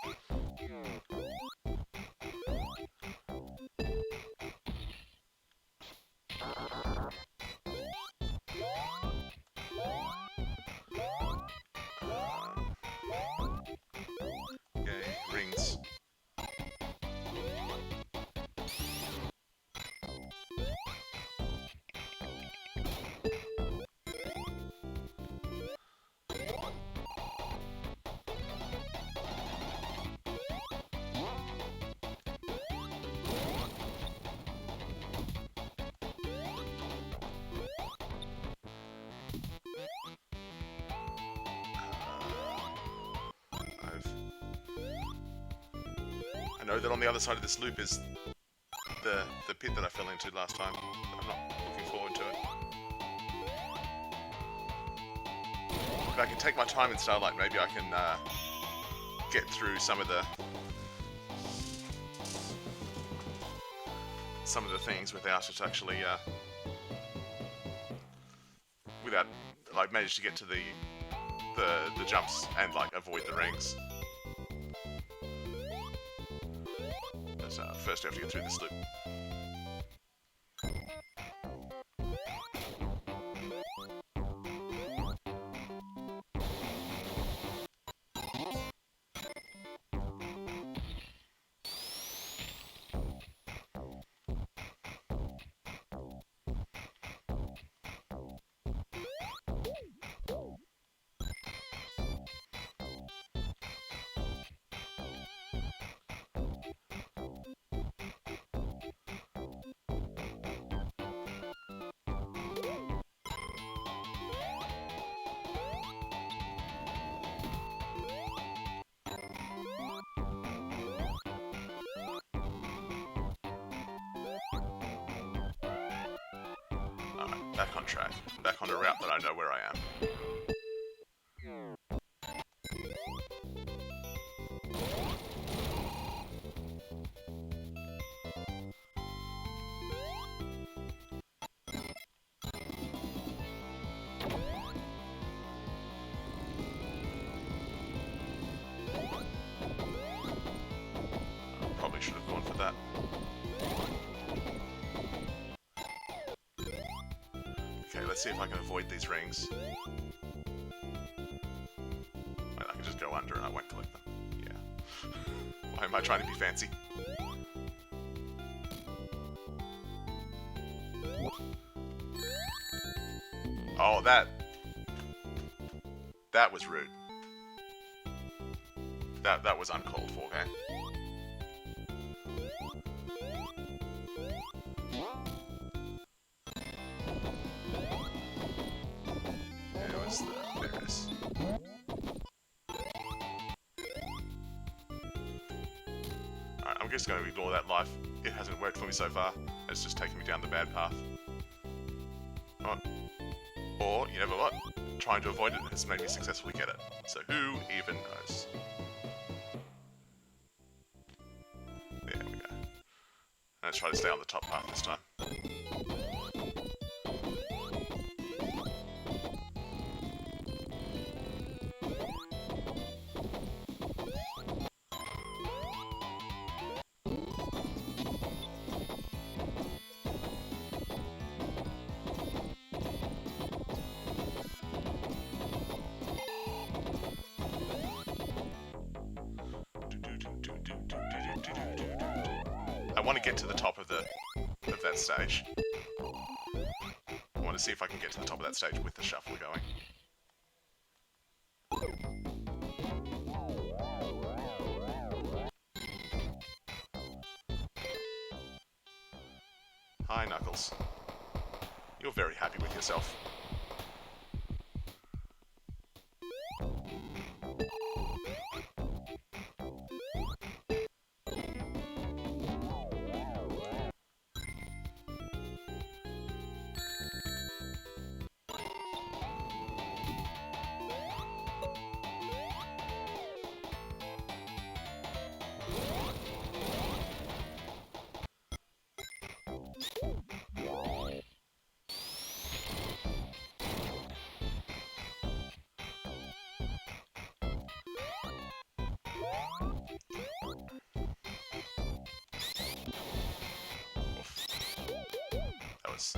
Yay, rings. I know that on the other side of this loop is the pit that I fell into last time. I'm not looking forward to it. If I can take my time in Starlight, maybe I can get through some of the things without it actually without like manage to get to the jumps and like avoid the rings. But first we have to get through this loop. back on track. Back on a route that I know where I am. Probably should have gone for that. Okay, let's see if I can avoid these rings. Wait, I can just go under and I won't collect them. Yeah. Why am I trying to be fancy? Oh, that was rude. That was uncalled for, okay? There it is. Alright, I'm just going to ignore that life. It hasn't worked for me so far. It's just taking me down the bad path. Oh. Or, you never what? Trying to avoid it has made me successfully get it. So who even knows? There we go. Let's try to stay on the top path this time. I want to get to the top of that stage. I want to see if I can get to the top of that stage with the shuffle going. Hi, Knuckles. You're very happy with yourself.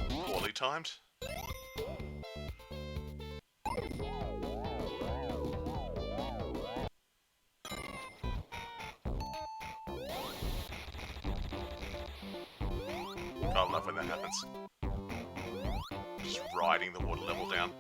Poorly timed. I love when that happens. Just riding the water level down.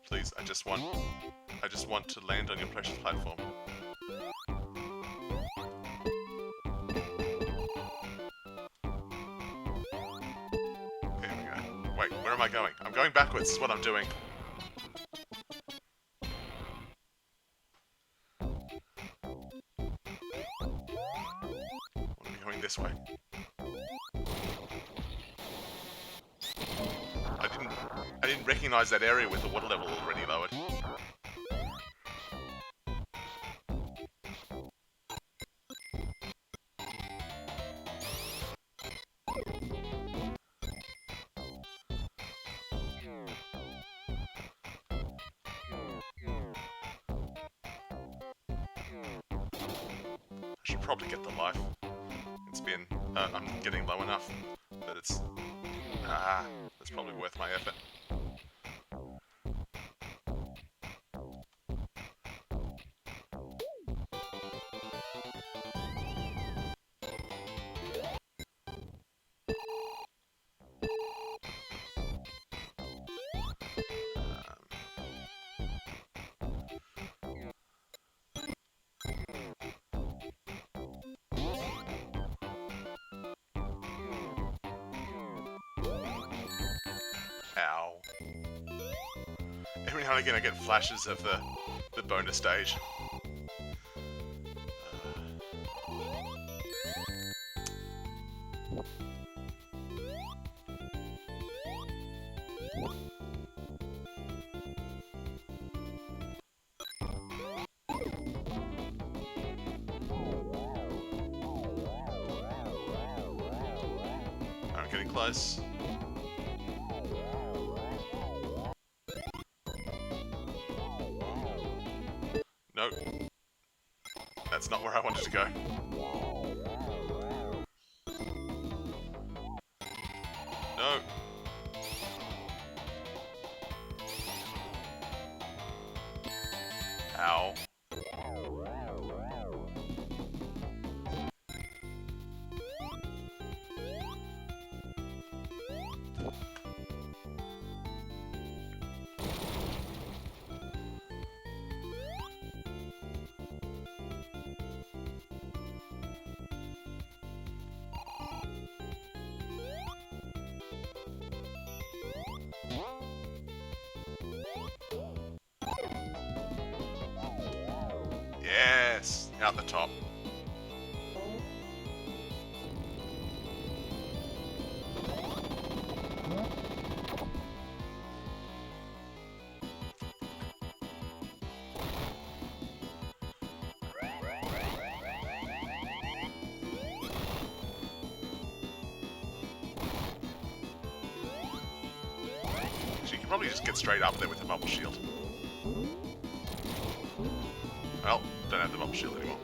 Please, I just want to land on your precious platform. There we go. Wait, where am I going? I'm going backwards, is what I'm doing. I want to be going this way. I didn't recognize that area with the water level already lowered. I should probably get the life. It's been... I'm getting low enough that it's... that's probably worth my effort. Ow. Every now and again I get flashes of the bonus stage. I'm getting close. Nope. That's not where I wanted to go. No. Ow. Yes, out the top. So you can probably just get straight up there with the bubble shield. Well, don't have the bubble shield anymore.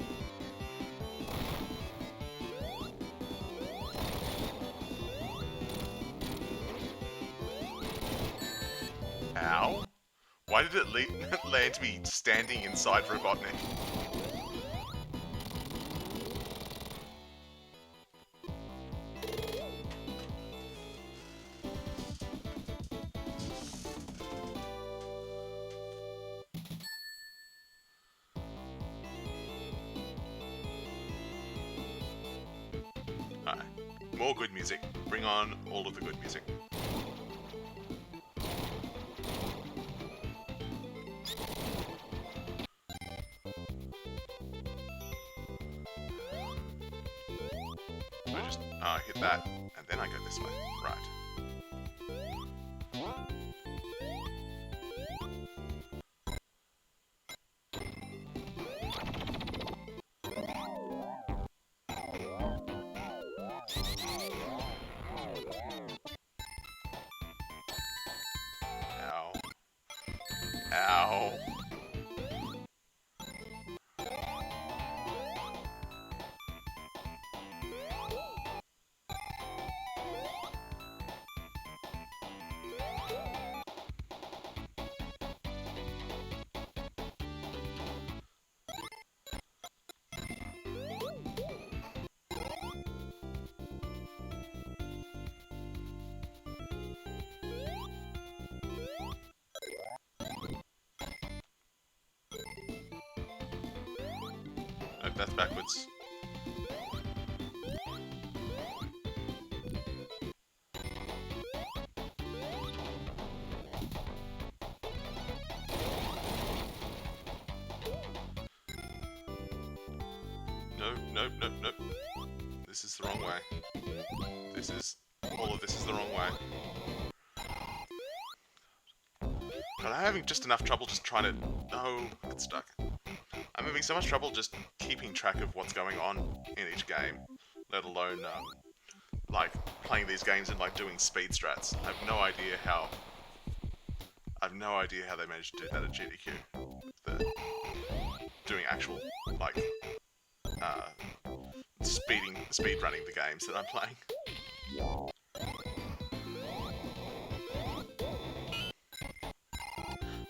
Ow. Why did it land me standing inside Robotnik? Alright. More good music. Bring on all of the good music. I just hit that, and then I go this way. Right. Ow. Ow. Nope, that's backwards. Nope, nope, nope, nope. This is the wrong way. This is... all of this is the wrong way. God, I'm having just enough trouble just trying to... No, get stuck. I'm having so much trouble just keeping track of what's going on in each game, let alone, like, playing these games and, like, doing speed strats. I have no idea how... they managed to do that at GDQ. Doing actual, like, speed running the games that I'm playing.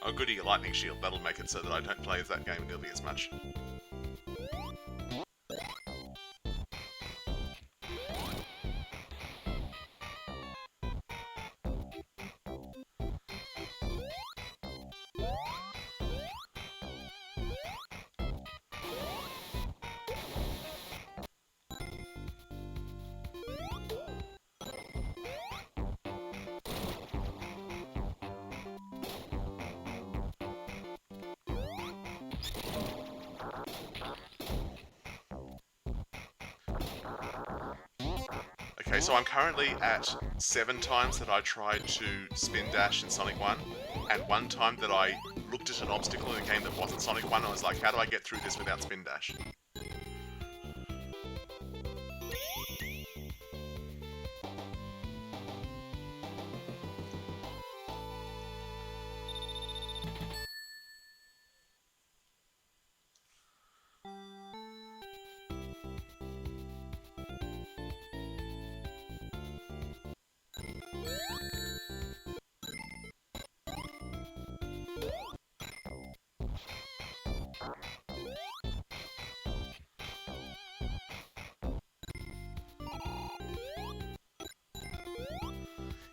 Oh goody, a lightning shield. That'll make it so that I don't play as that game nearly as much. Okay, so I'm currently at 7 times that I tried to spin dash in Sonic 1, and 1 time that I looked at an obstacle in a game that wasn't Sonic 1, and I was like, how do I get through this without spin dash?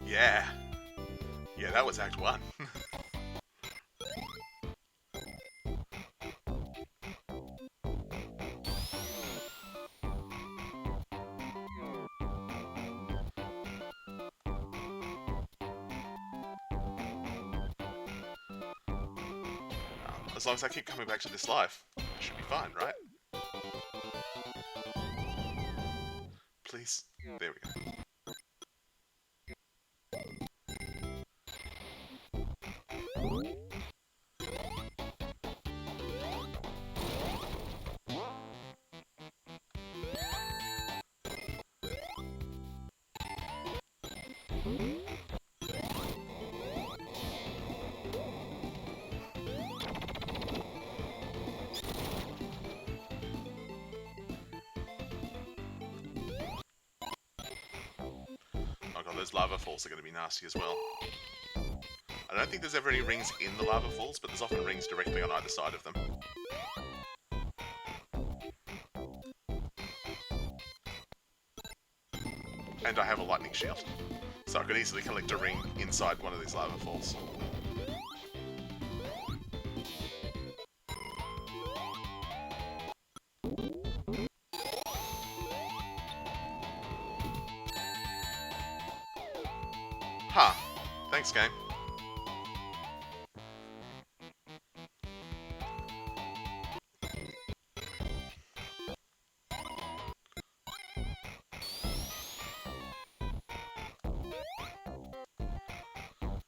Yeah. Yeah, that was Act 1. As long as I keep coming back to this life, I should be fine, right? Please. There we go. Oh god, those lava falls are going to be nasty as well. I don't think there's ever any rings in the lava falls, but there's often rings directly on either side of them. And I have a lightning shield, so I could easily collect a ring inside one of these lava falls. Huh. Thanks, game.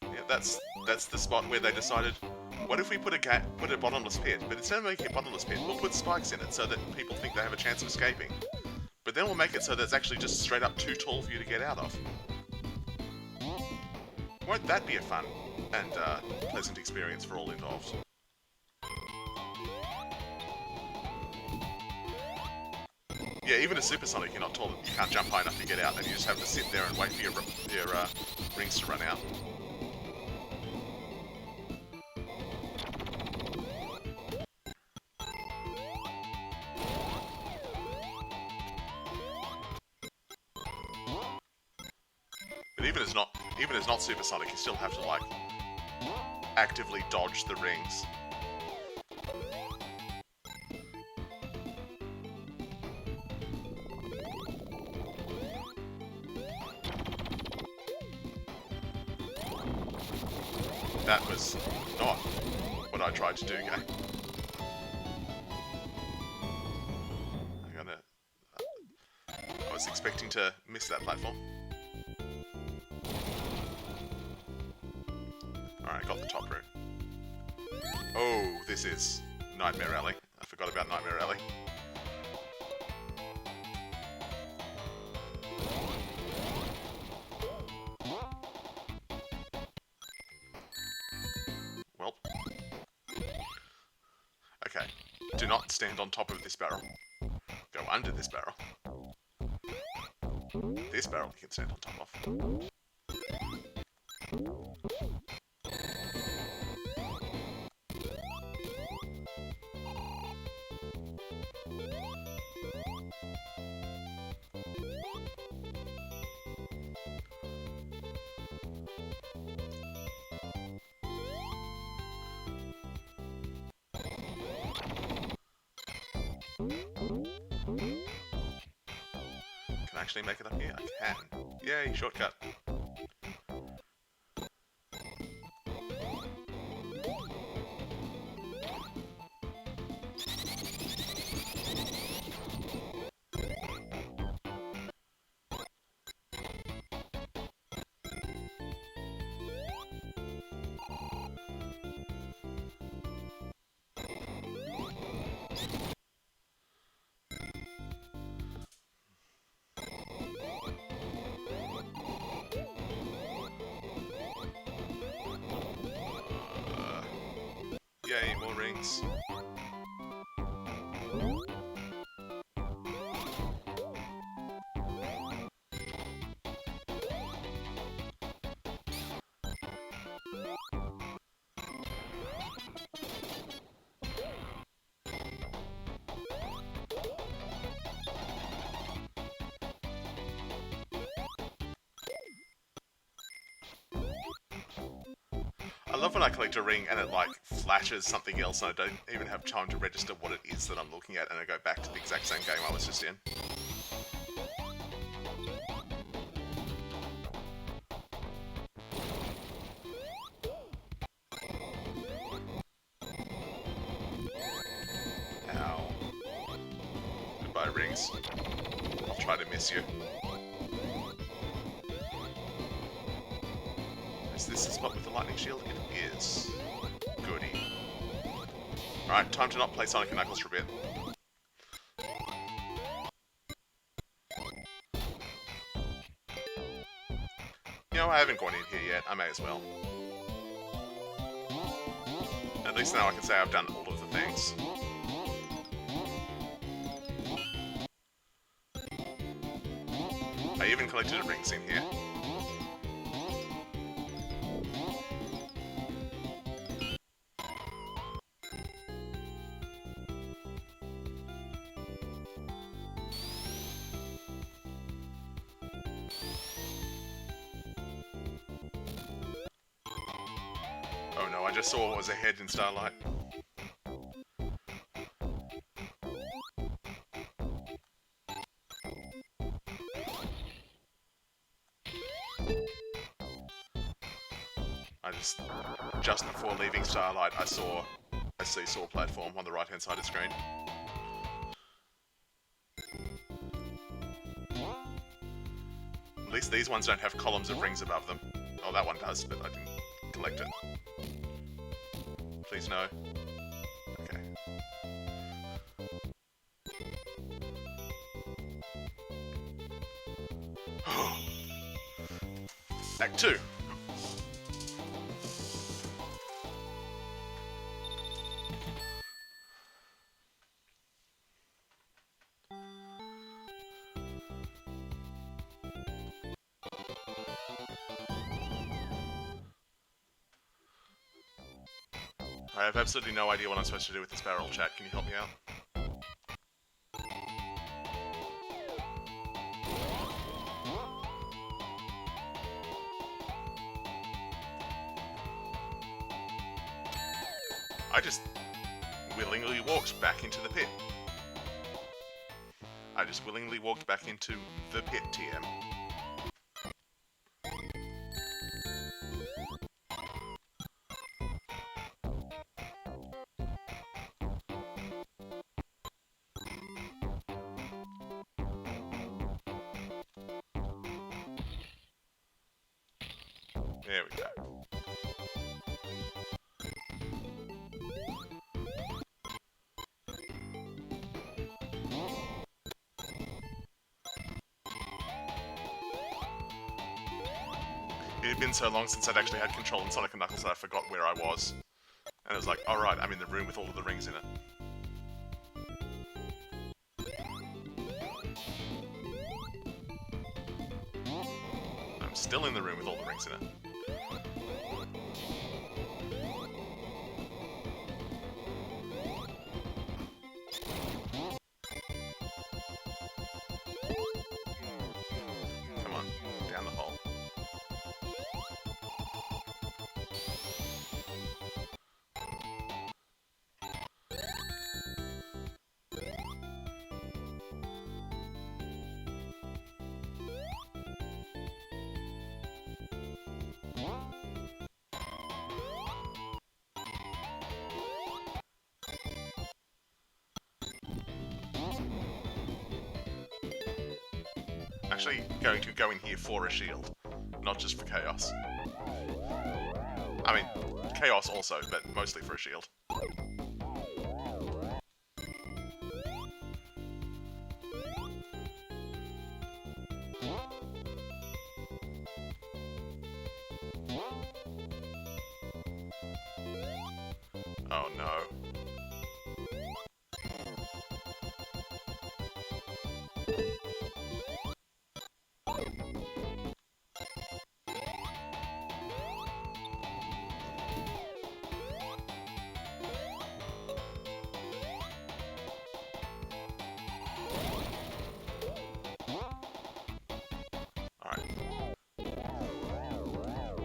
Yeah, that's the spot where they decided, what if we put a bottomless pit, but instead of making a bottomless pit, we'll put spikes in it so that people think they have a chance of escaping. But then we'll make it so that it's actually just straight up too tall for you to get out of. Won't that be a fun and pleasant experience for all involved? Yeah, even a supersonic, you're not tall, you can't jump high enough to get out, and you just have to sit there and wait for your rings to run out. But even as not supersonic, you still have to like actively dodge the rings. That was not what I tried to do, game. I was expecting to miss that platform. Alright, got the top room. Oh, this is Nightmare Alley. I forgot about Nightmare Alley. Well. Okay. Do not stand on top of this barrel. Go under this barrel. This barrel you can stand on top of. Can I actually make it up here? I can. Yay, shortcut. Yay, more rings. I love when I collect a ring and it like flashes something else and I don't even have time to register what it is that I'm looking at and I go back to the exact same game I was just in. Ow. Goodbye, rings. I'll try to miss you. Is this the spot with the lightning shield? It is. Goody. Alright, time to not play Sonic and Knuckles for a bit. You know, I haven't gone in here yet. I may as well. At least now I can say I've done all of the things. I even collected rings in here. Oh no, I just saw what was ahead in Starlight. Just before leaving Starlight, I saw a seesaw platform on the right-hand side of the screen. At least these ones don't have columns of rings above them. Oh, that one does, but I didn't collect it. Please no. Okay. Act 2. I have absolutely no idea what I'm supposed to do with this barrel, chat. Can you help me out? I just willingly walked back into the pit. I just willingly walked back into the pit, TM. There we go. It had been so long since I'd actually had control in Sonic & Knuckles that I forgot where I was. And it was like, alright, I'm in the room with all of the rings in it. I'm still in the room with all the rings in it. Come on, down the hole. Actually going to go in here for a shield, not just for chaos. I mean, chaos also, but mostly for a shield. no.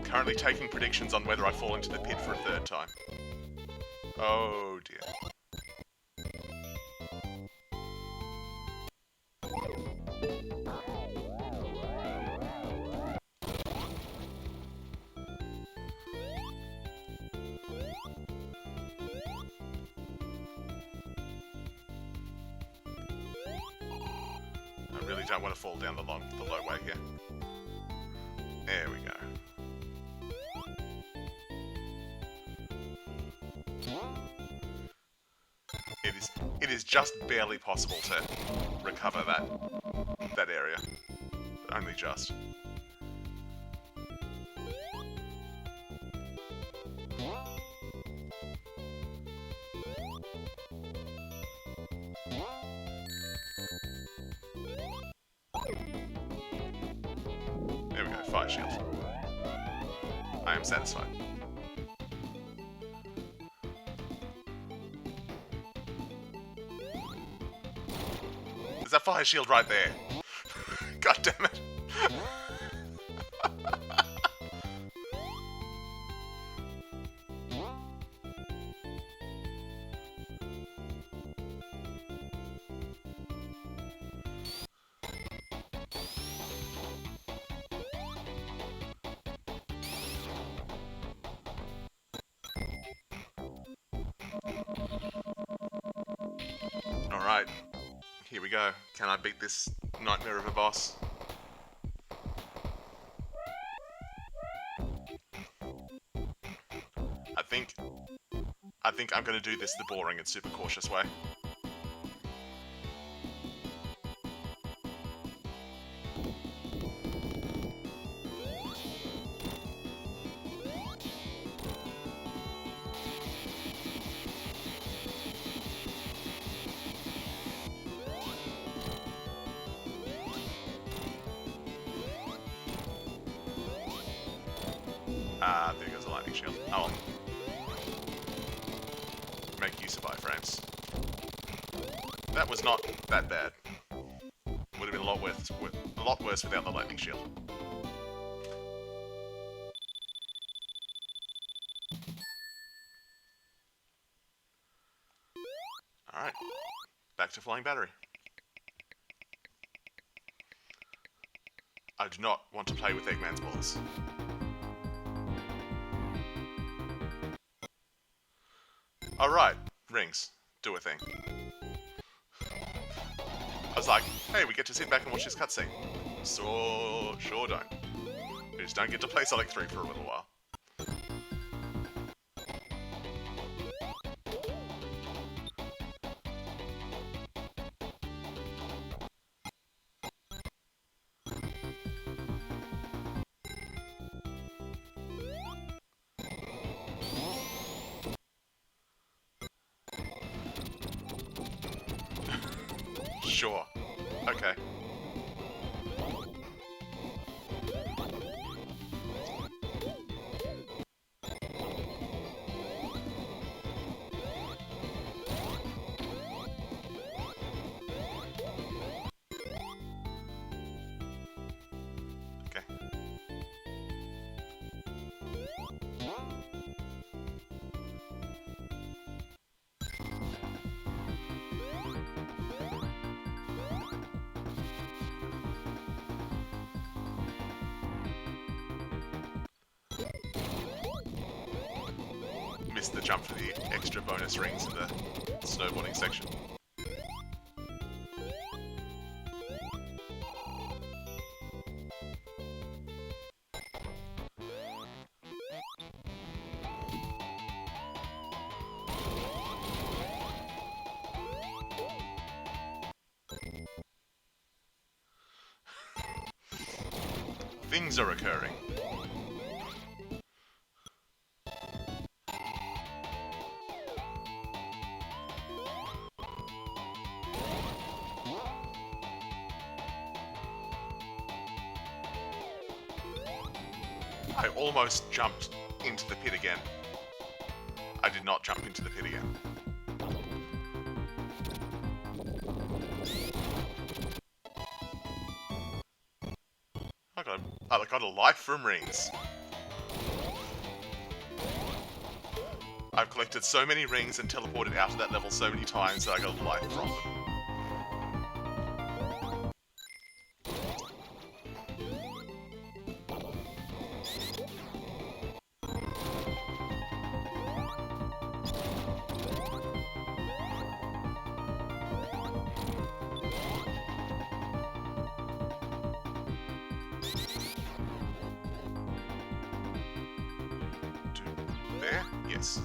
Currently taking predictions on whether I fall into the pit for a third time. Oh dear. I really don't want to fall down the low way here. There we go. It is just barely possible to recover that area, but only just. There we go, fire shield. I am satisfied. There's that fire shield right there. God damn it. Alright, here we go. Can I beat this nightmare of a boss? I think I'm gonna do this the boring and super cautious way. Ah, there goes the lightning shield. Oh well. Make use of iframes. That was not that bad. Would have been a lot worse without the lightning shield. Alright. Back to flying battery. I do not want to play with Eggman's balls. Alright, rings. Do a thing. I was like, hey, we get to sit back and watch this cutscene. So, sure don't. We just don't get to play Sonic 3 for a little while. Sure. Okay. Okay. Missed the jump for the extra bonus rings in the snowboarding section. Things are occurring. I almost jumped into the pit again. I did not jump into the pit again. I got a life from rings. I've collected so many rings and teleported out of that level so many times that I got a life from them. There? Yes.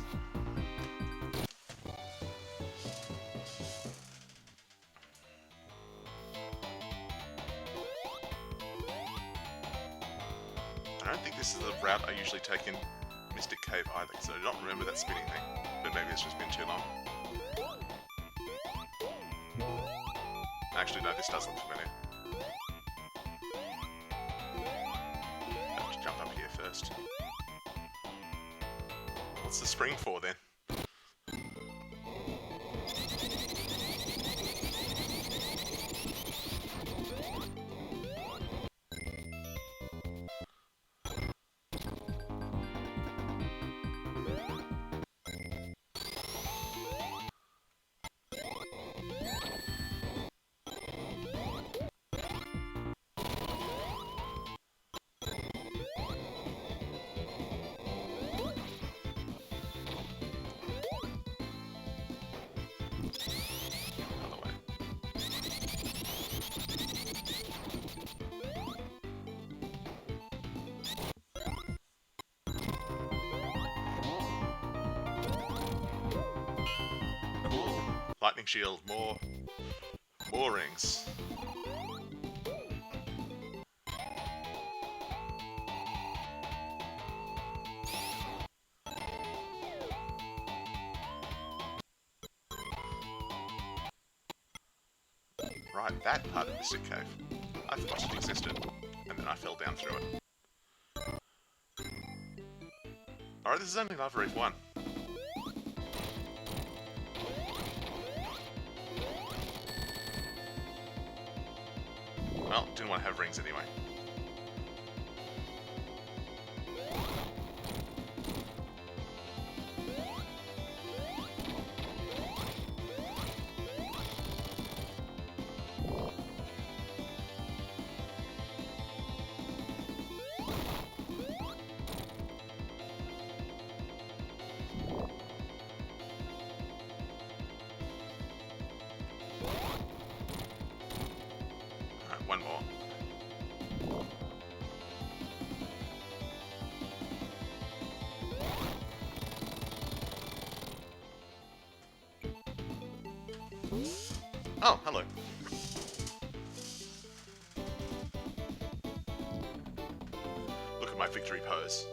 I don't think this is the route I usually take in Mystic Cave either, because I don't remember that spinning thing. But maybe it's just been too long. Actually, no, this does look familiar. I have to jump up here first. What's the spring for then? Lightning shield, more rings. Right, that part of Mystic Cave. I forgot it existed, and then I fell down through it. Alright, this is only Lava Reef 1. Well, didn't want to have rings anyway. One more. Oh, hello. Look at my victory pose.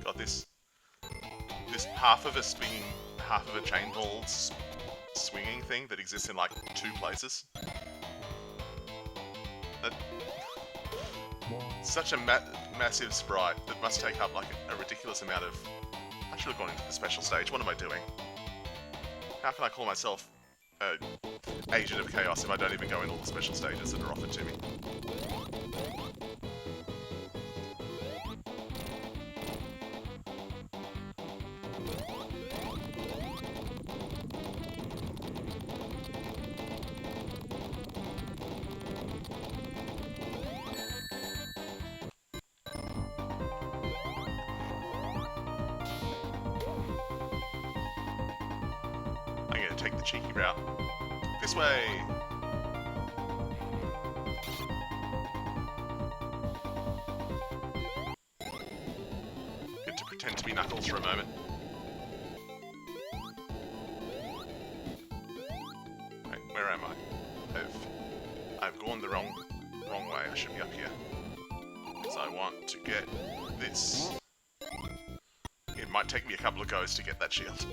Got this half of a swinging, half of a chain ball swinging thing that exists in like 2 places. Such a massive sprite that must take up like a ridiculous amount of... I should have gone into the special stage. What am I doing? How can I call myself an agent of chaos if I don't even go in all the special stages that are offered to me? I'm going to take the cheeky route. This way! for a moment. Wait, where am I? I've gone the wrong way. I should be up here. So I want to get this. It might take me a couple of goes to get that shield.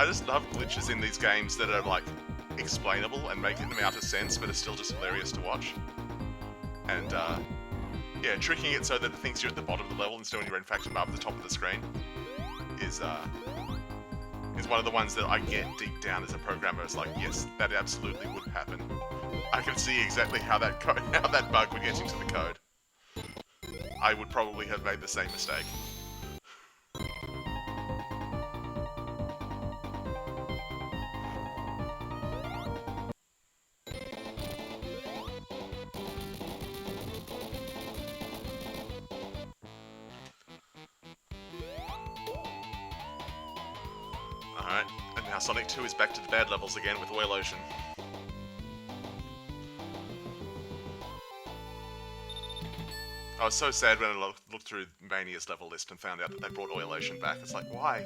I just love glitches in these games that are like explainable and making them out of sense, but are still just hilarious to watch. And yeah, tricking it so that it thinks you're at the bottom of the level instead when you're in fact above the top of the screen is one of the ones that I get deep down as a programmer. It's like, yes, that absolutely would happen. I can see exactly how that bug would get into the code. I would probably have made the same mistake. Alright, and now Sonic 2 is back to the bad levels again with Oil Ocean. I was so sad when I looked through Mania's level list and found out that they brought Oil Ocean back. It's like, why?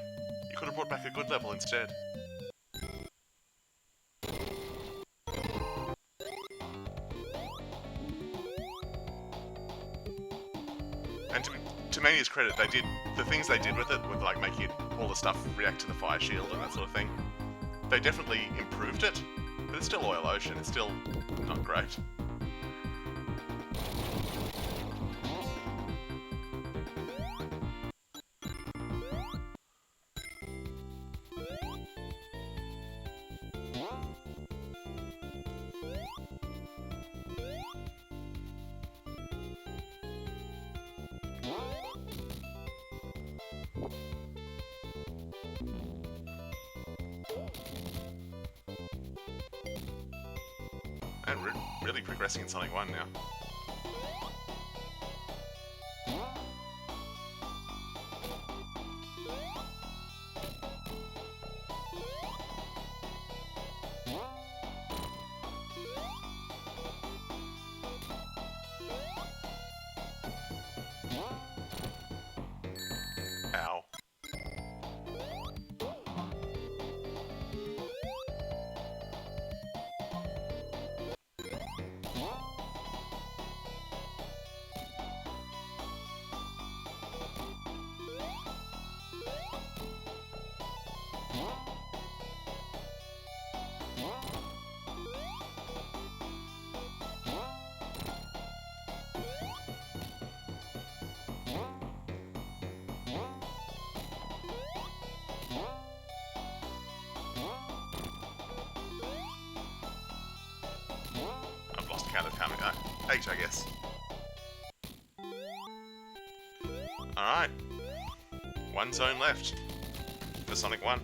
You could have brought back a good level instead. And to Mania's credit, they did the things they did with it, with like making all the stuff react to the fire shield and that sort of thing. They definitely improved it, but it's still Oil Ocean. It's still not great. And we're really progressing in Sonic 1 now. Ow. I've lost count of how many. 8, I guess. Alright. One zone left for Sonic 1.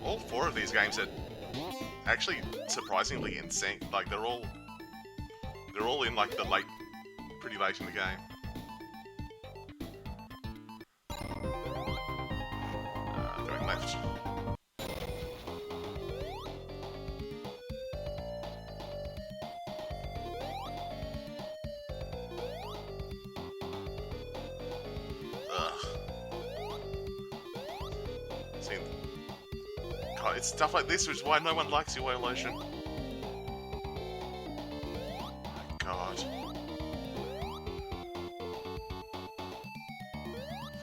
All 4 of these games are actually surprisingly in sync. Like they're all in like the pretty late in the game. Going left. See, God, it's stuff like this which is why no one likes you, Oil Ocean. God.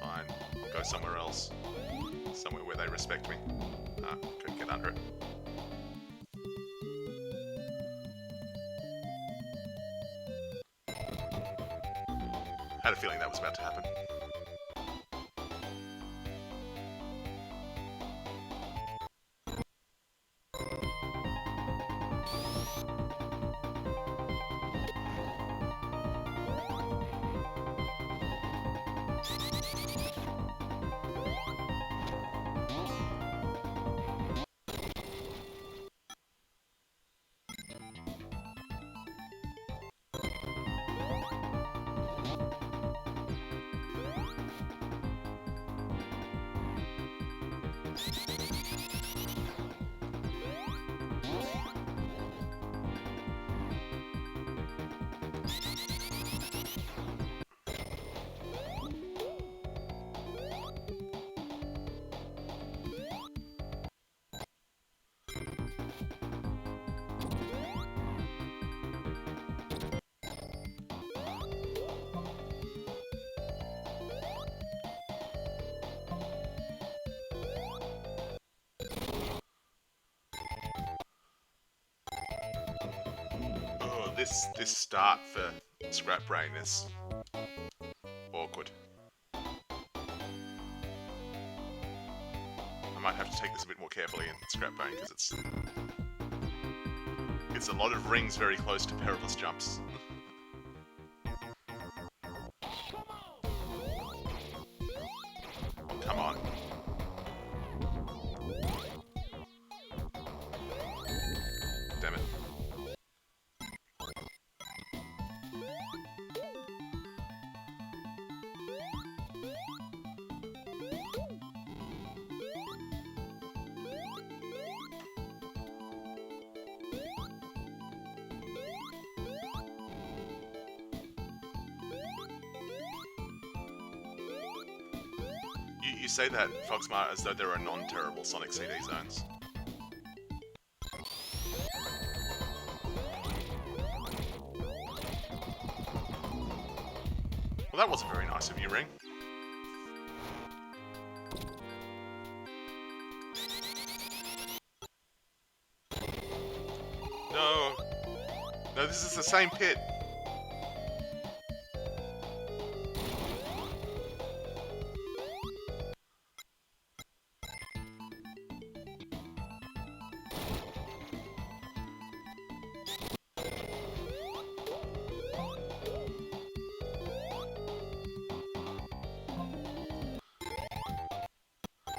Fine, I'll go somewhere else. Somewhere where they respect me. Ah, couldn't get under it. Had a feeling that was about to happen. This start for Scrap Brain is awkward. I might have to take this a bit more carefully in Scrap Brain because it's a lot of rings very close to perilous jumps. Come on. Damn it. You say that, Foxmart, as though there are non-terrible Sonic CD zones. Well, that wasn't very nice of you, Ring. No! No, this is the same pit!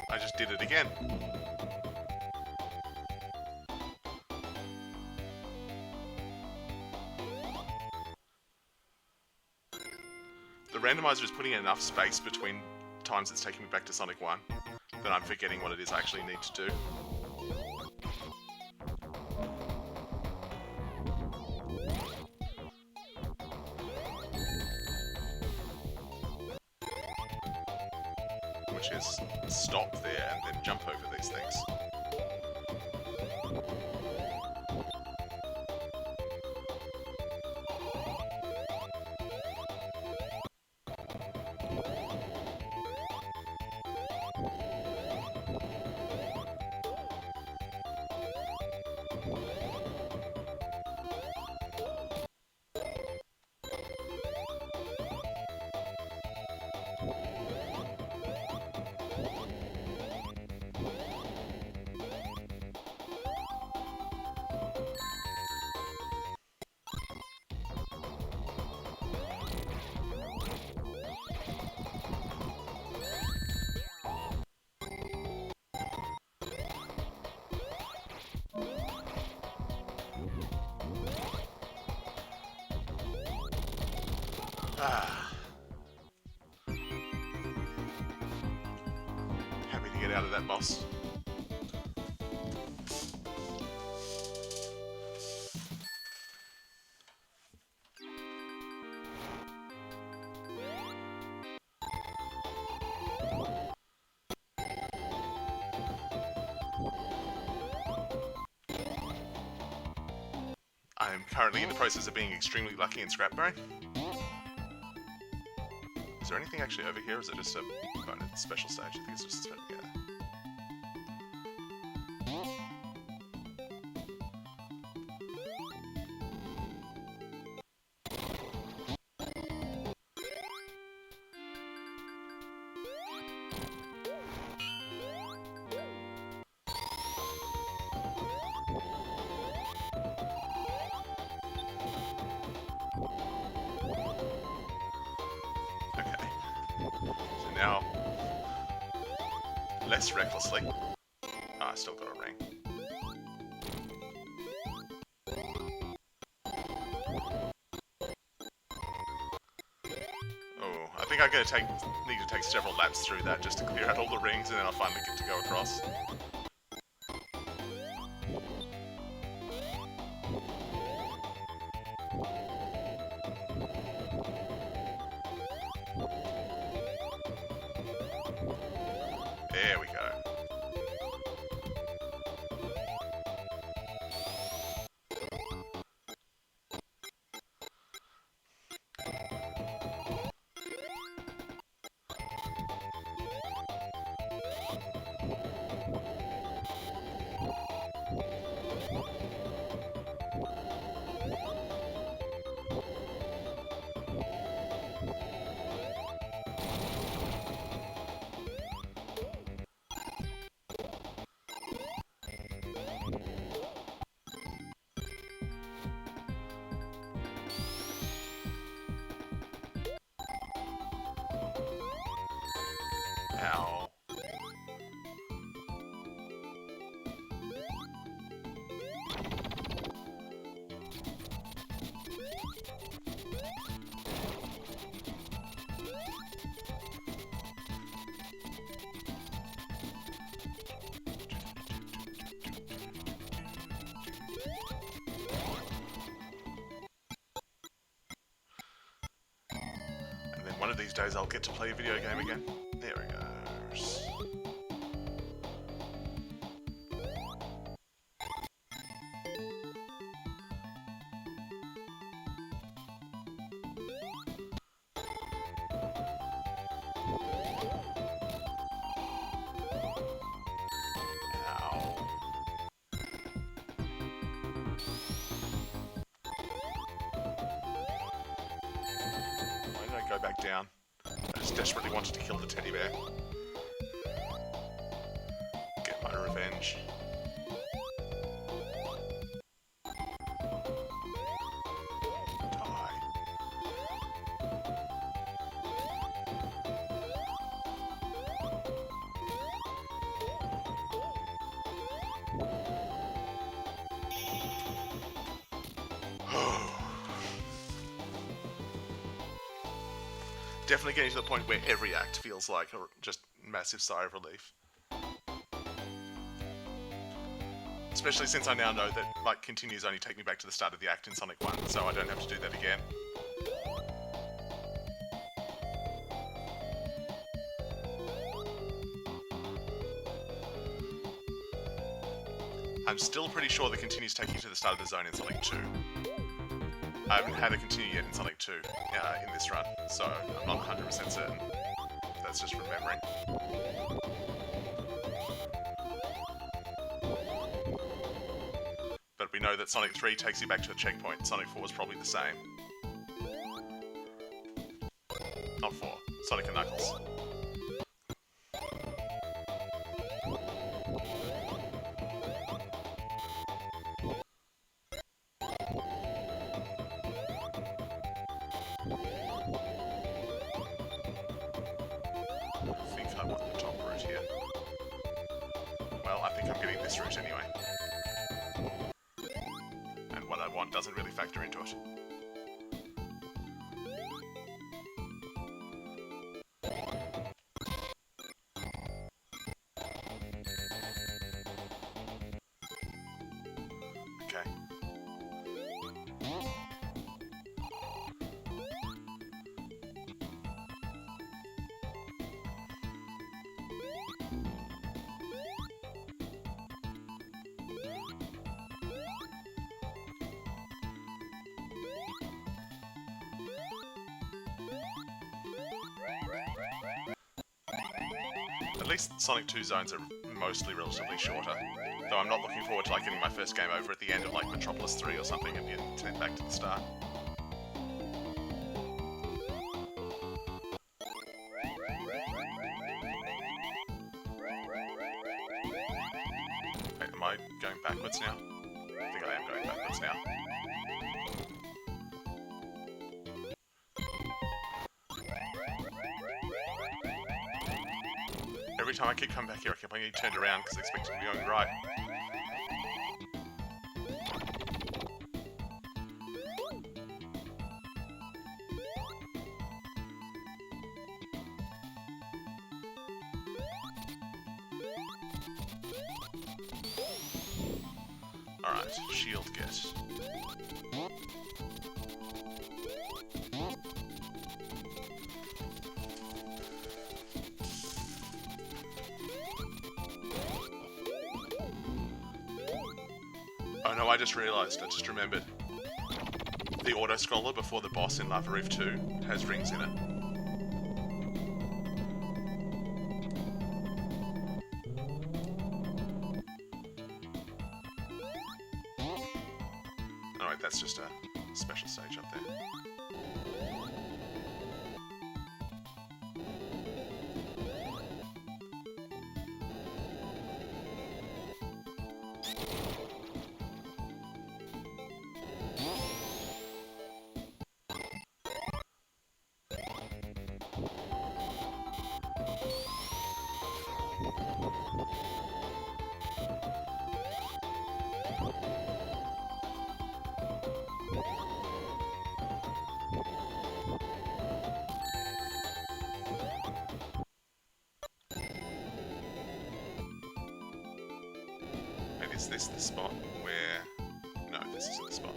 I just did it again. The randomizer is putting enough space between times it's taking me back to Sonic 1 that I'm forgetting what it is I actually need to do. Which is stop there and then jump over these things. Happy to get out of that boss. I am currently in the process of being extremely lucky in Scrap Brain. Is there anything actually over here, or is it just a kind of special stage? I think it's just a special, yeah. Now, less recklessly. Oh, I still got a ring. Oh, I think I'm gonna need to take several laps through that just to clear out all the rings, and then I'll finally get to go across. There we go. Ow. And then one of these days I'll get to play a video game again. There it goes. Go back down. I just desperately wanted to kill the teddy bear. Get my revenge. Die. Definitely getting to the point where every act feels like a just massive sigh of relief. Especially since I now know that, like, continues only take me back to the start of the act in Sonic 1, so I don't have to do that again. I'm still pretty sure the continues take you to the start of the zone in Sonic 2. I haven't had a continue yet in Sonic 2 in this run, so I'm not 100% certain. That's just from memory. But we know that Sonic 3 takes you back to a checkpoint. Sonic 4 is probably the same. Not 4. Sonic and Knuckles. Route anyway. And what I want doesn't really factor into it. Okay. At least Sonic 2 zones are mostly relatively shorter, though I'm not looking forward to like getting my first game over at the end of like Metropolis 3 or something and getting sent back to the start. Wait, am I going backwards now? I think I am going backwards now. every time I keep coming back here, I keep on getting turned around because I expect it to be going right. Alright, shield get. Oh no, I just realised, I just remembered. The auto-scroller before the boss in Labyrinth 2 has rings in it. Alright, that's just a special stage up there. Maybe is this the spot where... No, this isn't the spot.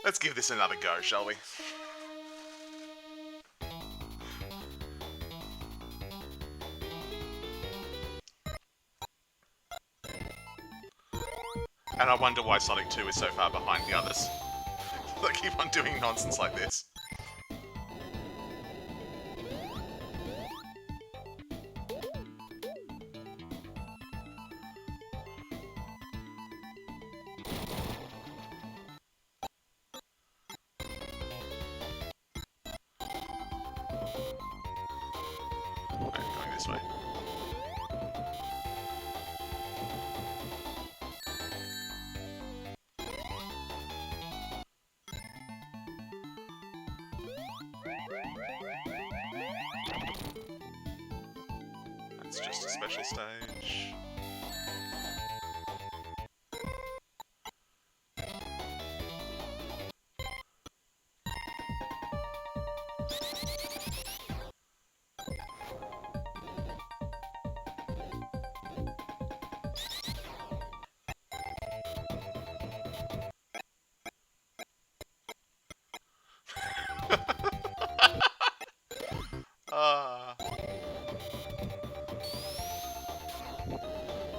Let's give this another go, shall we? And I wonder why Sonic 2 is so far behind the others. They keep on doing nonsense like this. Right, going this way. That's just a special stage.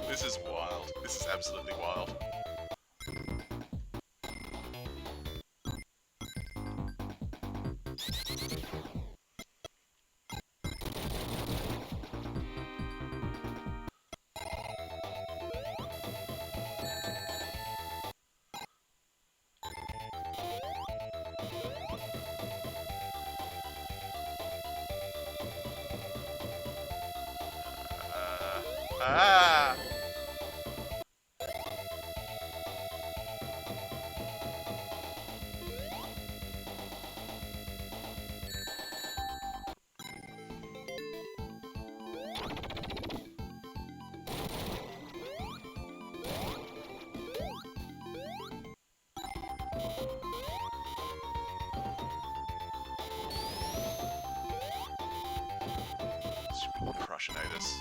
This is wild. This is absolutely wild. Ah! Crushinatus.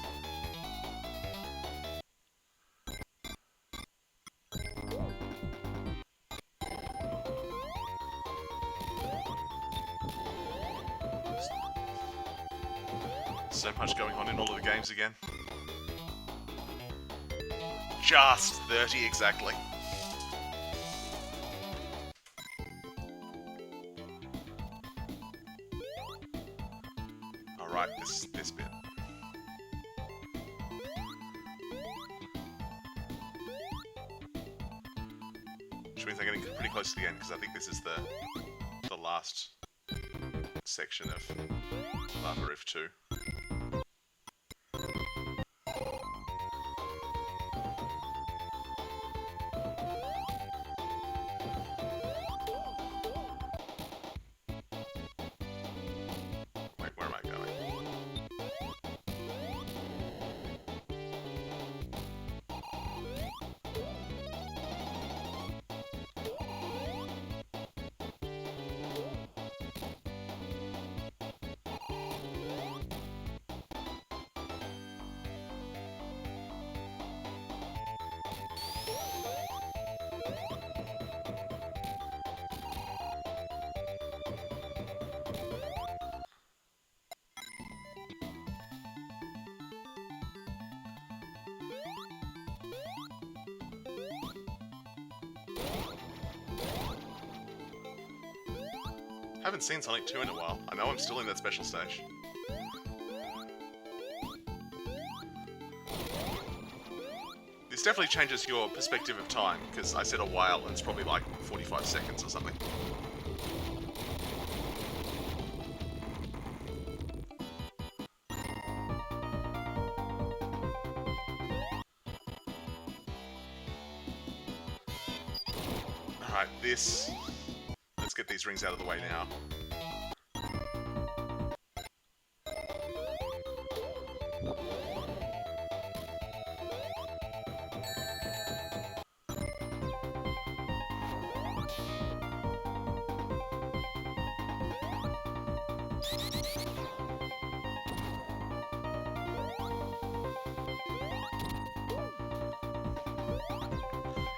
So much going on in all of the games again. Just 30 exactly. Alright, this bit. Which means I'm getting pretty close to the end, because I think this is the last section of Labyrinth 2. Haven't seen Sonic 2 in a while. I know I'm still in that special stage. This definitely changes your perspective of time, because I said a while and it's probably like 45 seconds or something. Alright, let's get these rings out of the way now.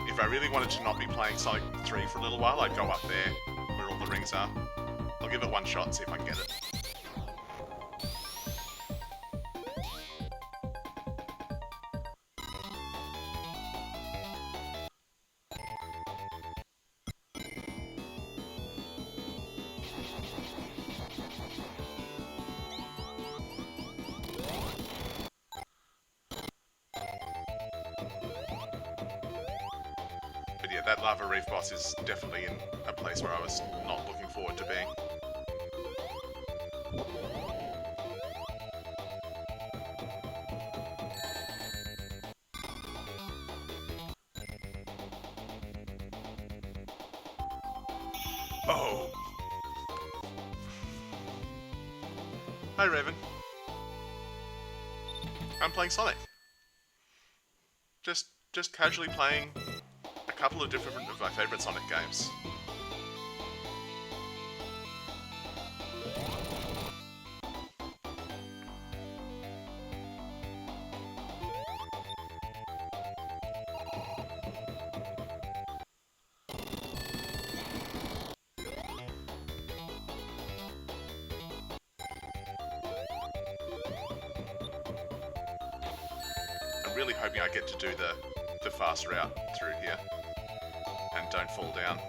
If I really wanted to not be playing Sonic 3 for a little while, I'd go up there, where all the rings are. I'll give it one shot and see if I can get it. But yeah, that Lava Reef boss is definitely in a place where I was not looking forward to being. Oh! Hi, Raven. I'm playing Sonic. Just casually playing a couple of different of my favourite Sonic games. I'm really hoping I get to do the fast route through here and don't fall down.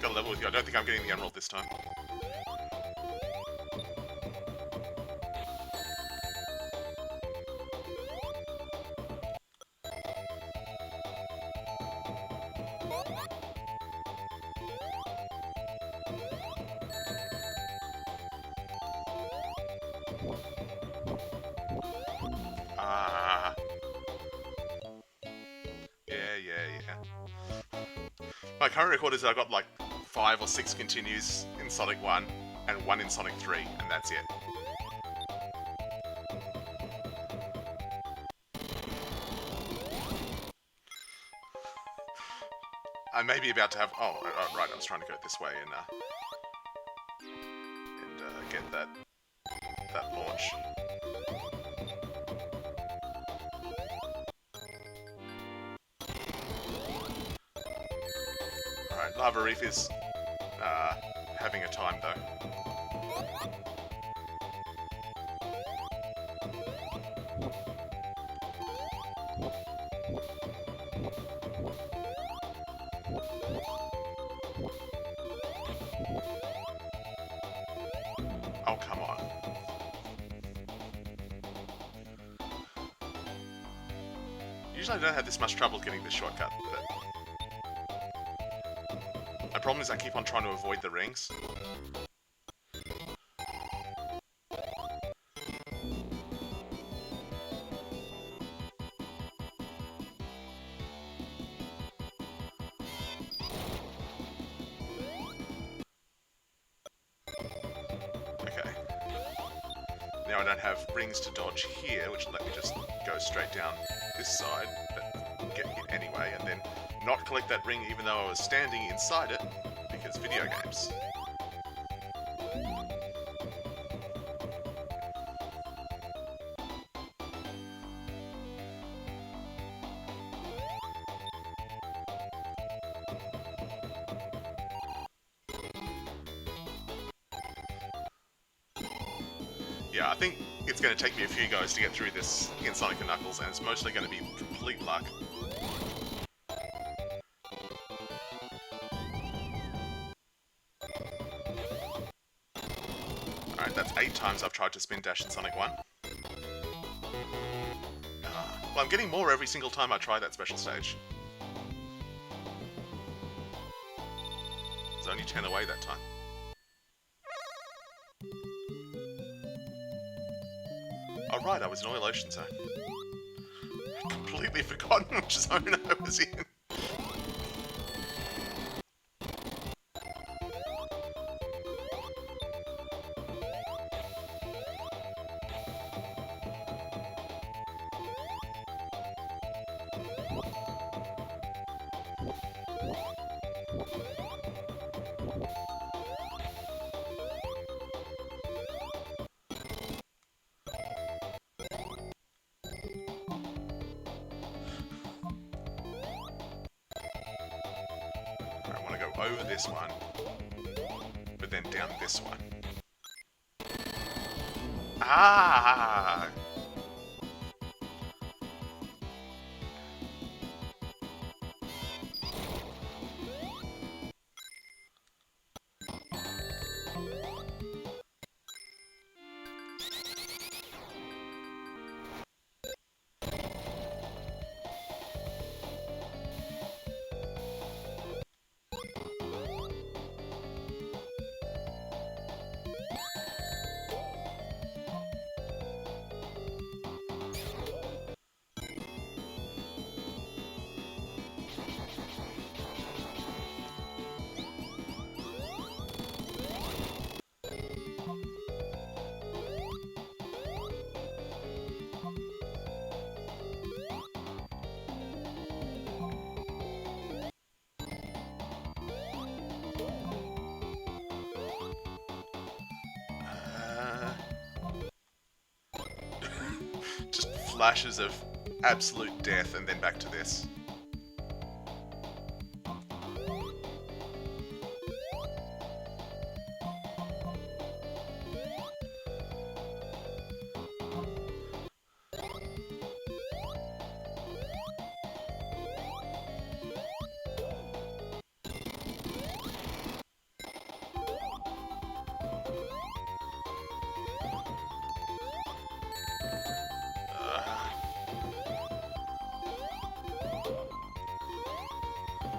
Got a level with you. I don't think I'm getting the emerald this time. Ah. Yeah. My current record is that I've got like 5 or 6 continues in Sonic 1 and 1 in Sonic 3, and that's it. I may be about to have... Oh, right, I was trying to go this way and get that launch. Alright, Lava Reef is having a time though. Oh, come on. Usually I don't have this much trouble getting this shortcut, but... My problem is I keep on trying to avoid the rings. Okay. Now I don't have rings to dodge here, which will let me just go straight down this side, but get hit anyway, and then not collect that ring even though I was standing inside it, because video games. Yeah, I think it's going to take me a few goes to get through this in Sonic & Knuckles, and it's mostly going to be complete luck. Alright, that's 8 times I've tried to spin dash in Sonic 1. Well, I'm getting more every single time I try that special stage. It's only 10 away that time. Oh right, I was in Oil Ocean Zone. Completely forgotten which zone I was in. I want to go over this one, but then down this one. Ah! Just flashes of absolute death and then back to this.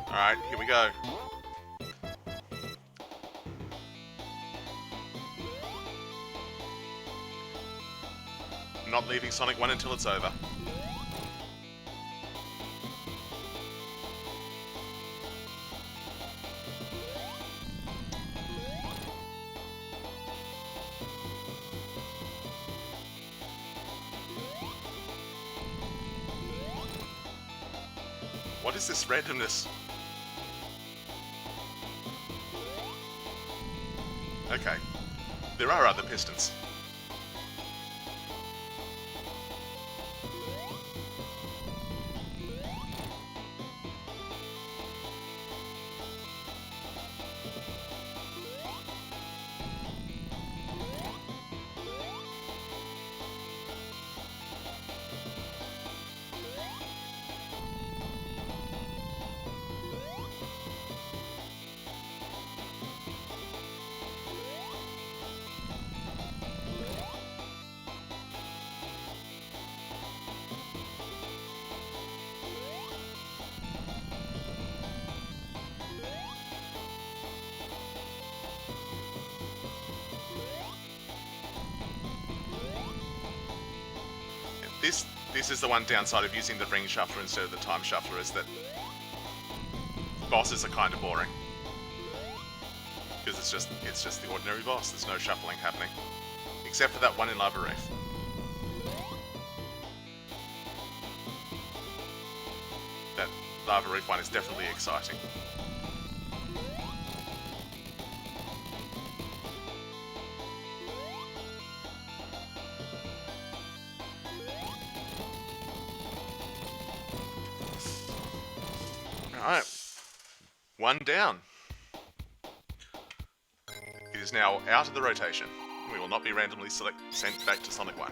Alright, here we go. Not leaving Sonic 1 until it's over. What is this randomness? Okay. There are other pistons. This is the one downside of using the ring shuffler instead of the time shuffler, is that bosses are kind of boring. Because it's just the ordinary boss, there's no shuffling happening. Except for that one in Labyrinth. That Labyrinth one is definitely exciting. Alright. One down. It is now out of the rotation. We will not be randomly sent back to Sonic 1.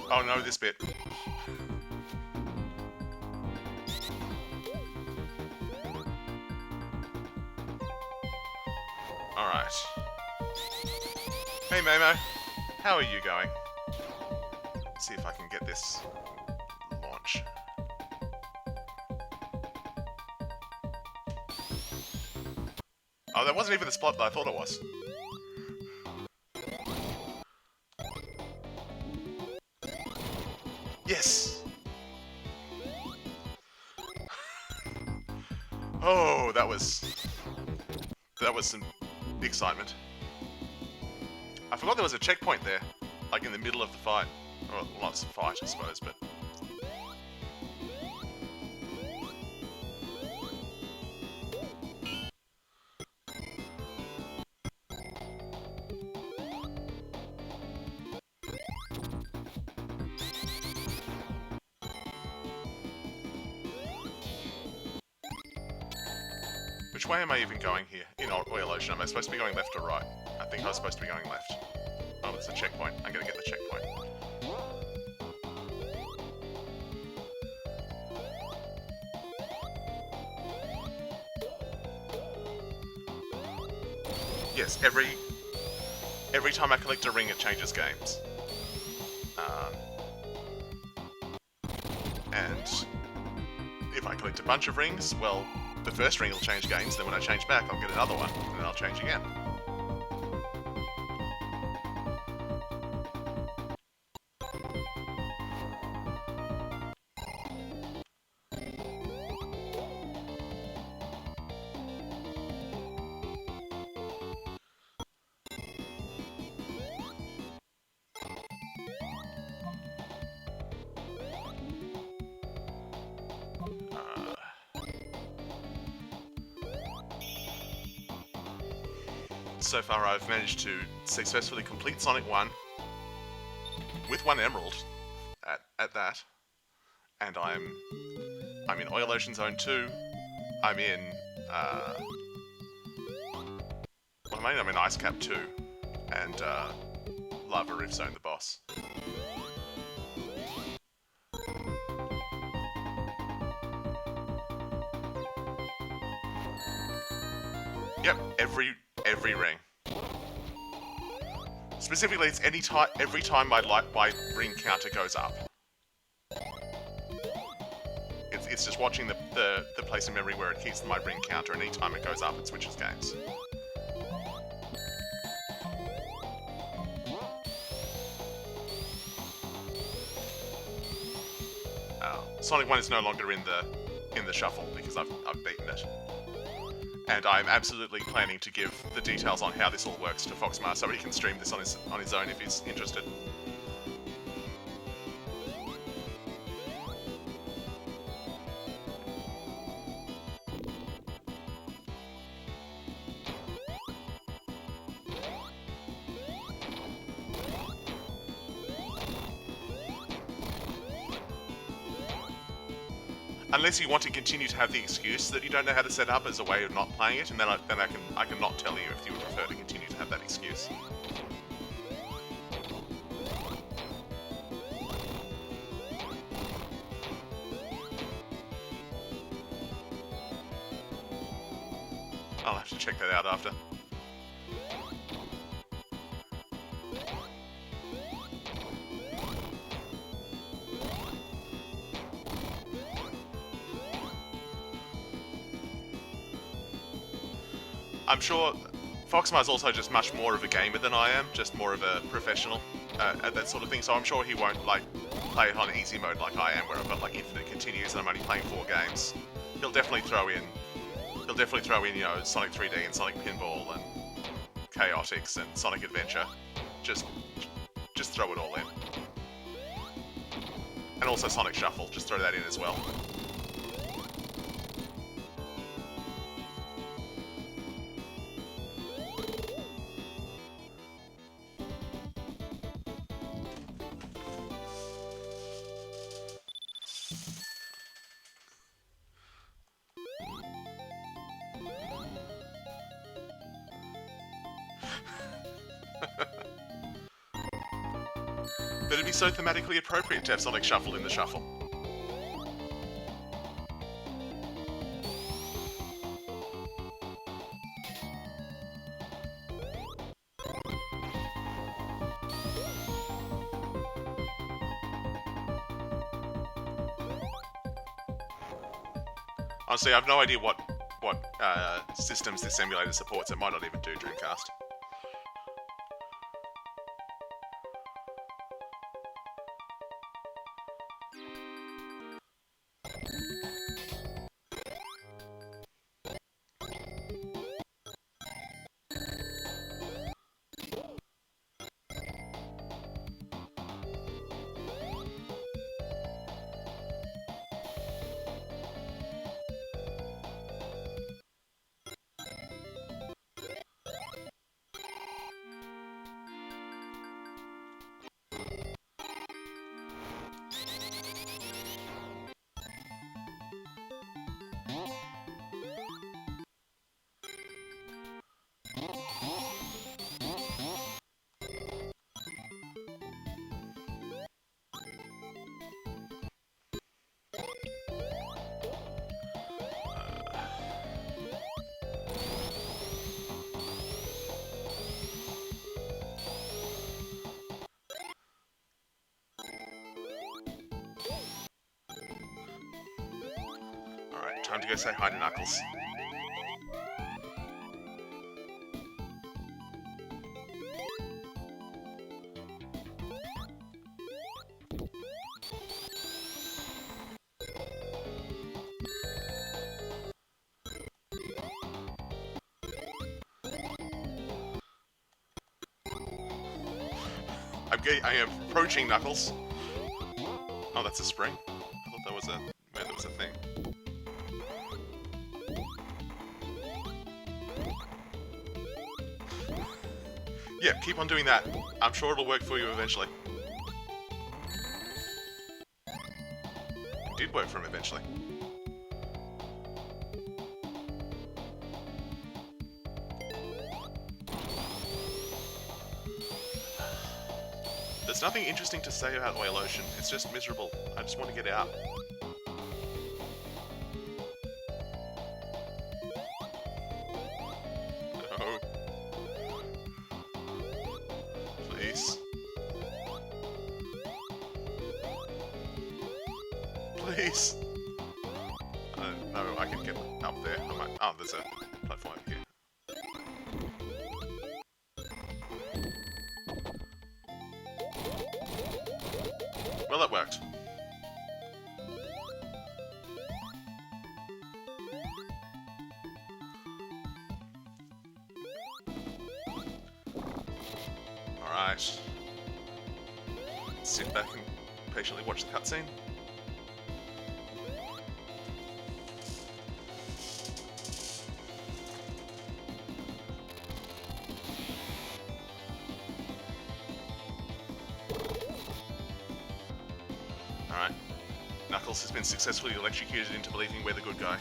Oh no, this bit. Alright. Hey Momo, how are you going? Let's see if I can get this launch. Oh, that wasn't even the spot that I thought it was. Yes! Oh, that was some excitement. I forgot there was a checkpoint there, like in the middle of the fight. Well, not a fight, I suppose, but... Which way am I even going here? In Oil Ocean, am I supposed to be going left or right? I think I was supposed to be going left. Oh, it's a checkpoint. I'm gonna get the checkpoint. Yes, every time I collect a ring, it changes games. And if I collect a bunch of rings, well, the first ring will change games, then when I change back, I'll get another one, and then I'll change again. So far I've managed to successfully complete Sonic 1 with 1 emerald at that, and I'm in Oil Ocean Zone 2, I'm in what am I in? I'm in Ice Cap 2 and Lava Reef Zone, the boss. Yep, every ring. Specifically, it's every time my ring counter goes up. It's just watching the place in memory where it keeps my ring counter, and any time it goes up, it switches games. Sonic 1 is no longer in the shuffle because I've beaten it. And I'm absolutely planning to give the details on how this all works to Foxmar so he can stream this on his own if he's interested. Unless you want to continue to have the excuse that you don't know how to set up as a way of not playing it, and then I can not tell you if you would prefer to continue to have that excuse. I'll have to check that out after. I'm sure Foxmar's also just much more of a gamer than I am, just more of a professional at that sort of thing. So I'm sure he won't like play it on easy mode like I am, where I've got like infinite continues and I'm only playing 4 games. He'll definitely throw in, you know, Sonic 3D and Sonic Pinball and Chaotix and Sonic Adventure. Just throw it all in. And also Sonic Shuffle, just throw that in as well. But it'd be so thematically appropriate to have Sonic Shuffle in the shuffle. Honestly, I have no idea what systems this emulator supports. It might not even do Dreamcast. Alright, time to go say hi to Knuckles. I am approaching Knuckles. Oh, that's a spring? I thought that was a thing. Yeah, keep on doing that. I'm sure it'll work for you eventually. It did work for him eventually. There's nothing interesting to say about Oil Ocean. It's just miserable. I just want to get out. No. Please. Please. No, I can get up there. I might. Oh, there's a platform over here. Well, that worked. Alright. Sit back and patiently watch the cutscene. Alright. Knuckles has been successfully electrocuted into believing we're the good guy.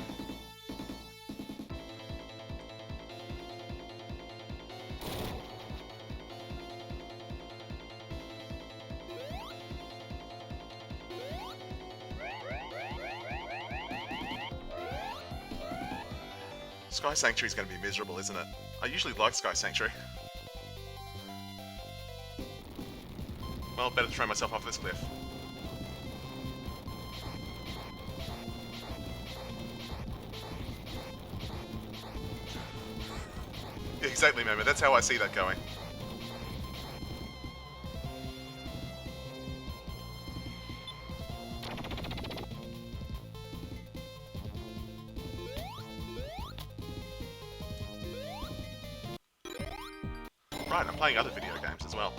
Sky Sanctuary's going to be miserable, isn't it? I usually like Sky Sanctuary. Well, better throw myself off this cliff. Exactly, member. That's how I see that going. Right, I'm playing other video games as well.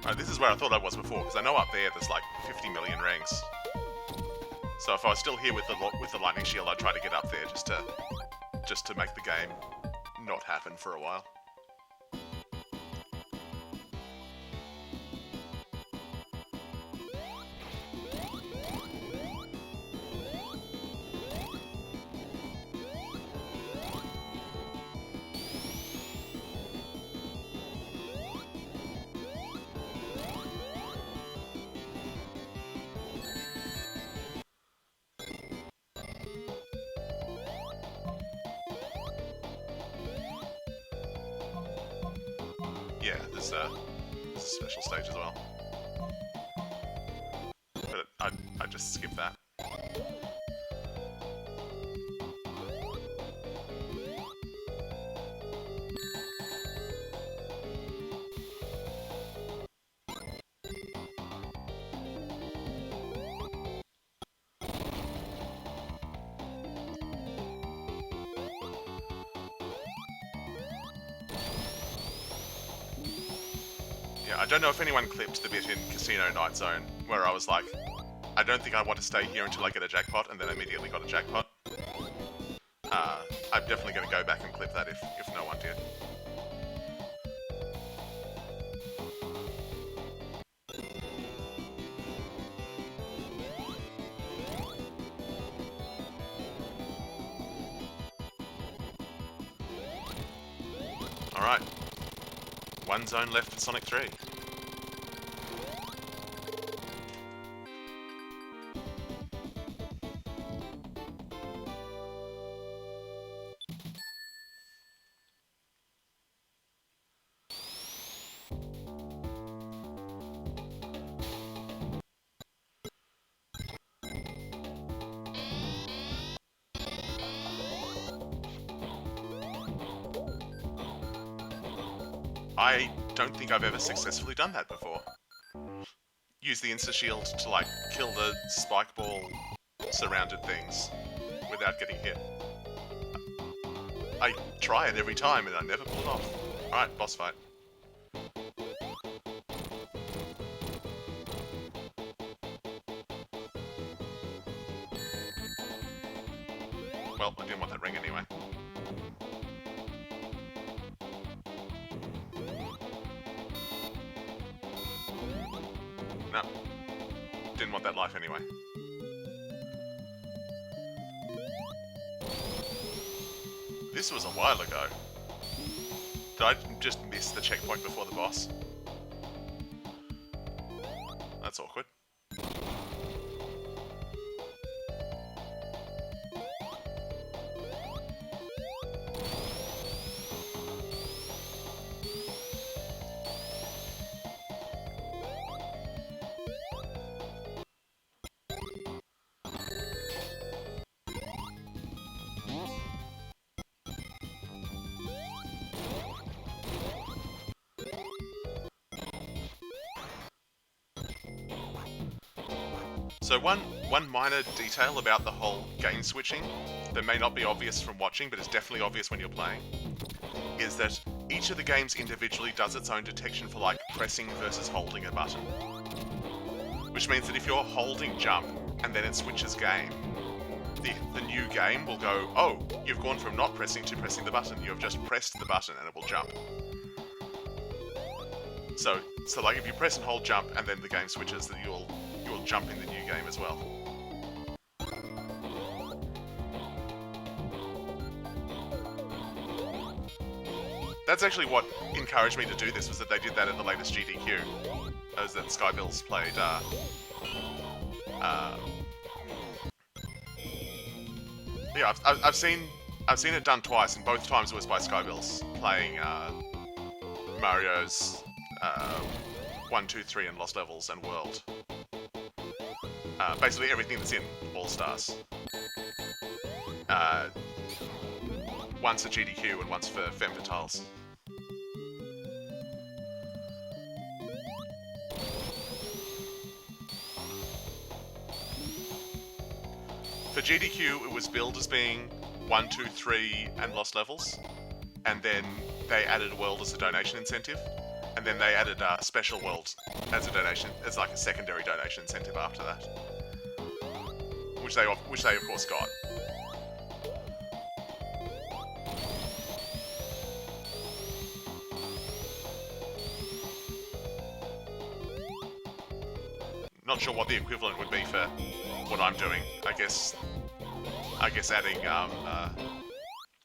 Right, this is where I thought I was before, because I know up there's like 50 million rings. So if I was still here with the lightning shield, I'd try to get up there just to make the game not happen for a while. Yeah, there's a special stage as well. But I just skip that. Yeah, I don't know if anyone clipped the bit in Casino Night Zone where I was like, I don't think I want to stay here until I get a jackpot, and then immediately got a jackpot. I'm definitely going to go back and clip that if no one did. Alright. One zone left in Sonic 3. I don't think I've ever successfully done that before. Use the insta-shield to, like, kill the spike ball surrounded things without getting hit. I try it every time and I never pull it off. Alright, boss fight. Well, I didn't want that ring anyway. No. Didn't want that life anyway. This was a while ago. Did I just miss the checkpoint before the boss? That's awkward. So one minor detail about the whole game switching that may not be obvious from watching, but is definitely obvious when you're playing, is that each of the games individually does its own detection for, like, pressing versus holding a button. Which means that if you're holding jump and then it switches game, the new game will go, oh, you've gone from not pressing to pressing the button. You have just pressed the button and it will jump. So like if you press and hold jump and then the game switches, then you'll jump in the new game as well. That's actually what encouraged me to do this, was that they did that at the latest GDQ. That was that Skybills played, yeah, I've seen it done twice, and both times it was by Skybills, playing, Mario's, 1, 2, 3 and Lost Levels and World. Basically everything that's in All-Stars. Once at GDQ and once for Femme Fatales. For GDQ, it was billed as being 1, 2, 3 and Lost Levels, and then they added World as a donation incentive, and then they added Special World as a donation, as like a secondary donation incentive after that, which they of course got. Not sure what the equivalent would be for what I'm doing. I guess adding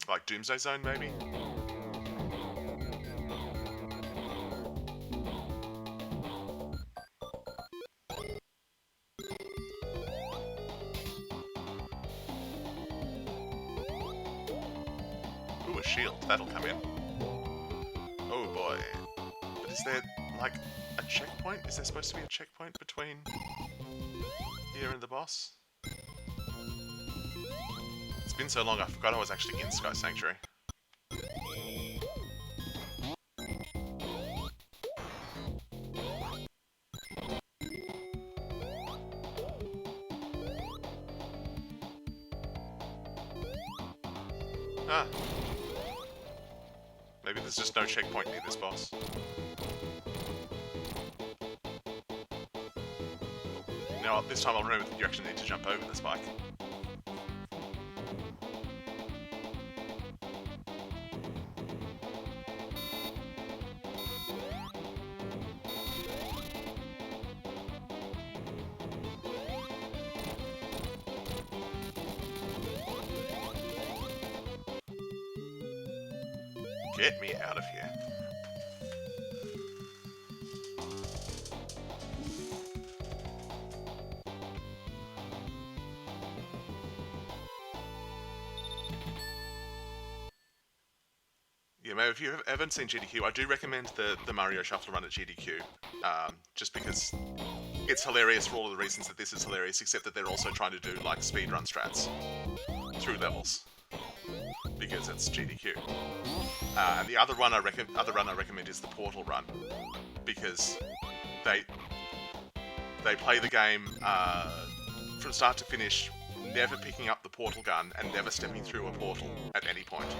like Doomsday Zone maybe. Ooh, a shield. That'll come in. Oh boy. But is there like a checkpoint? Is there supposed to be a checkpoint between here and the boss? It's been so long I forgot I was actually in Sky Sanctuary. Ah. Maybe there's just no checkpoint near this boss. Now, this time I'll remember that you actually need to jump over the spike. Get me out of here. Yeah, maybe if you haven't seen GDQ, I do recommend the Mario Shuffle run at GDQ, just because it's hilarious for all of the reasons that this is hilarious, except that they're also trying to do like speedrun strats through levels, because it's GDQ. And the other run I recommend is the Portal run, because they play the game from start to finish, never picking up the portal gun and never stepping through a portal at any point.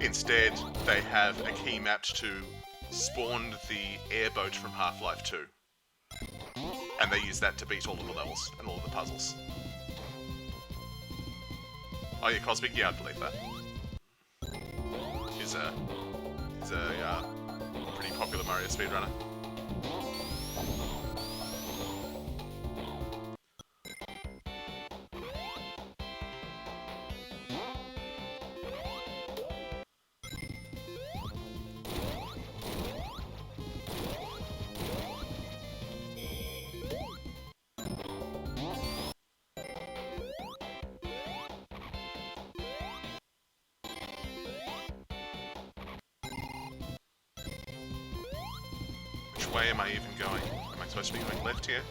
Instead, they have a key mapped to spawn the airboat from Half-Life 2. And they use that to beat all of the levels and all of the puzzles. Oh yeah, Cosmic, yeah, I'd believe that. He's a pretty popular Mario speedrunner. Which way am I even going? Am I supposed to be going left here?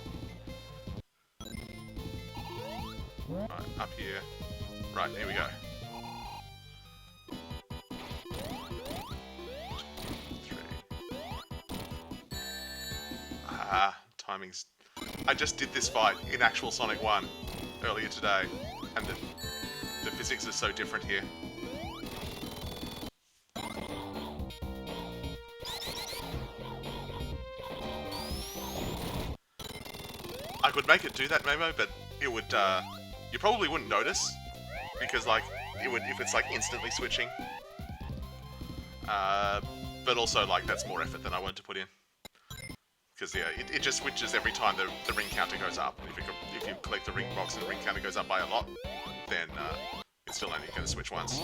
Right, up here. Right, here we go. 2, 3. Ah, timing's... I just did this fight in actual Sonic 1 earlier today, and the physics are so different here. I could make it do that, Momo, but it would, you probably wouldn't notice, because, like, it would, if it's, like, instantly switching. But also, like, that's more effort than I wanted to put in. Because, yeah, it just switches every time the ring counter goes up. If you collect the ring box and the ring counter goes up by a lot, then, it's still only going to switch once.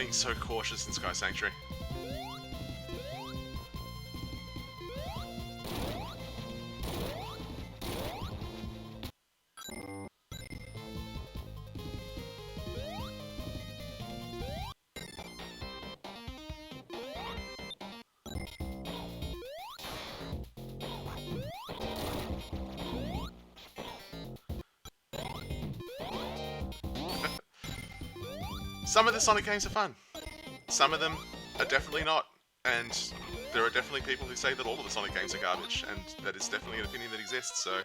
being so cautious in Sky Sanctuary. Some of the Sonic games are fun. Some of them are definitely not. And there are definitely people who say that all of the Sonic games are garbage, and that is definitely an opinion that exists, so...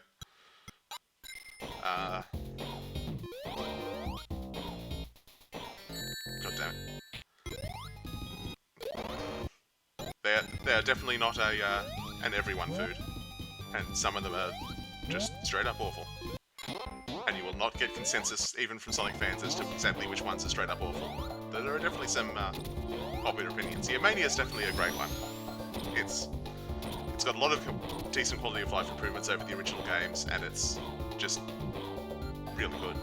God damn it. They are definitely not an everyone food. And some of them are just straight up awful. And you will not get consensus even from Sonic fans as to exactly which ones are straight up awful. There are definitely some popular opinions. Yeah, Mania is definitely a great one. It's got a lot of decent quality of life improvements over the original games, and it's just really good.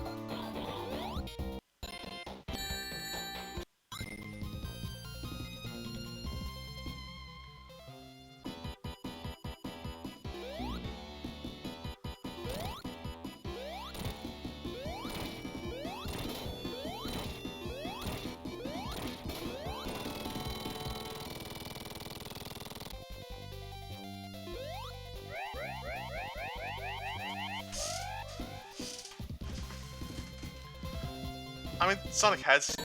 I mean, Sonic has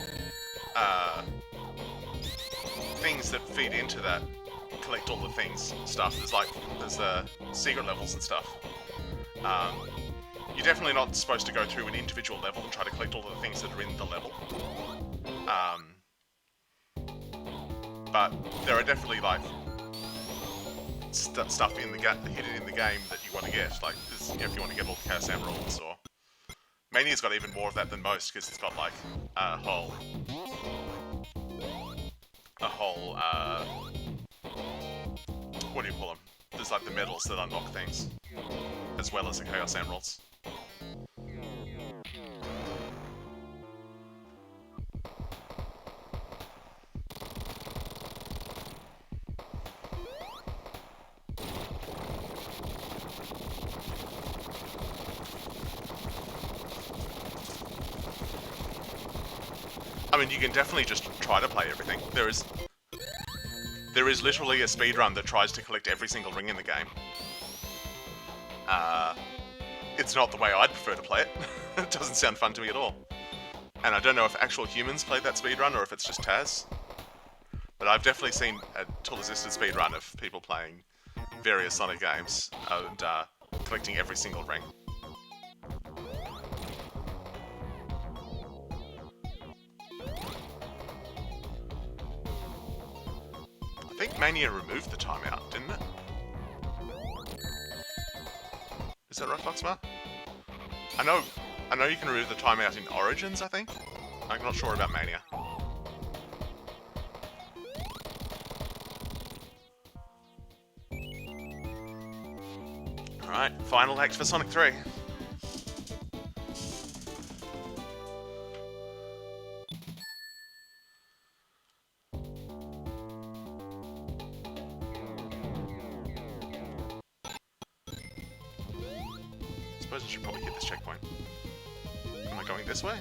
things that feed into that collect all the things stuff. There's the secret levels and stuff. You're definitely not supposed to go through an individual level and try to collect all of the things that are in the level. But there are definitely like stuff hidden in the game that you want to get. Like, if you want to get all the Chaos Emeralds, or Mania's got even more of that than most because it's got like a whole what do you call them? There's like the medals that unlock things, as well as the Chaos Emeralds. I mean, you can definitely just try to play everything. There is literally a speedrun that tries to collect every single ring in the game. It's not the way I'd prefer to play it. It doesn't sound fun to me at all. And I don't know if actual humans played that speedrun or if it's just Taz. But I've definitely seen a tool-assisted speedrun of people playing various Sonic games and collecting every single ring. I think Mania removed the timeout, didn't it? Is that right, Foxmar? I know you can remove the timeout in Origins, I think. I'm not sure about Mania. Alright, final act for Sonic 3. I suppose I should probably hit this checkpoint. Am I going this way?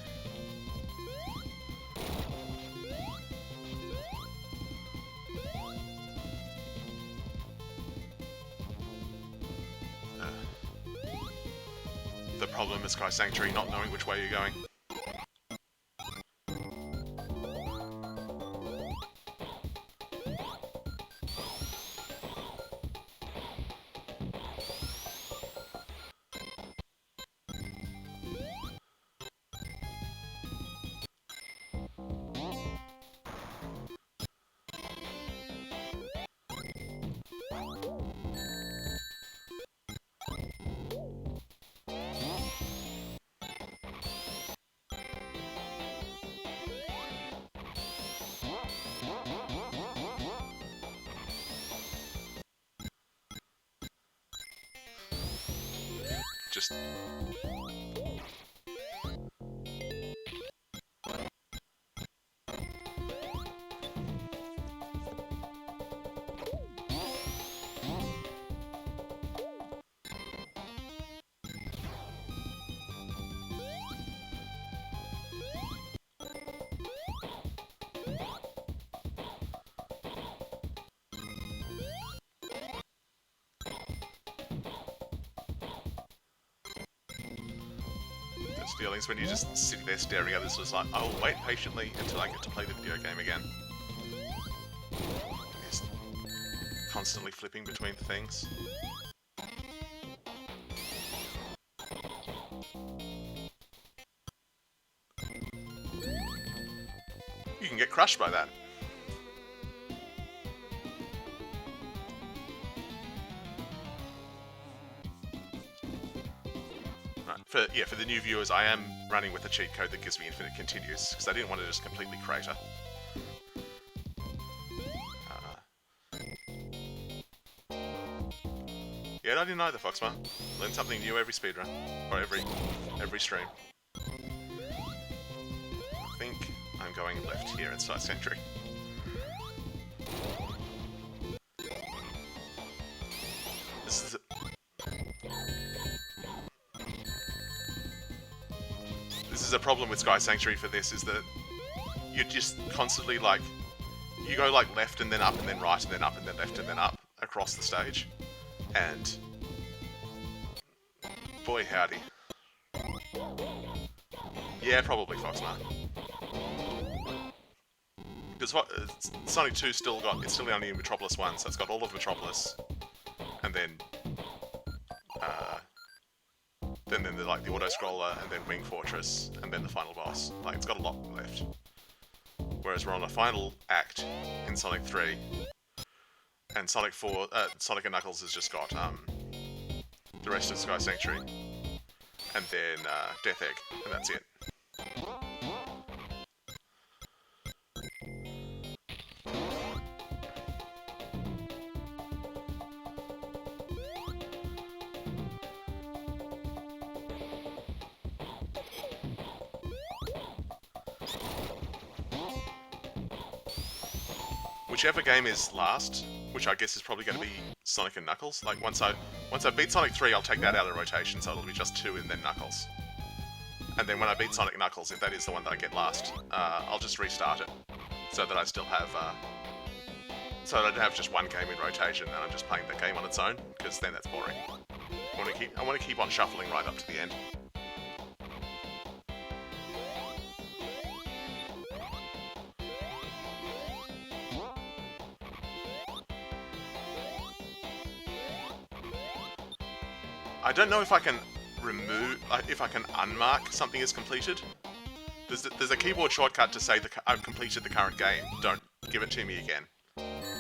The problem is Sky Sanctuary not knowing which way you're going. Just... feelings when you just sit there staring at this. It's like, I will wait patiently until I get to play the video game again. Just constantly flipping between things. You can get crushed by that. For the new viewers, I am running with a cheat code that gives me infinite continues, because I didn't want to just completely crater. Yeah, I didn't either, Foxmar. Learn something new every speedrun, or every stream. I think I'm going left here in Side Sanctuary. This is a problem with Sky Sanctuary for this, is that you're just constantly like, you go like left and then up and then right and then up and then left and then up across the stage. And boy howdy. Yeah, probably Foxmar. Because Sonic 2 it's still only in Metropolis 1, so it's got all of Metropolis. And then like the auto-scroller, and then Wing Fortress, and then the final boss. Like, it's got a lot left. Whereas we're on a final act in Sonic 3, and Sonic 4, Sonic and Knuckles has just got the rest of Sky Sanctuary, and then Death Egg, and that's it. Whichever game is last, which I guess is probably going to be Sonic and Knuckles. Like once I beat Sonic 3, I'll take that out of rotation, so it'll be just 2 and then Knuckles. And then when I beat Sonic Knuckles, if that is the one that I get last, I'll just restart it, so that I still have, so that I don't have just one game in rotation and I'm just playing that game on its own, because then that's boring. I want to keep on shuffling right up to the end. I don't know if I can unmark something as completed. There's a keyboard shortcut to say that I've completed the current game. Don't give it to me again.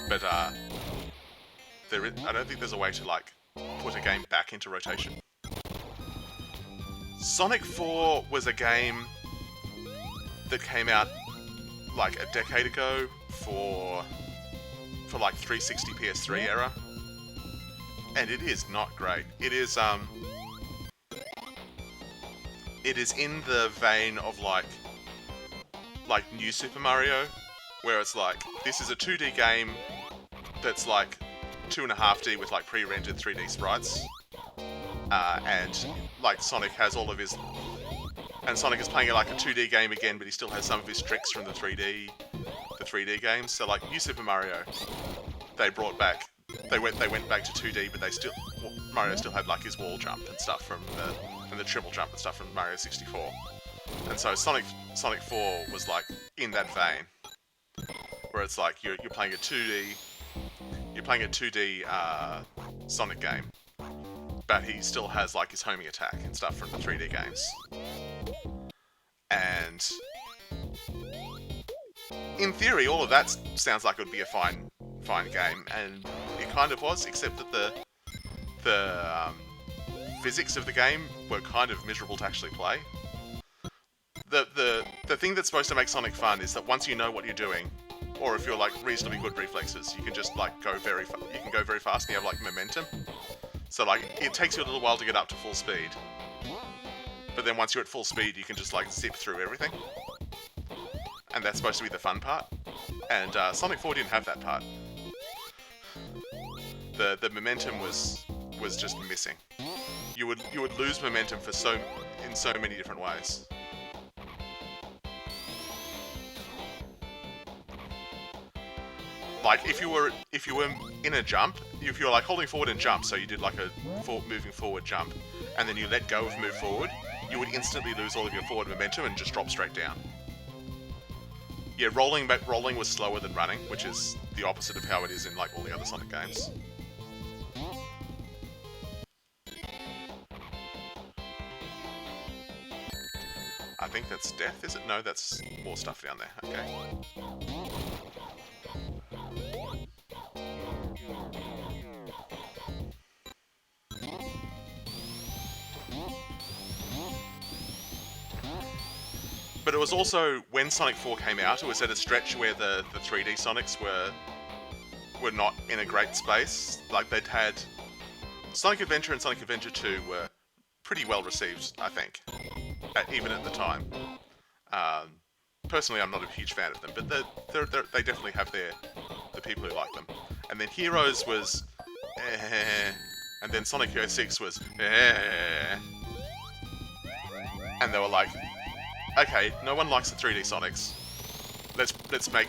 But I don't think there's a way to like put a game back into rotation. Sonic 4 was a game that came out like a decade ago for like 360 PS3 era. And it is not great. It is in the vein of like New Super Mario, where it's like, this is a 2D game that's like 2.5D with like pre-rendered 3D sprites, and like Sonic has all of his, and Sonic is playing like a 2D game again, but he still has some of his tricks from the 3D games. So like New Super Mario, they brought back. They went back to 2D, but Mario still had like his wall jump and stuff from the triple jump and stuff from Mario 64. And so Sonic 4 was like in that vein, where it's like you're playing a 2D Sonic game, but he still has like his homing attack and stuff from the 3D games. And in theory, all of that sounds like it would be a fine game, and it kind of was, except that the physics of the game were kind of miserable to actually play. The thing that's supposed to make Sonic fun is that once you know what you're doing, or if you're like reasonably good reflexes, you can just like go very fast and you have like momentum. So like it takes you a little while to get up to full speed, but then once you're at full speed, you can just like zip through everything, and that's supposed to be the fun part. And Sonic 4 didn't have that part. The momentum was just missing. You would lose momentum in so many different ways. Like if you were in a jump, if you were like holding forward and jump, so you did like a moving forward jump, and then you let go of move forward, you would instantly lose all of your forward momentum and just drop straight down. Yeah, rolling was slower than running, which is the opposite of how it is in like all the other Sonic games. I think that's death, is it? No, that's more stuff down there. Okay. But it was also, when Sonic 4 came out, it was at a stretch where the 3D Sonics were not in a great space. Like, they'd had... Sonic Adventure and Sonic Adventure 2 were pretty well received, I think, even at the time. Personally, I'm not a huge fan of them, but they definitely have the people who like them. And then Heroes was... and then Sonic 06 was... and they were like... Okay, no one likes the 3D Sonics. Let's make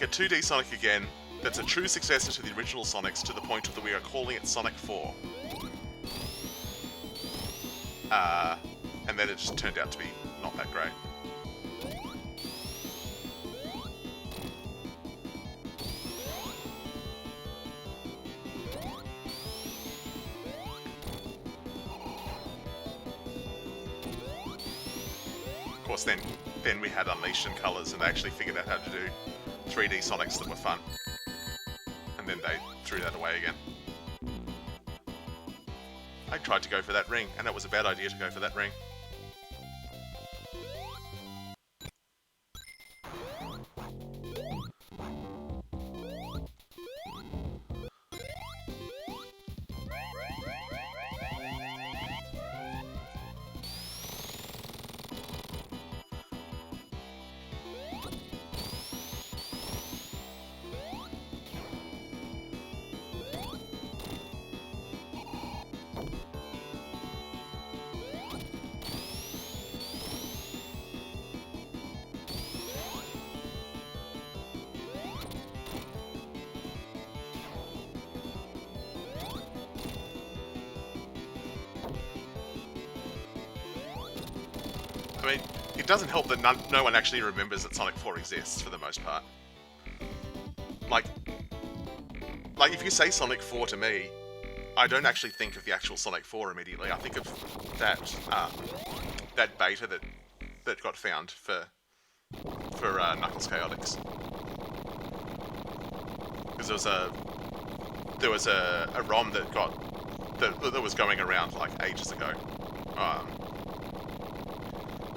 a 2D Sonic again that's a true successor to the original Sonics, to the point that we are calling it Sonic 4. And then it just turned out to be not that great. Of course, then we had Unleashed and Colors, and they actually figured out how to do 3D Sonics that were fun. And then they threw that away again. I tried to go for that ring, and it was a bad idea to go for that ring. I mean, it doesn't help that no one actually remembers that Sonic 4 exists, for the most part. Like if you say Sonic 4 to me, I don't actually think of the actual Sonic 4 immediately. I think of that beta that got found for Knuckles Chaotix. Because there was a ROM that was going around like ages ago.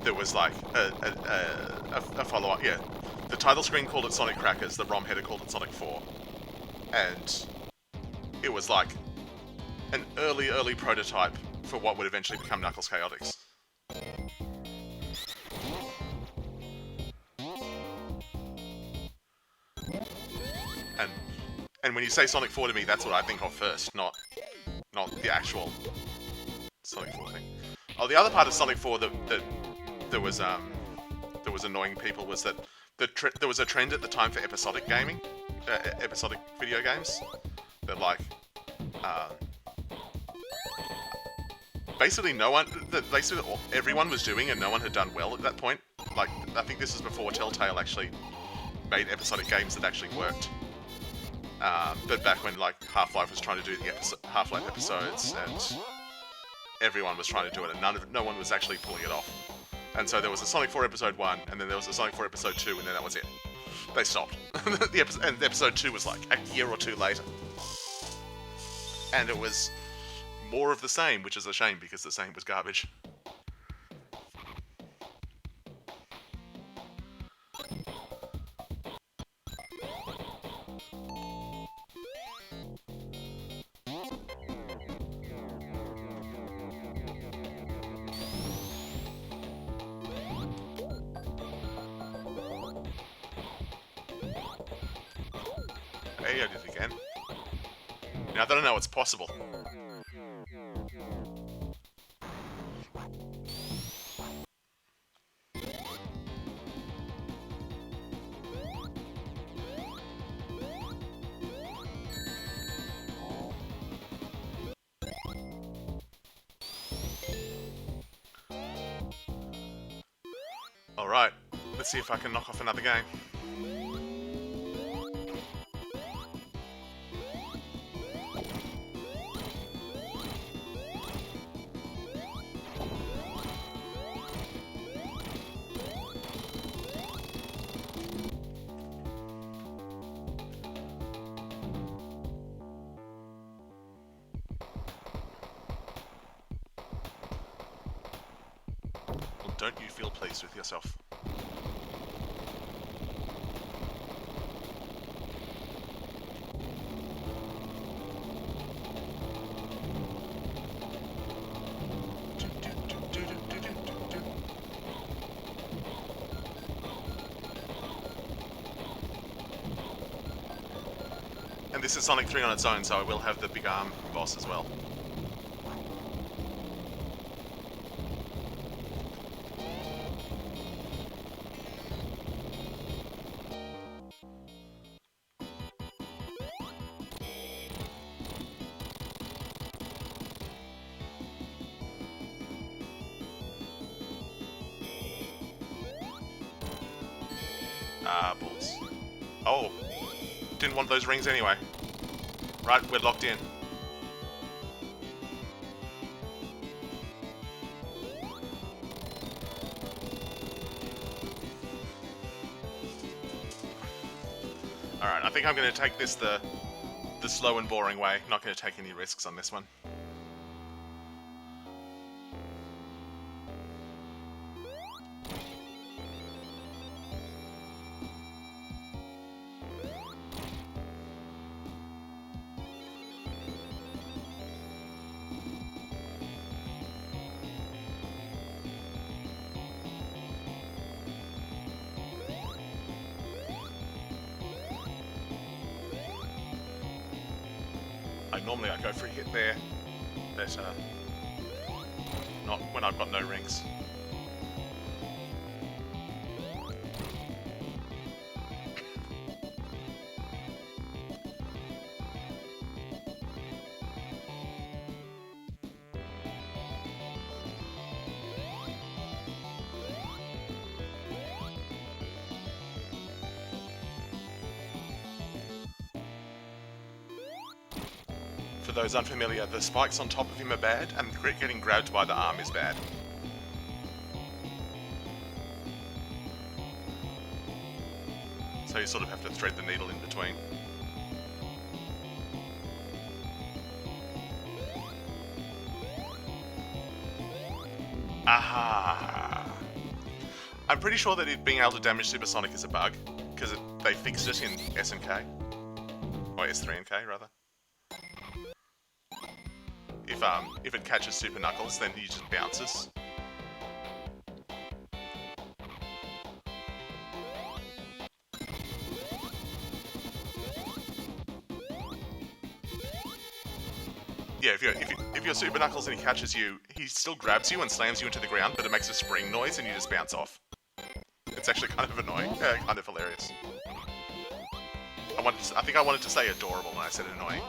There was like a follow-up, yeah. The title screen called it Sonic Crackers, the ROM header called it Sonic 4. And it was like an early prototype for what would eventually become Knuckles Chaotix. And when you say Sonic 4 to me, that's what I think of first, not the actual Sonic 4 thing. Oh, the other part of Sonic 4 that was annoying people was that there was a trend at the time for episodic gaming, episodic video games, that like basically everyone was doing and no one had done well at that point. Like, I think this is before Telltale actually made episodic games that actually worked. But back when like Half-Life was trying to do the Half-Life episodes, and everyone was trying to do it, and no one was actually pulling it off. And so there was a Sonic 4 Episode 1, and then there was a Sonic 4 Episode 2, and then that was it. They stopped. And Episode 2 was like a year or two later. And it was more of the same, which is a shame because the same was garbage. Hey, I did it again. Now that I know it's possible. Alright, let's see if I can knock off another game. Well, don't you feel pleased with yourself? And this is Sonic 3 on its own, so I will have the big arm boss as well. Ah, balls. Oh, didn't want those rings anyway. Right, we're locked in. Alright, I think I'm going to take this the slow and boring way. Not going to take any risks on this one. Normally I go for a hit there, but not when I've got no rings. For those unfamiliar, the spikes on top of him are bad, and getting grabbed by the arm is bad. So you sort of have to thread the needle in between. Aha! I'm pretty sure that it being able to damage Supersonic is a bug, because they fixed it in S and K. Or S3 and K, rather. If it catches Super Knuckles, then he just bounces. Yeah, if you're Super Knuckles and he catches you, he still grabs you and slams you into the ground, but it makes a spring noise and you just bounce off. It's actually kind of annoying, kind of hilarious. I think I wanted to say adorable when I said annoying.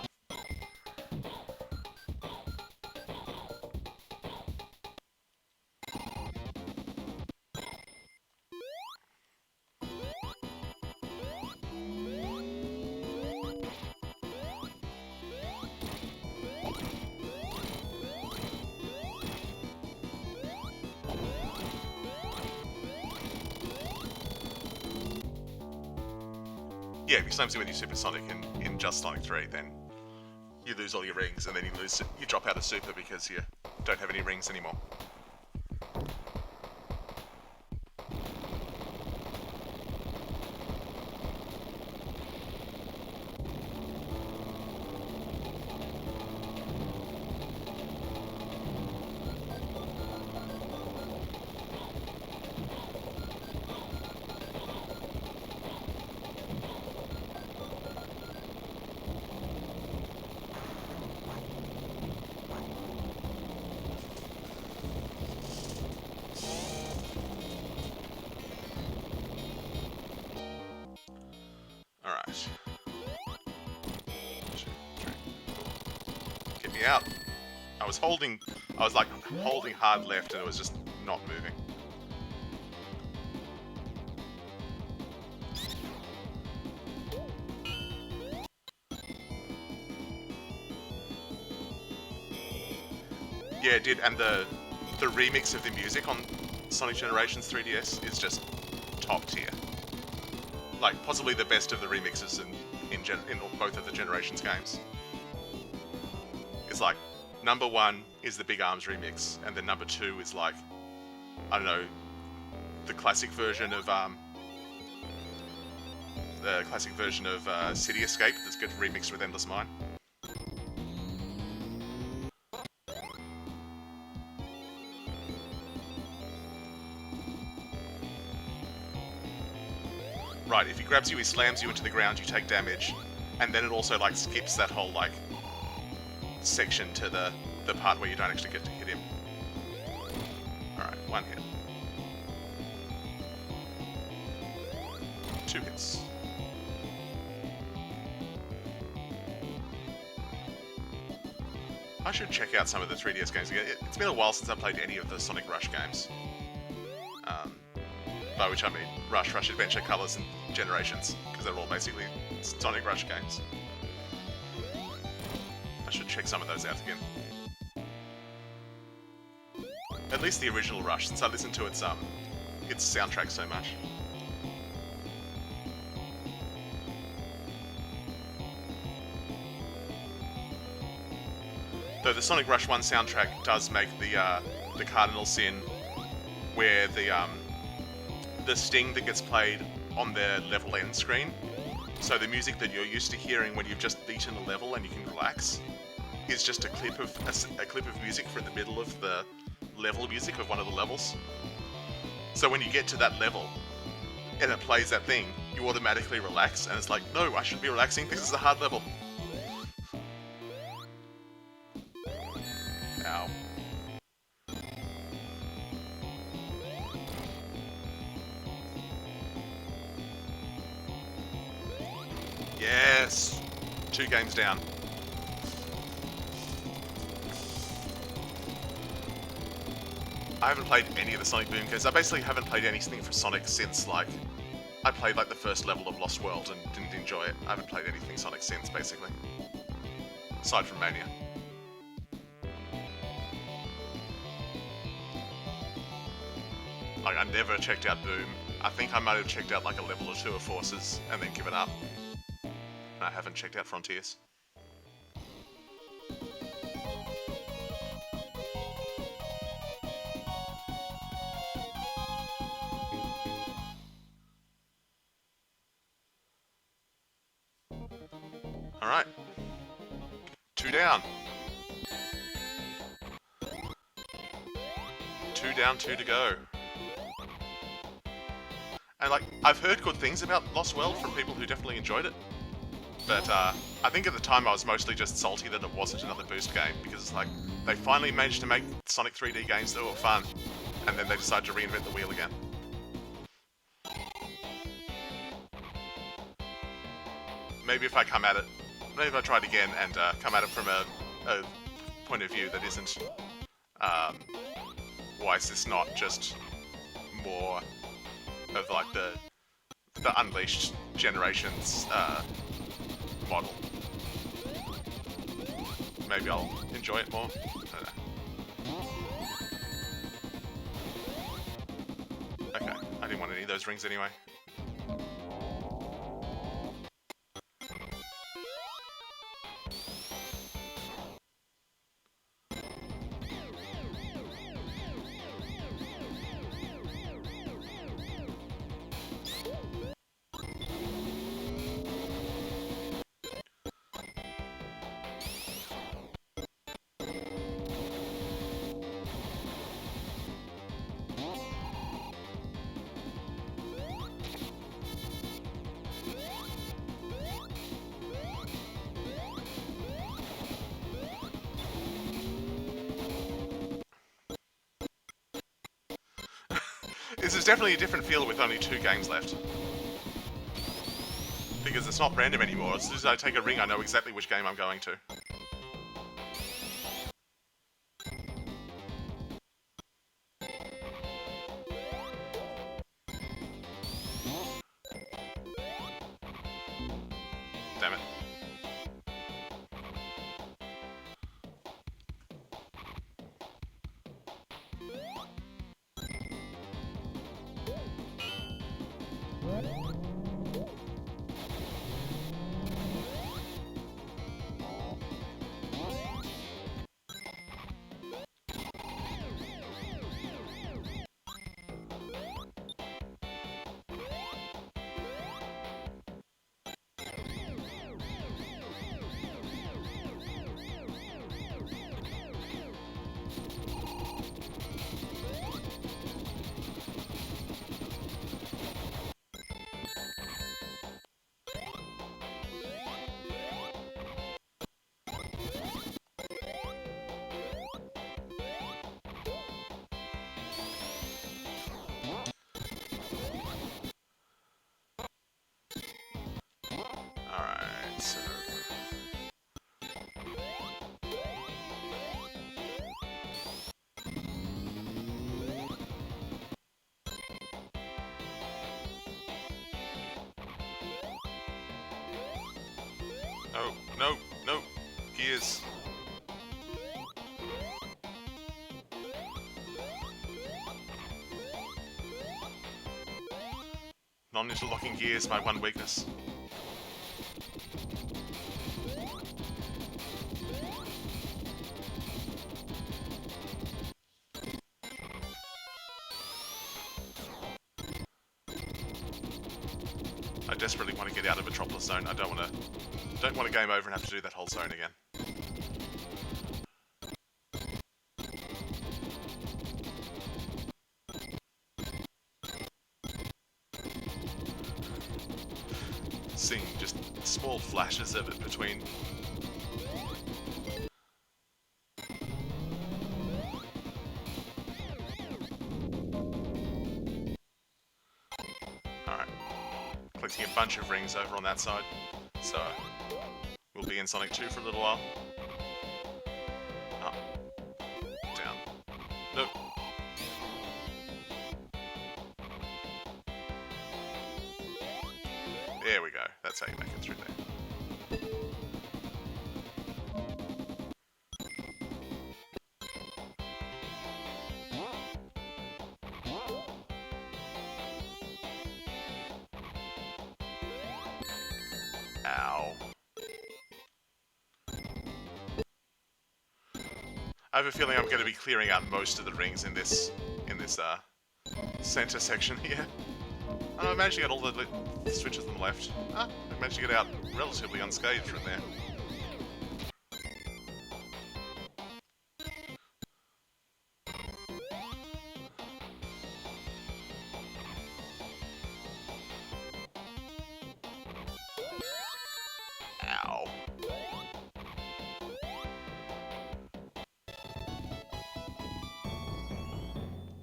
Yeah, if he slams you with your Supersonic in just Sonic 3, then you lose all your rings, and then you drop out of Super because you don't have any rings anymore. Alright. Get me out. I was like holding hard left and it was just not moving. Yeah, it did, and the remix of the music on Sonic Generations 3DS is just top tier. Like, possibly the best of the remixes in both of the Generations games. It's like, number 1 is the Big Arms remix, and then number 2 is like, I don't know, the classic version of City Escape that's good remixed with Endless Mine. Right, if he grabs you, he slams you into the ground, you take damage, and then it also like skips that whole like section to the part where you don't actually get to hit him. Alright, 1 hit. 2 hits. I should check out some of the 3DS games again. It's been a while since I played any of the Sonic Rush games. By which I mean Rush, Rush Adventure, Colors, and Generations, because they're all basically Sonic Rush games. I should check some of those out again. At least the original Rush, since I listened to its soundtrack so much. Though the Sonic Rush 1 soundtrack does make the cardinal sin where the sting that gets played on the level end screen, so the music that you're used to hearing when you've just beaten a level and you can relax, is just a clip of music from the middle of the level music of one of the levels. So when you get to that level and it plays that thing, you automatically relax, and it's like, no, I should be relaxing, this is a hard level. Ow. Yes! 2 games down. I haven't played any of the Sonic Boom games. I basically haven't played anything for Sonic since, like, I played, like, the first level of Lost World and didn't enjoy it. I haven't played anything Sonic since, basically. Aside from Mania. Like, I never checked out Boom. I think I might have checked out, like, a level or 2 of Forces and then given up. And I haven't checked out Frontiers. Alright. 2 down. 2 down, 2 to go. And like, I've heard good things about Lost World from people who definitely enjoyed it. But I think at the time I was mostly just salty that it wasn't another Boost game, because it's like, they finally managed to make Sonic 3D games that were fun, and then they decided to reinvent the wheel again. Maybe if I come at it, maybe if I tried again and come at it from a point of view that isn't, why is this not just more of like the Unleashed Generations model? Maybe I'll enjoy it more. I don't know. Okay, I didn't want any of those rings anyway. This is definitely a different feel with only 2 games left. Because it's not random anymore. As soon as I take a ring, I know exactly which game I'm going to. Damn it. No, no. Gears. Non-interlocking gears, my one weakness. I desperately want to get out of Metropolis zone. I don't want to game over and have to do that whole zone again. Seeing just small flashes of it between. Alright. Collecting a bunch of rings over on that side. So, we'll be in Sonic 2 for a little while. Up. Down. Nope. There we go. That's how you make it through there. Ow. I have a feeling I'm going to be clearing out most of the rings in this center section here. I managed to get all the switches on the left. I managed to get out relatively unscathed from there. Ow.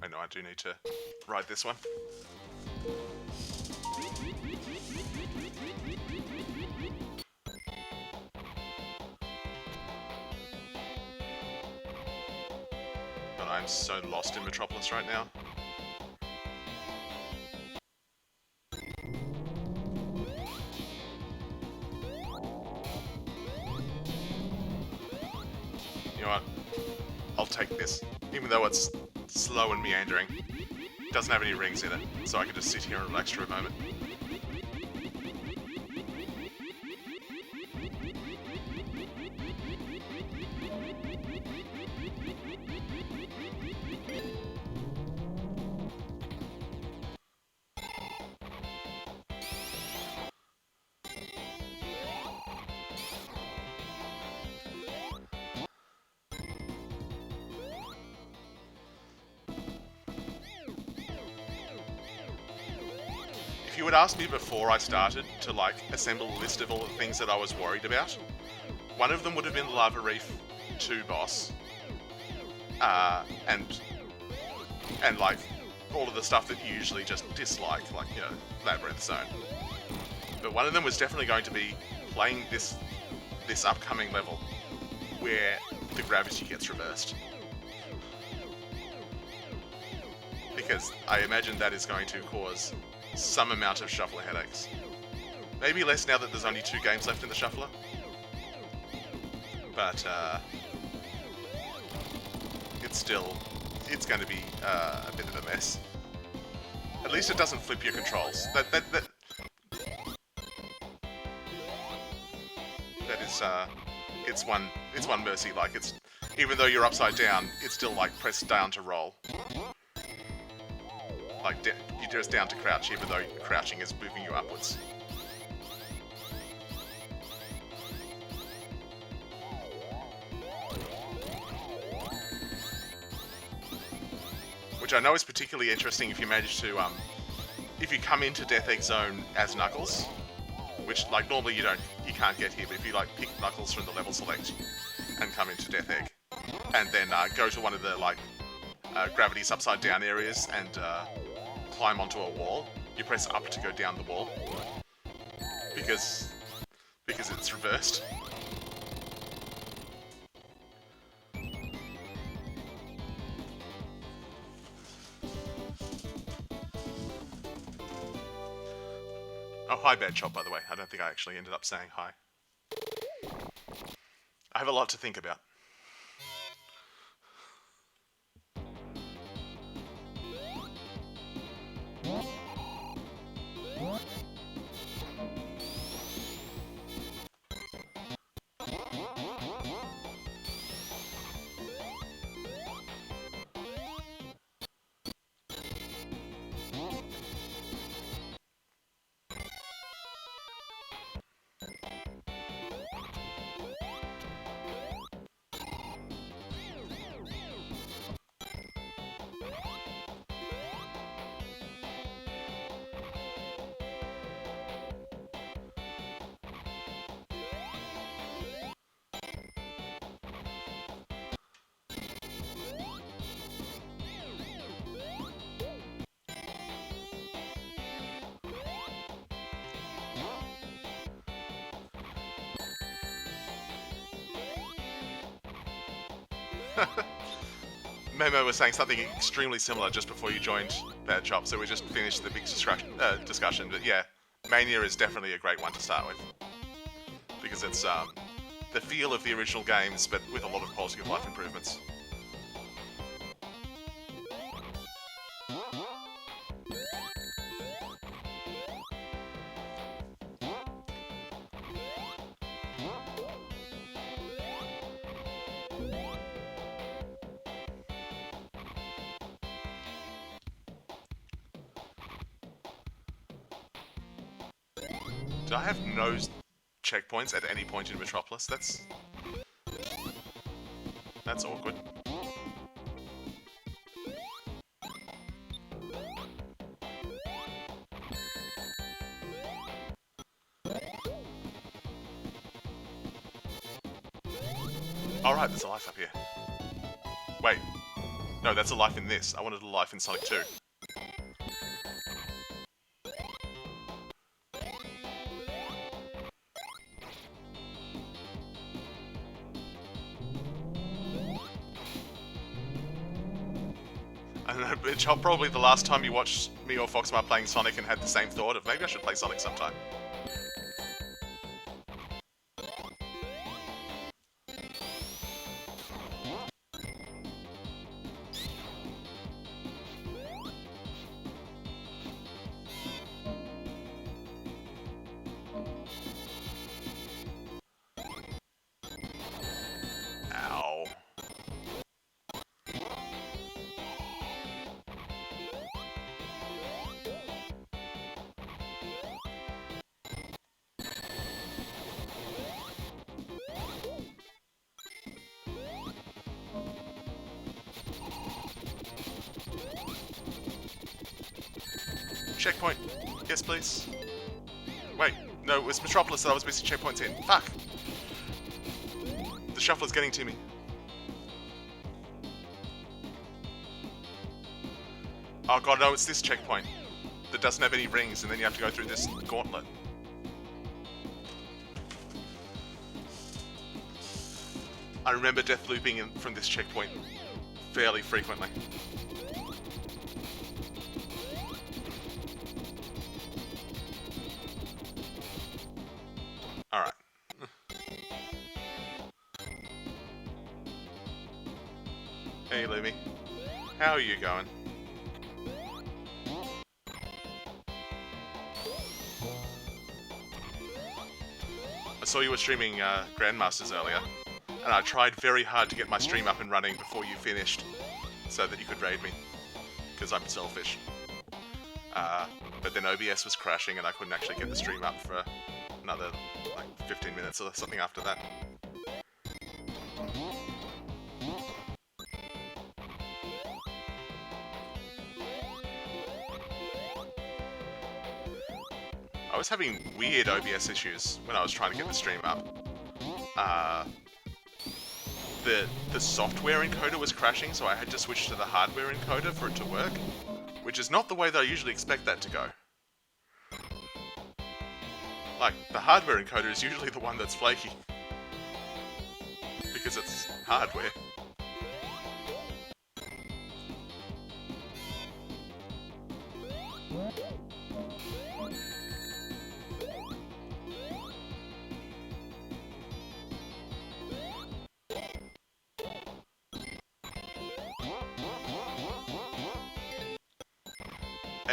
I know I do need to ride this one. But I'm so lost in Metropolis right now. You know what? I'll take this. Even though it's slow and meandering. It doesn't have any rings in it, so I can just sit here and relax for a moment. If you had asked me before I started to like assemble a list of all the things that I was worried about, one of them would have been the Lava Reef 2 boss, and like all of the stuff that you usually just dislike, like, you know, Labyrinth zone. But one of them was definitely going to be playing this upcoming level where the gravity gets reversed. Because I imagine that is going to cause some amount of shuffler headaches. Maybe less now that there's only 2 games left in the shuffler. But it's going to be a bit of a mess. At least it doesn't flip your controls. That is it's one mercy. Like, it's, even though you're upside down, it's still like press down to roll. Like, you're just down to crouch, even though crouching is moving you upwards. Which I know is particularly interesting if you manage to, if you come into Death Egg Zone as Knuckles, which, like, normally you can't get here, but if you, like, pick Knuckles from the level select and come into Death Egg, and then go to one of the, like, gravity's upside down areas and climb onto a wall, you press up to go down the wall, because it's reversed. Oh, hi Bad Chop, by the way. I don't think I actually ended up saying hi. have a lot to think about. Memo was saying something extremely similar just before you joined Bad Chop, so we just finished the big discussion. But yeah, Mania is definitely a great one to start with. Because it's the feel of the original games, but with a lot of quality of life improvements. Did I have no checkpoints at any point in Metropolis? That's awkward. Alright, there's a life up here. Wait. No, that's a life in this. I wanted a life in Sonic 2. I don't know, it's probably the last time you watched me or Foxmar playing Sonic and had the same thought of maybe I should play Sonic sometime. Ow. Checkpoint. Yes, please. Wait, no, it was Metropolis that I was missing checkpoints in. Fuck! The shuffler's getting to me. Oh god, no, it's this checkpoint that doesn't have any rings, and then you have to go through this gauntlet. I remember death looping from this checkpoint fairly frequently. Alright. Hey, Lumi. How are you going? I saw you were streaming Grandmasters earlier, and I tried very hard to get my stream up and running before you finished, so that you could raid me, because I'm selfish. But then OBS was crashing and I couldn't actually get the stream up for another, like, 15 minutes or something after that. I was having weird OBS issues when I was trying to get the stream up. The software encoder was crashing, so I had to switch to the hardware encoder for it to work, which is not the way that I usually expect that to go. Like, the hardware encoder is usually the one that's flaky, because it's hardware.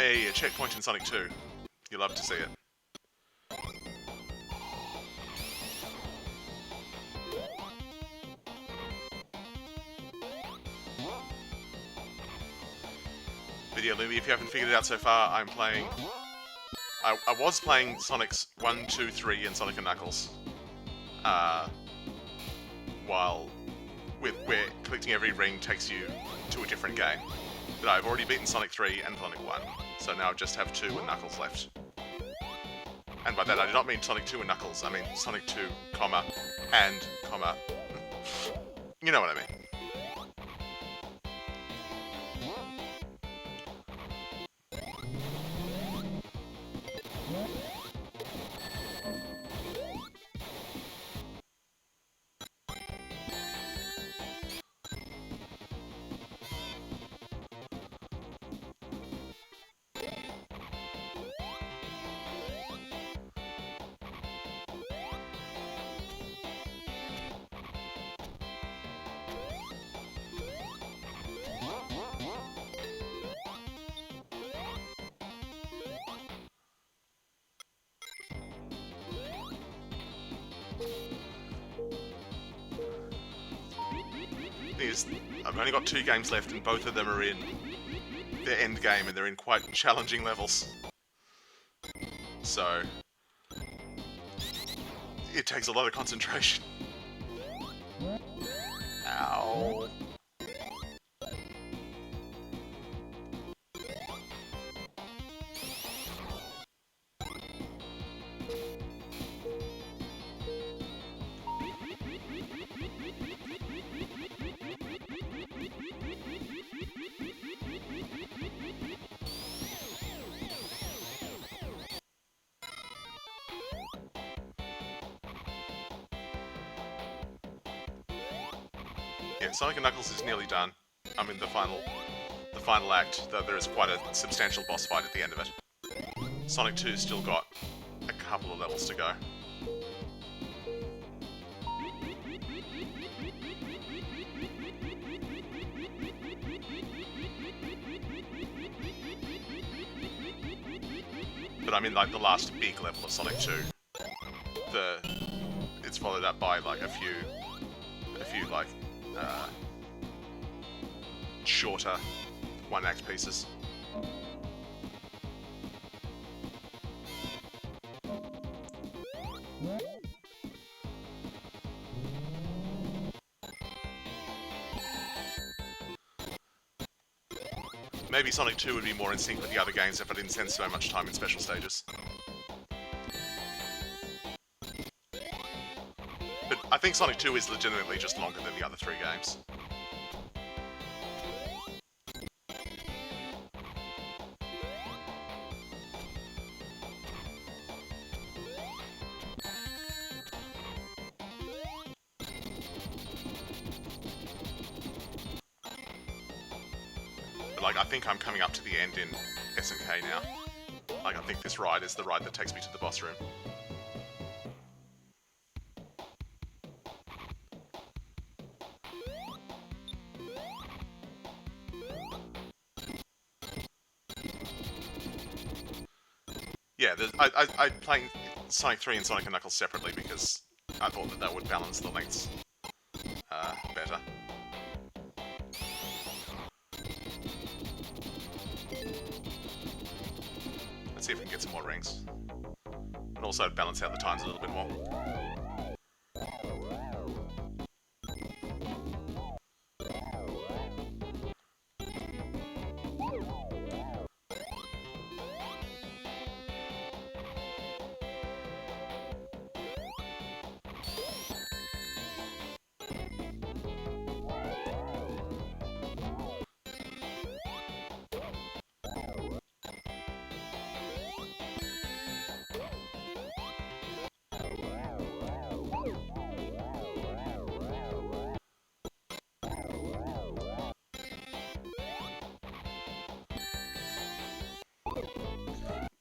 Hey, a checkpoint in Sonic 2. You love to see it. But yeah, Lumi, if you haven't figured it out so far, I'm playing... I was playing Sonic's 1, 2, 3 and Sonic & Knuckles. While... where collecting every ring takes you to a different game. But I've already beaten Sonic 3 and Sonic 1, so now I just have 2 and Knuckles left. And by that I do not mean Sonic 2 and Knuckles, I mean Sonic 2, comma, and, comma... you know what I mean. I've only got 2 games left and both of them are in their end game and they're in quite challenging levels. So it takes a lot of concentration. Ow. Yeah, Sonic & Knuckles is nearly done. I'm in the final act, though there is quite a substantial boss fight at the end of it. Sonic 2's still got a couple of levels to go. But I'm in like the last big level of Sonic 2. It's followed up by like a few like shorter one-act pieces. Maybe Sonic 2 would be more in sync with the other games if I didn't spend so much time in special stages. But I think Sonic 2 is legitimately just longer than the other 3 games. But like, I think I'm coming up to the end in SNK now. Like, I think this ride is the ride that takes me to the boss room. Yeah, I'm playing Sonic 3 and Sonic & Knuckles separately because I thought that would balance the lengths better. Let's see if we can get some more rings. And also balance out the times a little bit more.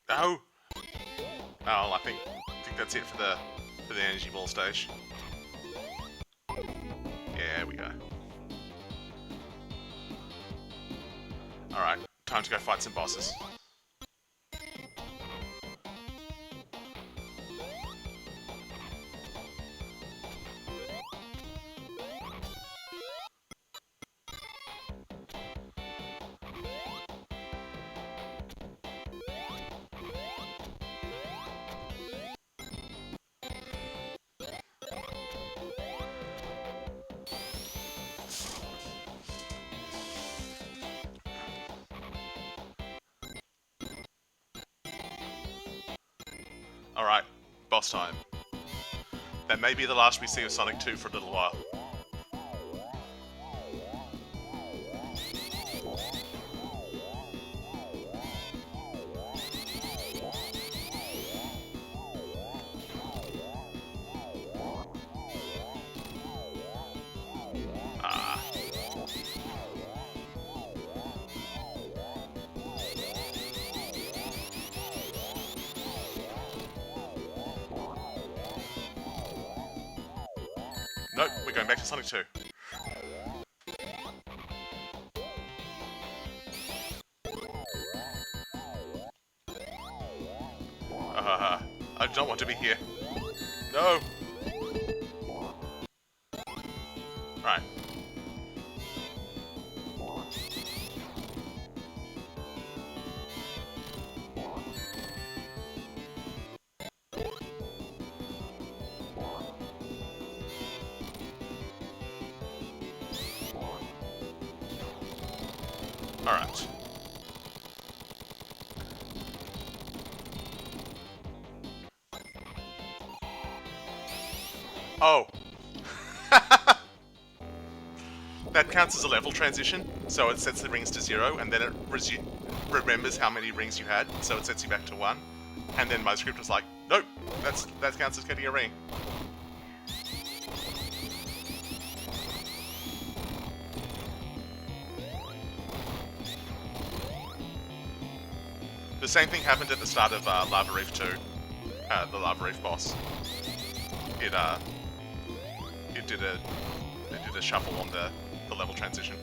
No! Oh, I think that's it for the energy ball stage. Yeah, we go. Alright, time to go fight some bosses. Alright, boss time. That may be the last we see of Sonic 2 for a little while. Nope, we're going back to Sonic 2. I don't want to be here. No! Right. Alright. Oh. That counts as a level transition, so it sets the rings to 0, and then it remembers how many rings you had, so it sets you back to 1. And then my script was like, nope, that counts as getting a ring. The same thing happened at the start of Labyrinth 2, the Labyrinth boss. It did a shuffle on the level transition.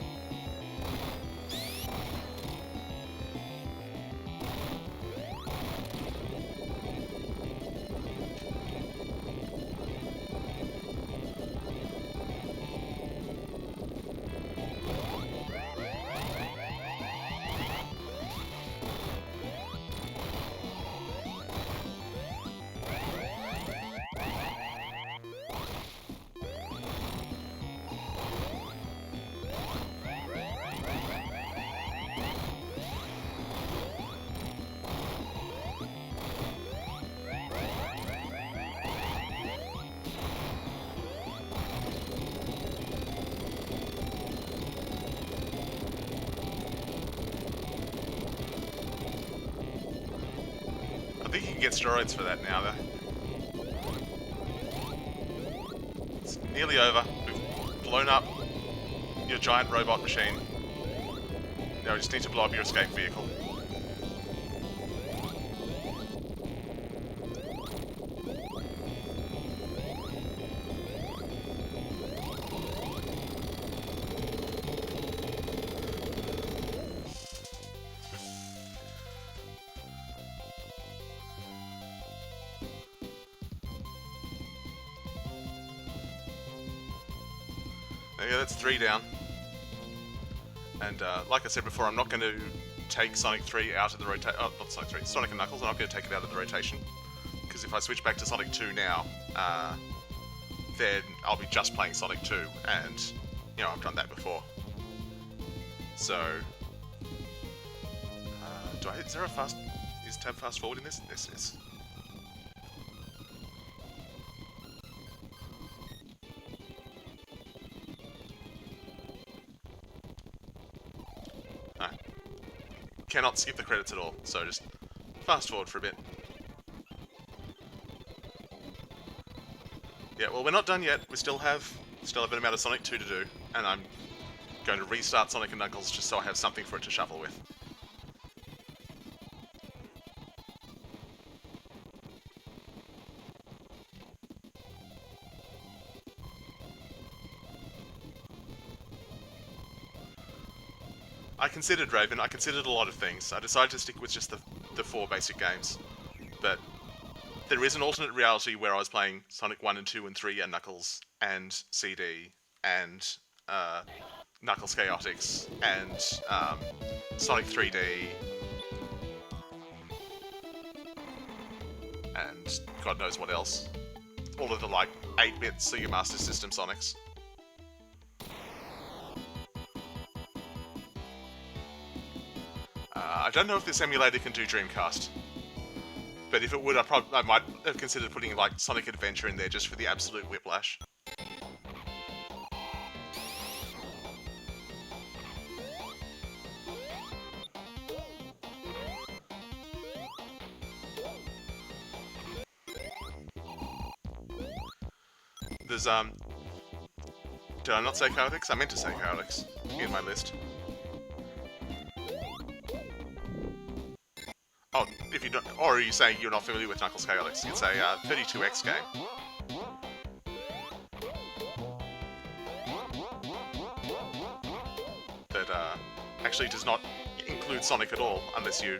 I think you can get steroids for that now, though. It's nearly over. We've blown up your giant robot machine. Now we just need to blow up your escape vehicle. Yeah, that's 3 down. And like I said before, I'm not going to take Sonic 3 out of the rotation. Oh, not Sonic 3, Sonic and Knuckles. I'm not going to take it out of the rotation. Because if I switch back to Sonic 2 now, then I'll be just playing Sonic 2. And, you know, I've done that before. So, is there a is tab fast forward in this? This is. Cannot skip the credits at all, so just fast forward for a bit. Yeah, well, we're not done yet. We still have an amount of Sonic 2 to do, and I'm going to restart Sonic and Knuckles just so I have something for it to shuffle with. I considered Raven, I considered a lot of things. I decided to stick with just the 4 basic games. But there is an alternate reality where I was playing Sonic 1 and 2 and 3 and Knuckles and CD and Knuckles Chaotix and Sonic 3D and God knows what else. All of the like 8-bit Sega Master System Sonics. I don't know if this emulator can do Dreamcast. But if it would, I might have considered putting like Sonic Adventure in there just for the absolute whiplash. There's did I not say Chaotix? I meant to say Chaotix in my list. Oh, if you don't, or are you saying you're not familiar with Knuckles Chaotix? It's a 32X game. That actually does not include Sonic at all, unless you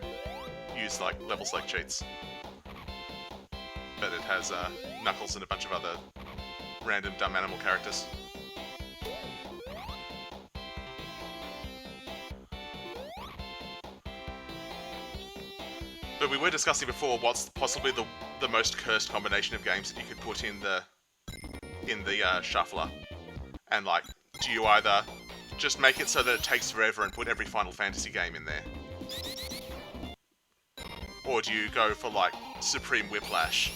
use like level select cheats. But it has Knuckles and a bunch of other random dumb animal characters. But we were discussing before what's possibly the most cursed combination of games that you could put in the shuffler. And like, do you either just make it so that it takes forever and put every Final Fantasy game in there? Or do you go for like Supreme Whiplash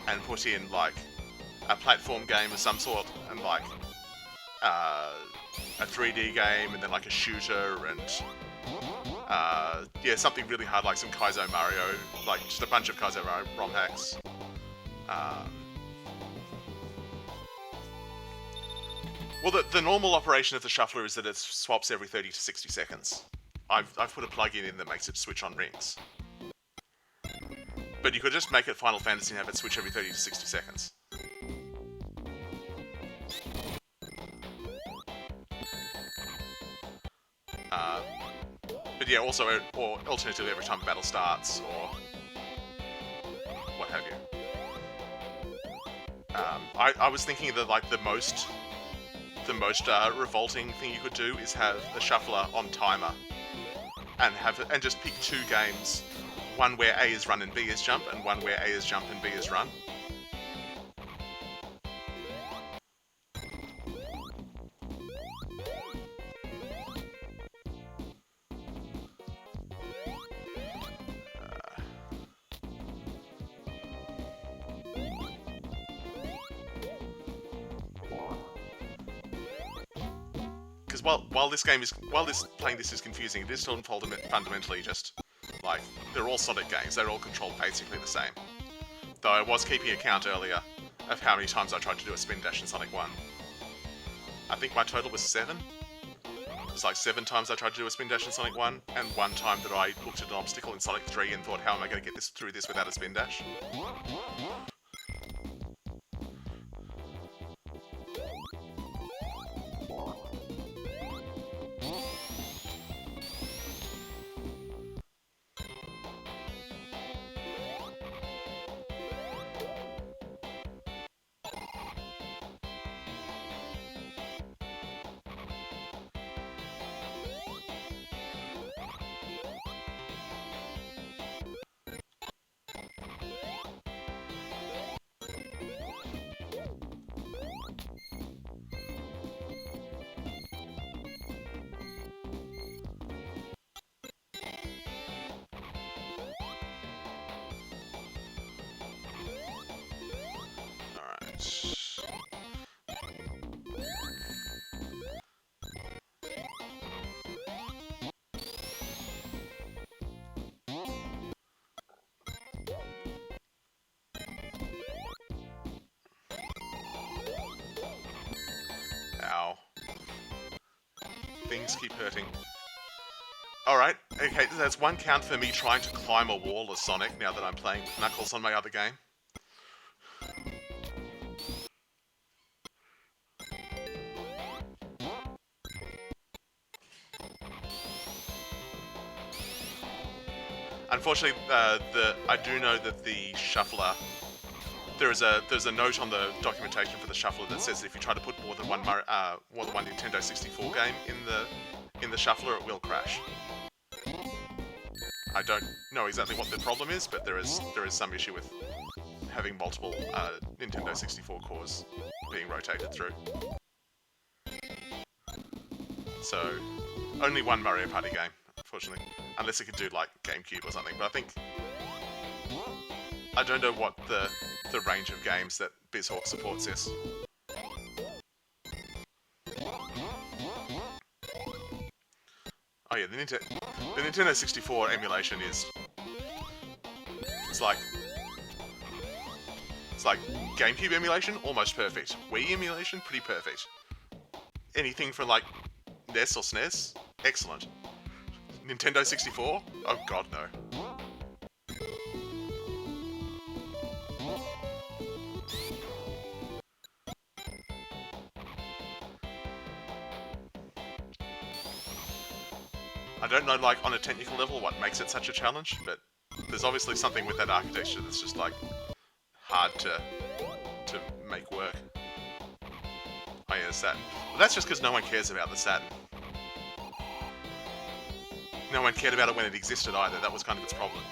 and put in like a platform game of some sort and like a 3D game and then like a shooter and yeah, something really hard like some Kaizo Mario, like just a bunch of Kaizo Mario ROM hacks. Well, the normal operation of the shuffler is that it swaps every 30 to 60 seconds. I've put a plugin in that makes it switch on rings. But you could just make it Final Fantasy and have it switch every 30 to 60 seconds. But yeah, also, or alternatively every time a battle starts, or what have you. I was thinking that like the most revolting thing you could do is have the shuffler on timer, and just pick two games, one where A is run and B is jump, and one where A is jump and B is run. While playing this is confusing, it is still fundamentally just like they're all Sonic games. They're all controlled basically the same. Though I was keeping a count earlier of how many times I tried to do a spin dash in Sonic 1. I think my total was 7. It's like 7 times I tried to do a spin dash in Sonic 1, and 1 time that I looked at an obstacle in Sonic 3 and thought, how am I going to get through this without a spin dash? Ow. Things keep hurting. Alright, okay, that's 1 count for me trying to climb a wall as Sonic now that I'm playing with Knuckles on my other game. Unfortunately, I do know that the shuffler, there's a note on the documentation for the shuffler that says that if you try to put more than one Nintendo 64 game in the shuffler, it will crash. I don't know exactly what the problem is, but there is some issue with having multiple Nintendo 64 cores being rotated through. So, only one Mario Party game, unfortunately. Unless it could do, like, GameCube or something, but I think... I don't know what the range of games that BizHawk supports is. Oh yeah, the Nintendo 64 emulation is... It's like GameCube emulation, almost perfect. Wii emulation, pretty perfect. Anything from like NES or SNES, excellent. Nintendo 64? Oh god, no. I don't know, like, on a technical level what makes it such a challenge, but there's obviously something with that architecture that's just, like, hard to make work. Oh yeah, the Saturn. Well, that's just because no one cares about the Saturn. No one cared about it when it existed either, that was kind of its problem.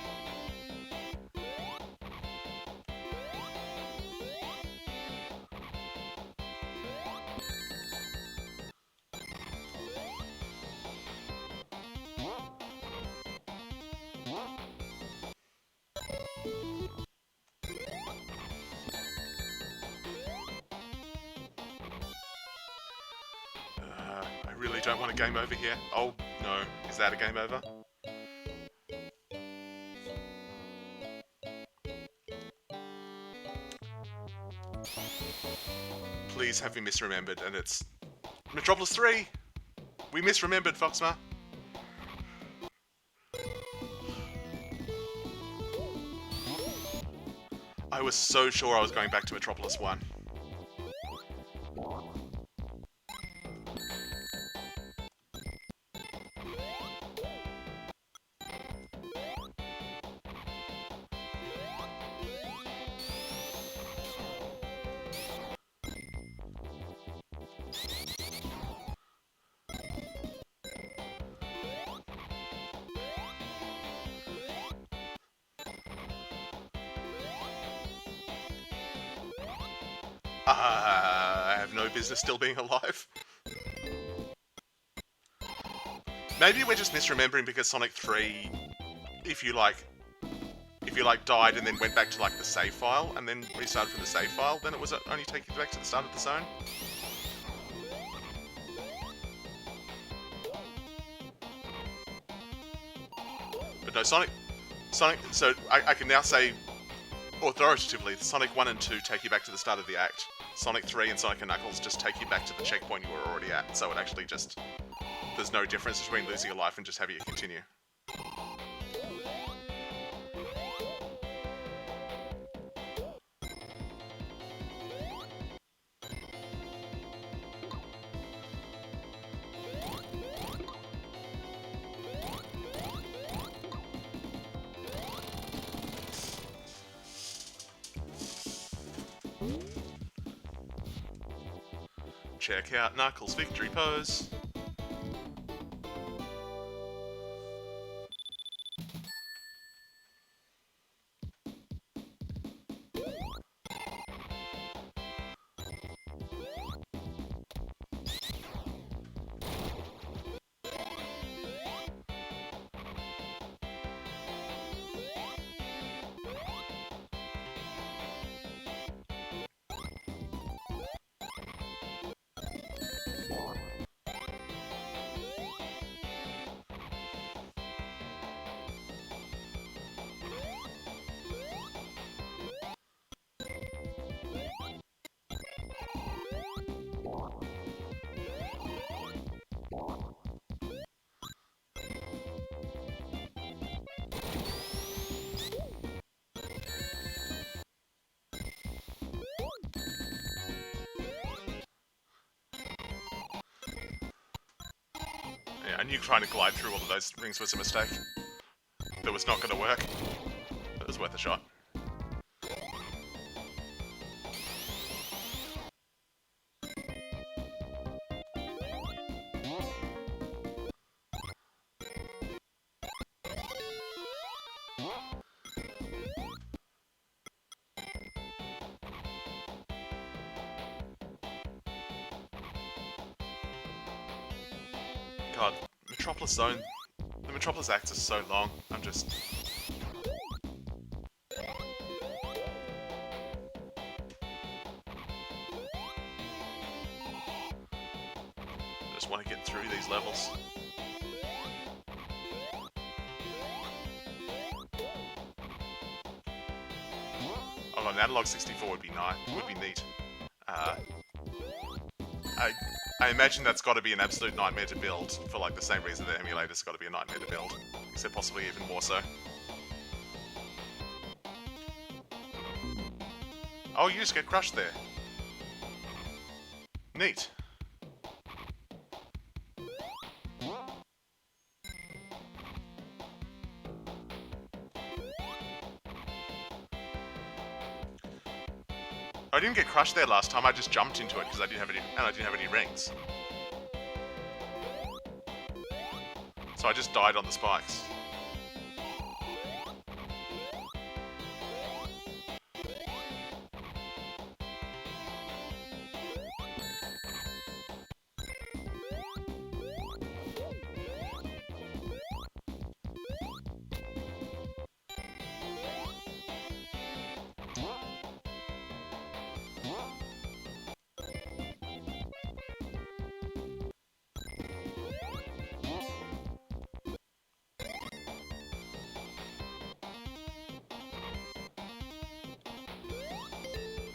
I really don't want a game over here. Oh, no. Is that a game over? Please have we misremembered, and it's... Metropolis 3! We misremembered, Foxma. I was so sure I was going back to Metropolis 1. I have no business still being alive. Maybe we're just misremembering because Sonic 3, if you died and then went back to like the save file and then restarted from the save file, then it was only taking you back to the start of the zone. But no, Sonic, so I can now say authoritatively, Sonic 1 and 2 take you back to the start of the act. Sonic 3 and Sonic & Knuckles just take you back to the checkpoint you were already at, so it actually just... There's no difference between losing a life and just having it continue. Check out Knuckles' victory pose. Yeah, I knew trying to glide through all of those rings was a mistake. That was not going to work. But it was worth a shot. God, Metropolis Zone... The Metropolis acts are so long, I'm just... just want to get through these levels. Oh, an analog 64 would be nice. Would be neat. I imagine that's got to be an absolute nightmare to build for like the same reason the emulator's got to be a nightmare to build, except possibly even more so. Oh, you just get crushed there. Neat. I didn't get crushed there last time. I just jumped into it because I didn't have any rings. So I just died on the spikes.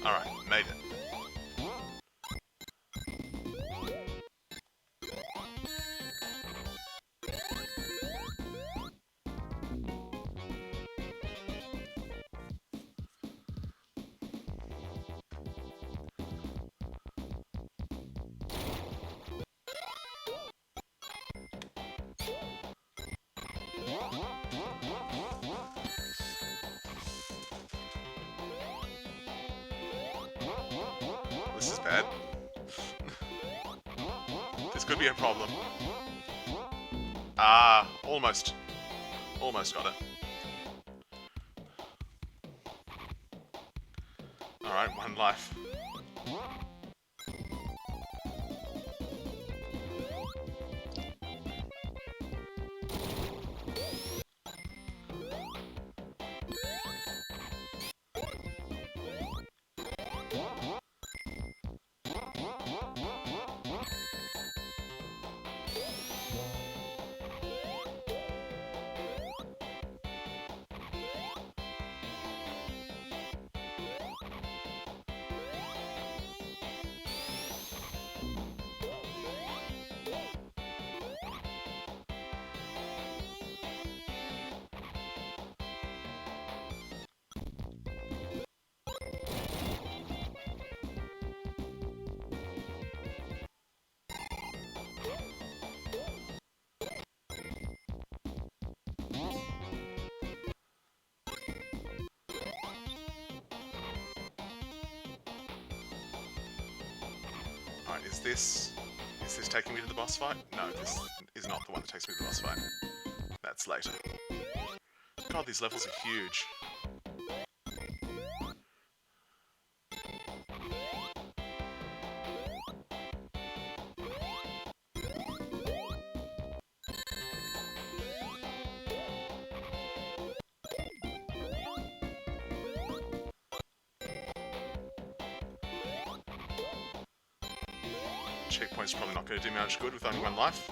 Alright, made it. This is bad. This could be a problem. Ah, almost. Almost got it. Alright, one life. Alright, is this taking me to the boss fight? No, this is not the one that takes me to the boss fight. That's later. God, these levels are huge. Checkpoint's probably not going to do me much good with only one life.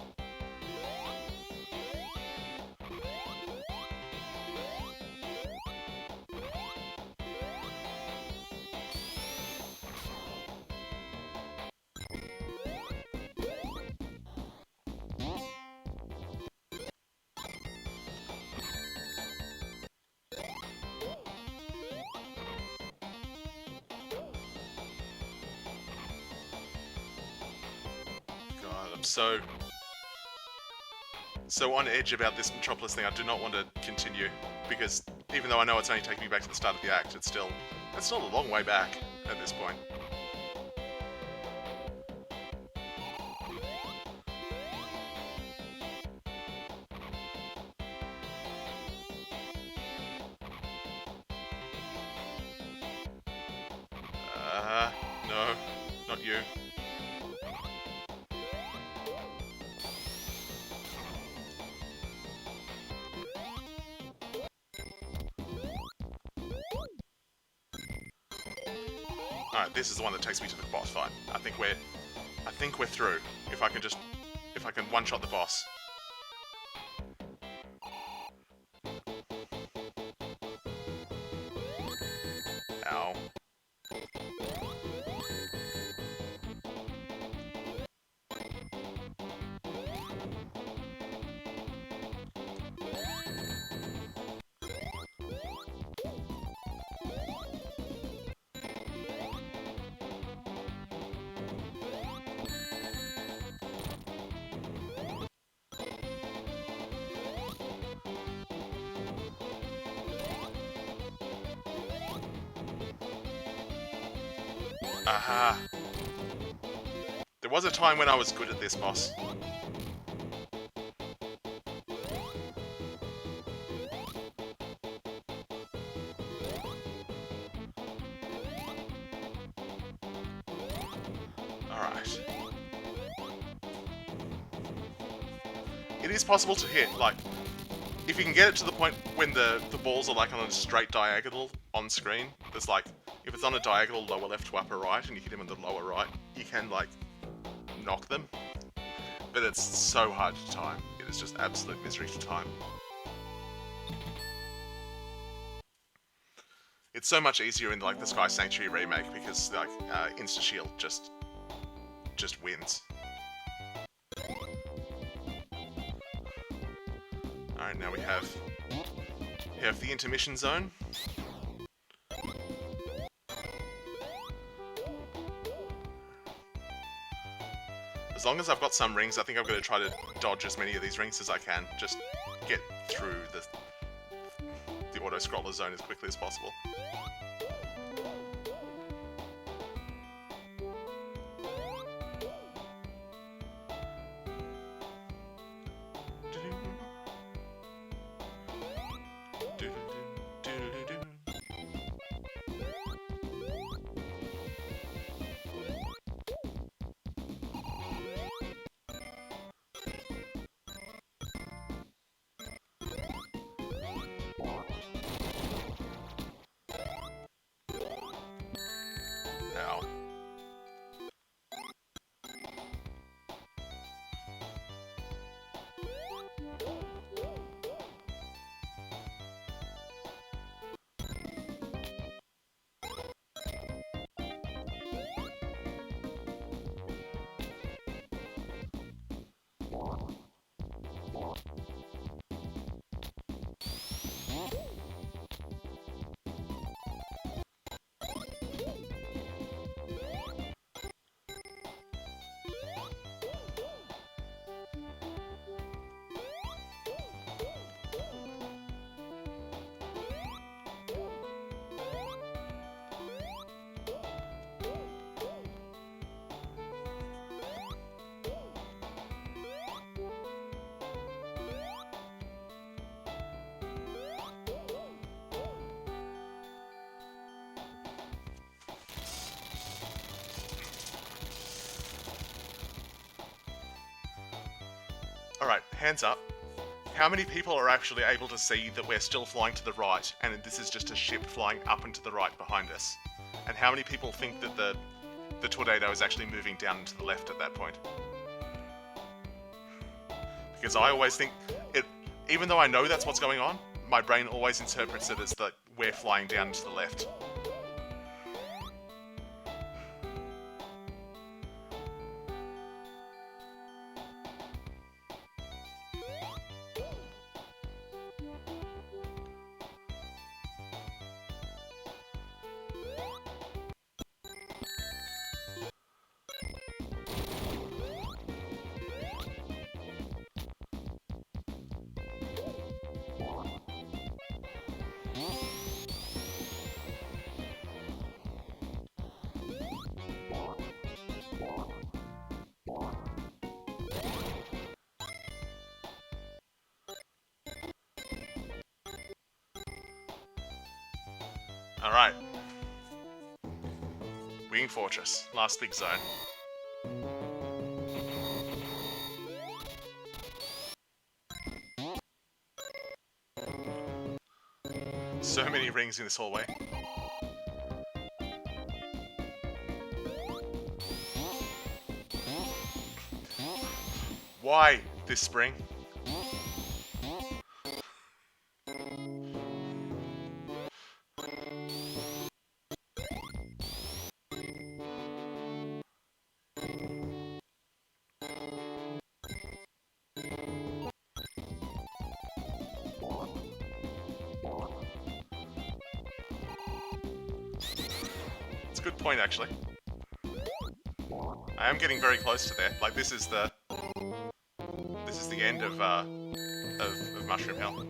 I'm so on edge about this Metropolis thing. I do not want to continue, because even though I know it's only taking me back to the start of the act, it's still a long way back at this point. No, not you. Alright, this is the one that takes me to the boss fight. I think we're through. If I can just if I can one-shot the boss. Ow. Aha! There was a time when I was good at this boss. Alright. It is possible to hit, like, if you can get it to the point when the balls are like on a straight diagonal on screen, there's like, if it's on a diagonal lower left to upper right and you hit him in the lower right, you can like knock them. But it's so hard to time. It is just absolute misery to time. It's so much easier in like the Sky Sanctuary remake because like Insta Shield just wins. Alright, now we have the intermission zone. As long as I've got some rings, I think I'm going to try to dodge as many of these rings as I can. Just get through the auto-scroller zone as quickly as possible. Now. Alright, hands up. How many people are actually able to see that we're still flying to the right, and this is just a ship flying up and to the right behind us? And how many people think that the tornado is actually moving down and to the left at that point? Because I always think, even though I know that's what's going on, my brain always interprets it as that we're flying down to the left. Alright. Winging Fortress, last big zone. So many rings in this hallway. Why this spring? It's a good point, actually. I am getting very close to there. Like, this is the end of Mushroom Hill.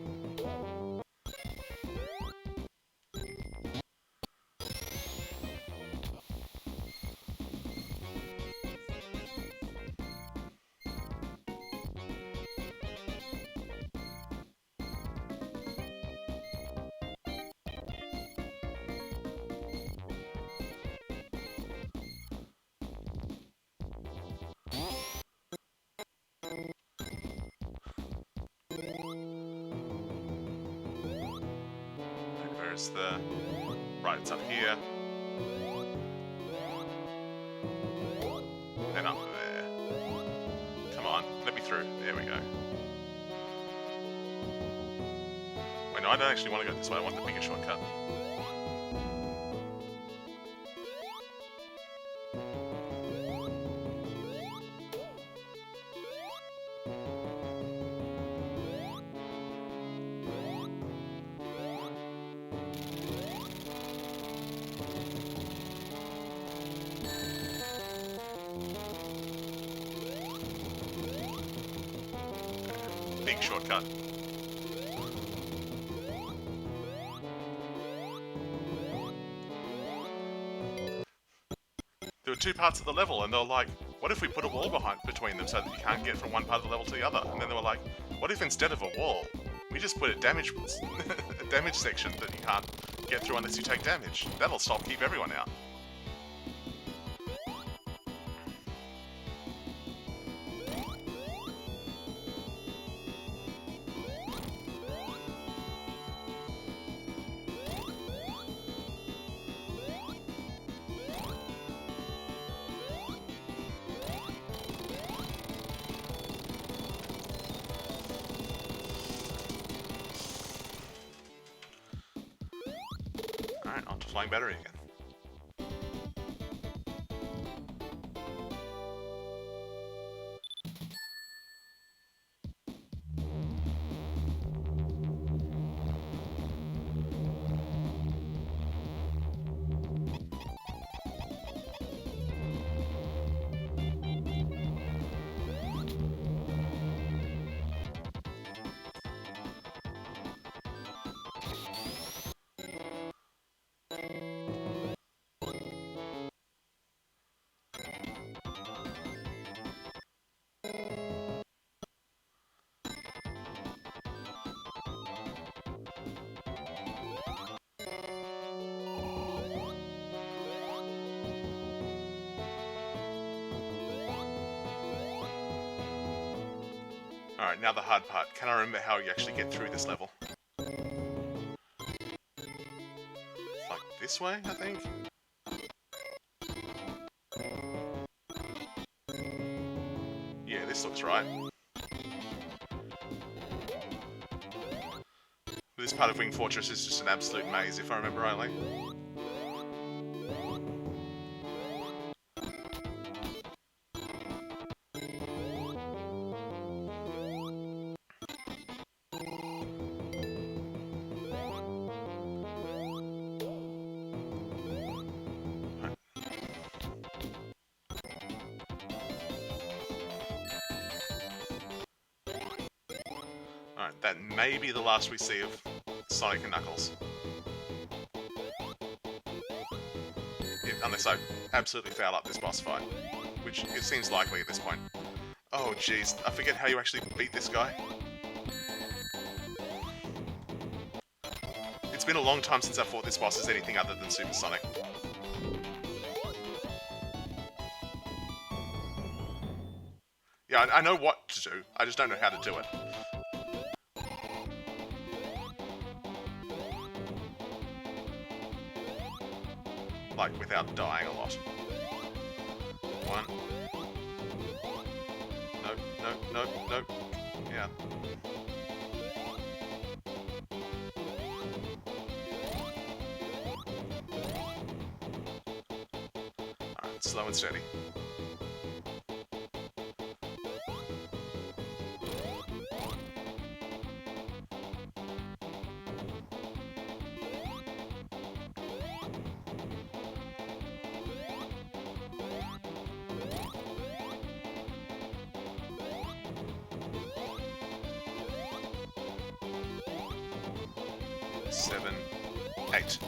Where's the... Right, it's up here. Then up there. Come on, let me through. There we go. Wait, no, I don't actually want to go this way. I want the bigger shortcut. Big shortcut. There were two parts of the level, and they were like, what if we put a wall between them so that you can't get from one part of the level to the other? And then they were like, what if instead of a wall, we just put a damage section that you can't get through unless you take damage? That'll keep everyone out. Alright, on to Flying Battery again. Alright, now the hard part. Can I remember how you actually get through this level? Like this way, I think? Yeah, this looks right. This part of Wing Fortress is just an absolute maze, if I remember rightly. Alright, that may be the last we see of Sonic and Knuckles. Unless I absolutely foul up this boss fight, which it seems likely at this point. Oh jeez, I forget how you actually beat this guy. It's been a long time since I fought this boss as anything other than Super Sonic. Yeah, I know what to do, I just don't know how to do it. Like, without dying a lot. One. No, no, no. Yeah. Alright, slow and steady. Seven, 8.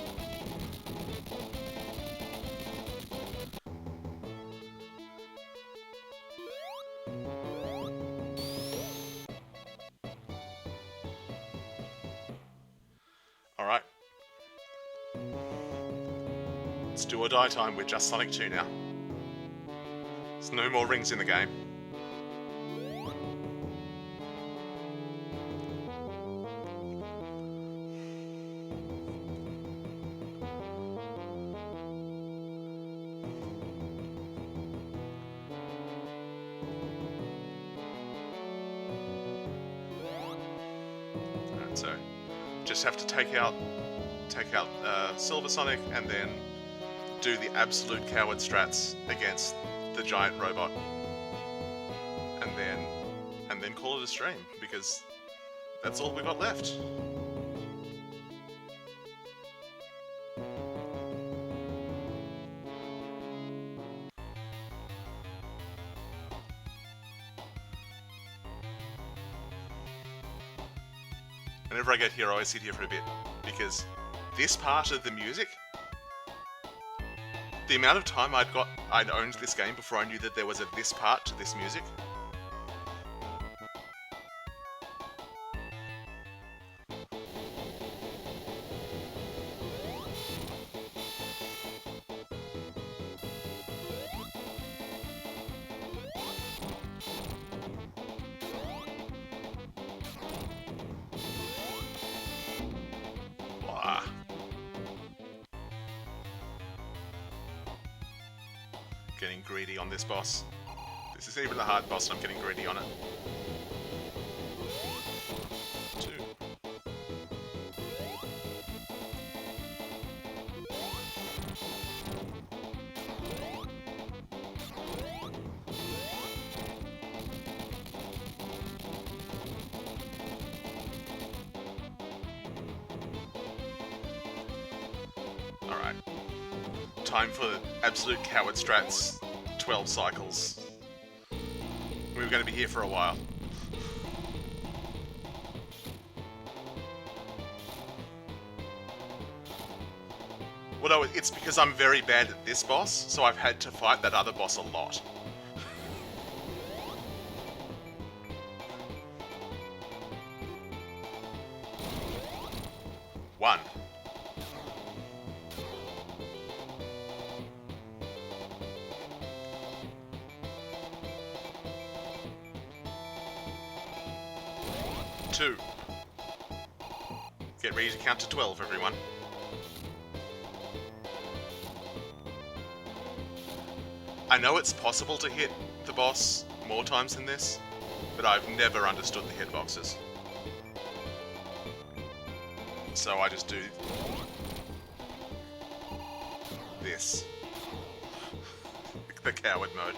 Alright. It's do or die time with just Sonic 2 now. There's no more rings in the game. So, just have to take out Silver Sonic and then do the absolute coward strats against the giant robot, and then call it a stream, because that's all we got left. Whenever I get here, I always sit here for a bit, because this part of the music, the amount of time I'd owned this game before I knew that there was a this part to this music. Getting greedy on this boss. This isn't even a hard boss and I'm getting greedy on it. 2. Alright. Time for absolute coward strats, 12 cycles. We were going to be here for a while. Well, no, it's because I'm very bad at this boss, so I've had to fight that other boss a lot. One. 2. Get ready to count to 12, everyone. I know it's possible to hit the boss more times than this, but I've never understood the hitboxes. So I just do this. The coward mode.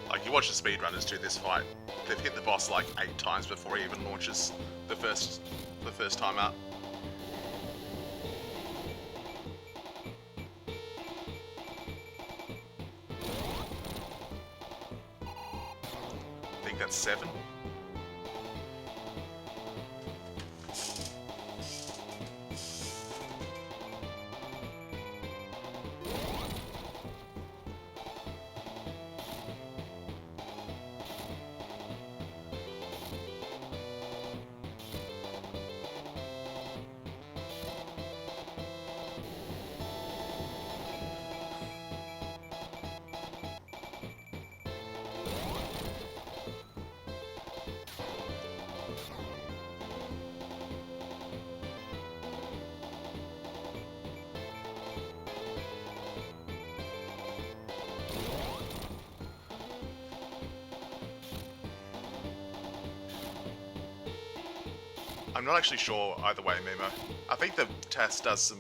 Like, you watch the speedrunners do this fight. They've hit the boss like 8 times before he even launches the first time out. I think that's 7. I'm not actually sure either way, Mimo. I think the test does some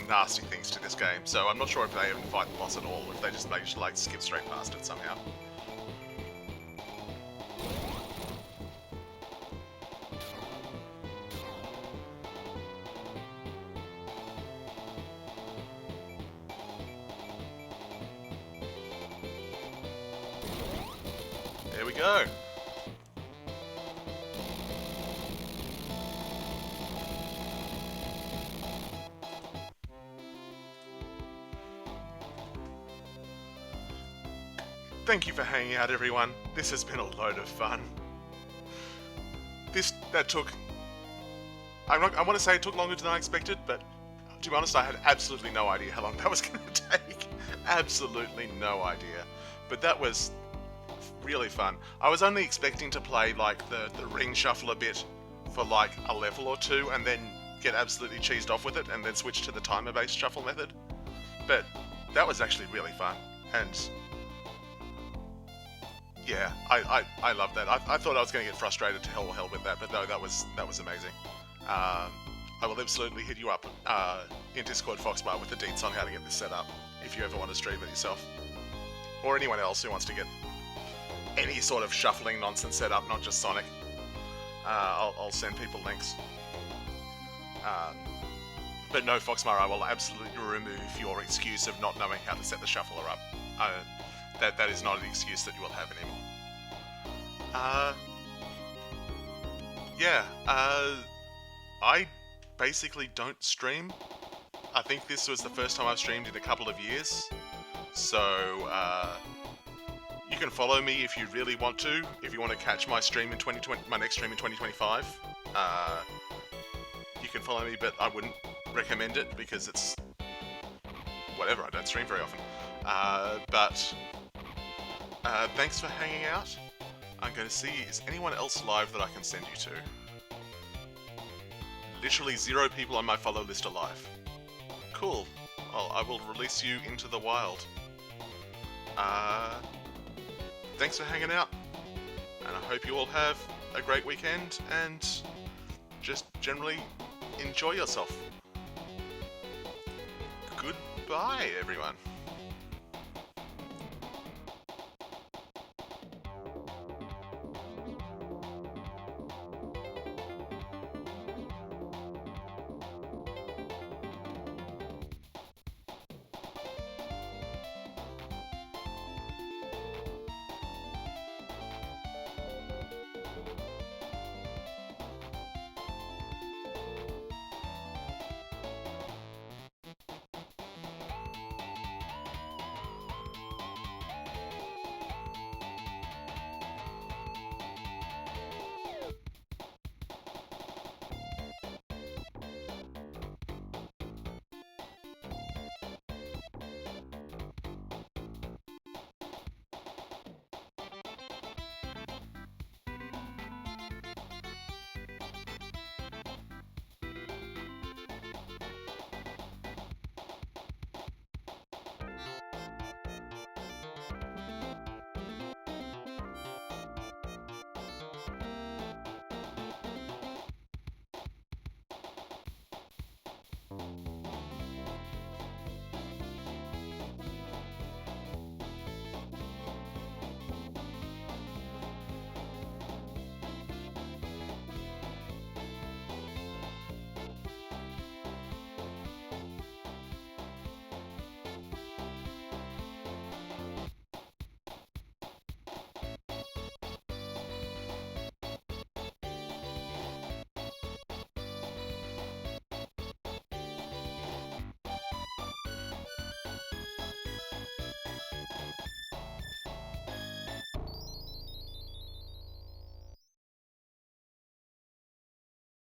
nasty things to this game, so I'm not sure if they even fight the boss at all, if they just manage to like skip straight past it somehow. There we go. Thank you for hanging out, everyone. This has been a load of fun. I want to say it took longer than I expected, but to be honest, I had absolutely no idea how long that was going to take. Absolutely no idea. But that was really fun. I was only expecting to play like the ring shuffle a bit for like a level or two and then get absolutely cheesed off with it and then switch to the timer-based shuffle method. But that was actually really fun. And yeah, I love that. I thought I was going to get frustrated to hell with that, but no, that was amazing. I will absolutely hit you up in Discord Foxbar with the deets on how to get this set up, if you ever want to stream it yourself. Or anyone else who wants to get any sort of shuffling nonsense set up, not just Sonic. I'll send people links. But no, Foxmar, I will absolutely remove your excuse of not knowing how to set the shuffler up. That is not an excuse that you will have anymore. I basically don't stream. I think this was the first time I've streamed in a couple of years. So, you can follow me if you really want to. If you want to catch my stream in 2020, my next stream in 2025, you can follow me, but I wouldn't recommend it because it's whatever. I don't stream very often. Thanks for hanging out. I'm going to see, is anyone else live that I can send you to? Literally 0 people on my follow list are live. Cool. Well, I will release you into the wild. Thanks for hanging out, and I hope you all have a great weekend, and just generally enjoy yourself. Goodbye, everyone.